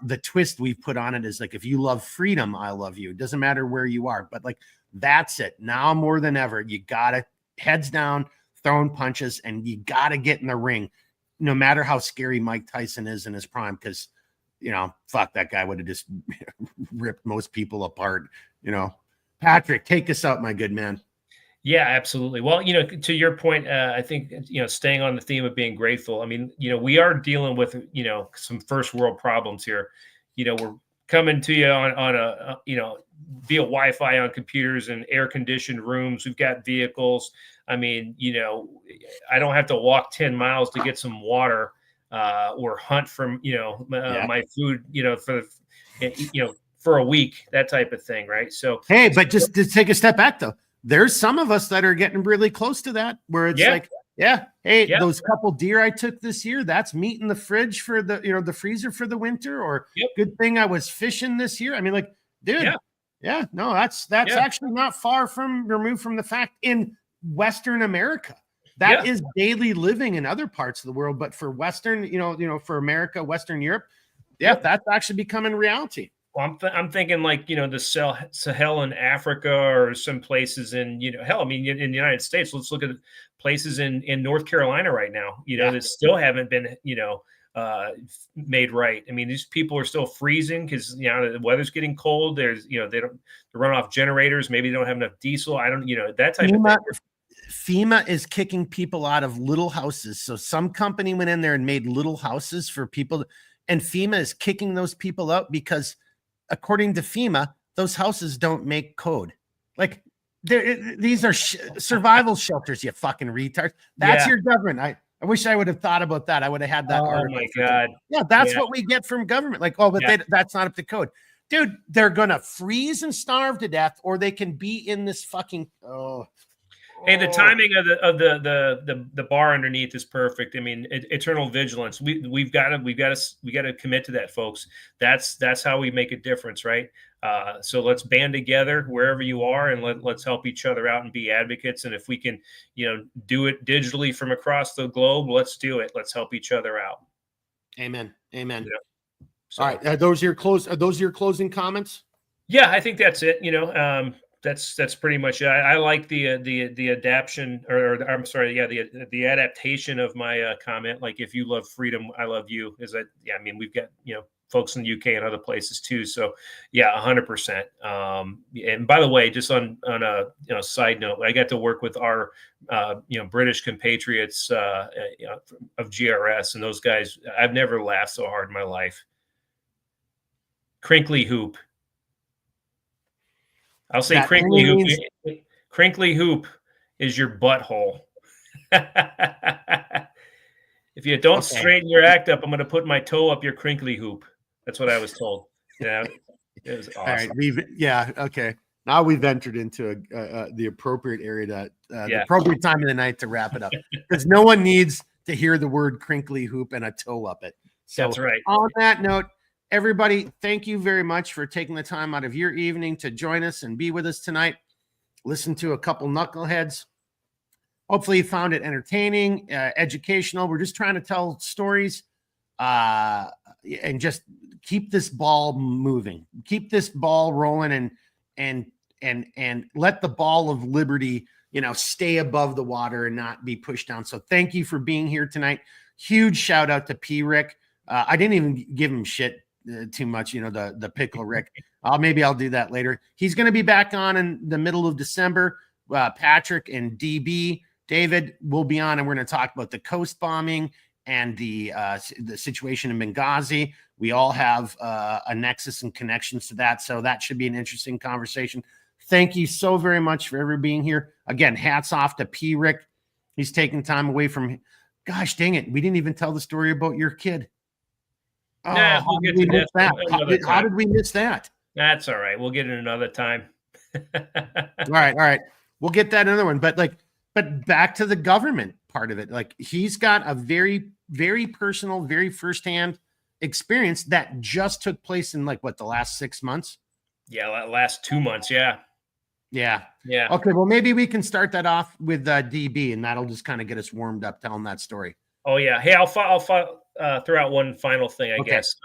The twist we've put on it is like, if you love freedom, I love you. It doesn't matter where you are, but like, that's it. Now more than ever, you got to heads down, throwing punches, and you got to get in the ring, no matter how scary Mike Tyson is in his prime, because fuck, that guy would have just ripped most people apart. Patrick, take us out, my good man.
Yeah, absolutely. Well, to your point, I think, staying on the theme of being grateful. I mean, we are dealing with, some first world problems here. We're coming to you on a, via Wi-Fi on computers and air conditioned rooms. We've got vehicles. I mean, I don't have to walk 10 miles to get some water. Or hunt from my food for a week, that type of thing, right? So
hey, but just to take a step back though, there's some of us that are getting really close to that, where it's those couple deer I took this year, that's meat in the fridge for the the freezer for the winter, or good thing I was fishing this year. I mean, like, dude, no, that's actually not far from removed from the fact in Western America. That is daily living in other parts of the world, but for Western, for America, Western Europe, that's actually becoming reality.
Well, I'm thinking like, the Sahel in Africa, or some places in, hell, I mean, in the United States. Let's look at places in North Carolina right now, that still haven't been, made right. I mean, these people are still freezing because, the weather's getting cold. There's, they run off generators. Maybe they don't have enough diesel. I don't, that type of thing.
FEMA is kicking people out of little houses. So some company went in there and made little houses for people, and FEMA is kicking those people out because, according to FEMA, those houses don't make code. Like, these are survival shelters, you fucking retards. That's your government. I wish I would have thought about that. I would have had that.
Oh my God.
Yeah, that's what we get from government. Like, but that's not up to code. Dude, they're going to freeze and starve to death, or they can be in this fucking,
Hey, the timing of the bar underneath is perfect. I mean, eternal vigilance. We've got to commit to that, folks. That's how we make a difference, right? So let's band together wherever you are, and let's help each other out and be advocates. And if we can, do it digitally from across the globe, let's do it. Let's help each other out.
Amen. Amen.
So,
all right, are those your closing comments?
Yeah, I think that's it. That's pretty much it. I like the adaptation, or I'm sorry, the adaptation of my comment. Like, if you love freedom, I love you. Is that? Yeah, I mean, we've got folks in the UK and other places too. So yeah, 100%. And by the way, just on a side note, I got to work with our British compatriots of GRS, and those guys. I've never laughed so hard in my life. Crinkly hoop. I'll say crinkly hoop. Crinkly hoop is your butthole. If you don't straighten your act up, I'm going to put my toe up your crinkly hoop. That's what I was told. Yeah, it was awesome.
All right, leave it. Yeah, okay. Now we've entered into the appropriate area to the appropriate time of the night to wrap it up, because no one needs to hear the word crinkly hoop and a toe up it. So
that's right.
On that note, everybody, thank you very much for taking the time out of your evening to join us and be with us tonight. Listen to a couple knuckleheads. Hopefully you found it entertaining, educational. We're just trying to tell stories and just keep this ball moving, keep this ball rolling, and let the ball of liberty, stay above the water and not be pushed down. So thank you for being here tonight. Huge shout out to P. Rick. I didn't even give him shit too much, the pickle Rick. Maybe I'll do that later. He's going to be back on in the middle of December. Patrick and DB David will be on, and we're going to talk about the coast bombing and the situation in Benghazi. We all have a nexus and connections to that, so that should be an interesting conversation. Thank you so very much for ever being here. Again, hats off to P. Rick. He's taking time away from. Gosh dang it, we didn't even tell the story about your kid. Oh,
Nah, we'll get to that.
How did we miss that?
That's all right. We'll get it another time.
All right. We'll get that another one. But back to the government part of it. Like, he's got a very, very personal, very firsthand experience that just took place in the last 6 months.
Yeah, last 2 months. Yeah.
Okay, well, maybe we can start that off with DB, and that'll just kind of get us warmed up telling that story.
Oh yeah. Hey, I'll throw out one final thing, I guess.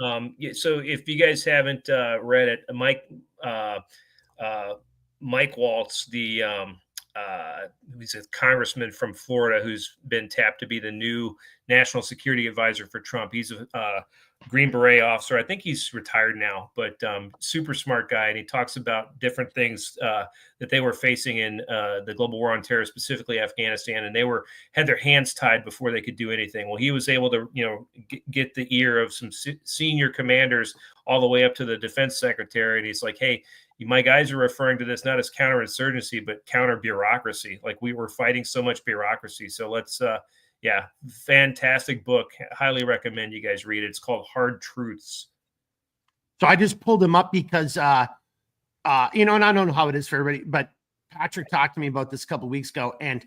So if you guys haven't read it, Mike Waltz, he's a congressman from Florida who's been tapped to be the new national security advisor for Trump. He's a Green Beret officer. I think he's retired now, but super smart guy. And he talks about different things that they were facing in the global war on terror, specifically Afghanistan. And they had their hands tied before they could do anything. Well, he was able to, get the ear of some senior commanders all the way up to the defense secretary. And he's like, hey, my guys are referring to this not as counterinsurgency, but counter bureaucracy. Like, we were fighting so much bureaucracy. So let's, fantastic book. Highly recommend you guys read it. It's called Hard Truths.
So I just pulled him up because, and I don't know how it is for everybody, but Patrick talked to me about this a couple of weeks ago. And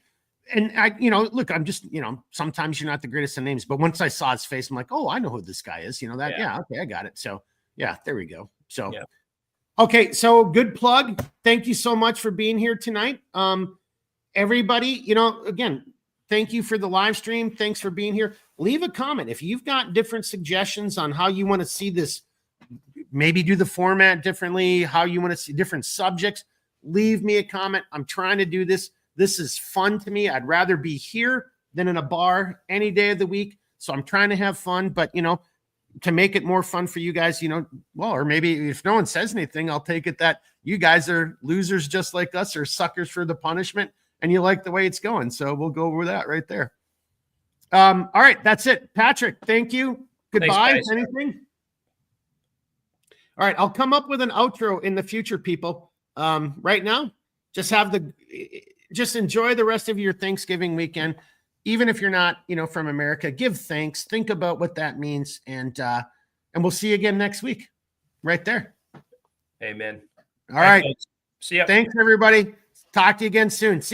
I, look, I'm just, sometimes you're not the greatest of names, but once I saw his face, I'm like, oh, I know who this guy is. Okay, I got it. So yeah, there we go. So, yeah. Okay. So good plug. Thank you so much for being here tonight. Everybody, again, thank you for the live stream. Thanks for being here. Leave a comment. If you've got different suggestions on how you want to see this, maybe do the format differently, how you want to see different subjects, leave me a comment. I'm trying to do this. This is fun to me. I'd rather be here than in a bar any day of the week. So I'm trying to have fun, but to make it more fun for you guys, or maybe if no one says anything, I'll take it that you guys are losers just like us, or suckers for the punishment, and you like the way it's going. So we'll go over that right there. All right, that's it. Patrick, thank you. Goodbye.
Thanks,
anything? All right, I'll come up with an outro in the future, people. Right now, just enjoy the rest of your Thanksgiving weekend. Even if you're not, from America, give thanks. Think about what that means, and we'll see you again next week, right there.
Amen.
All right.
See ya.
Thanks, everybody. Talk to you again soon. See ya.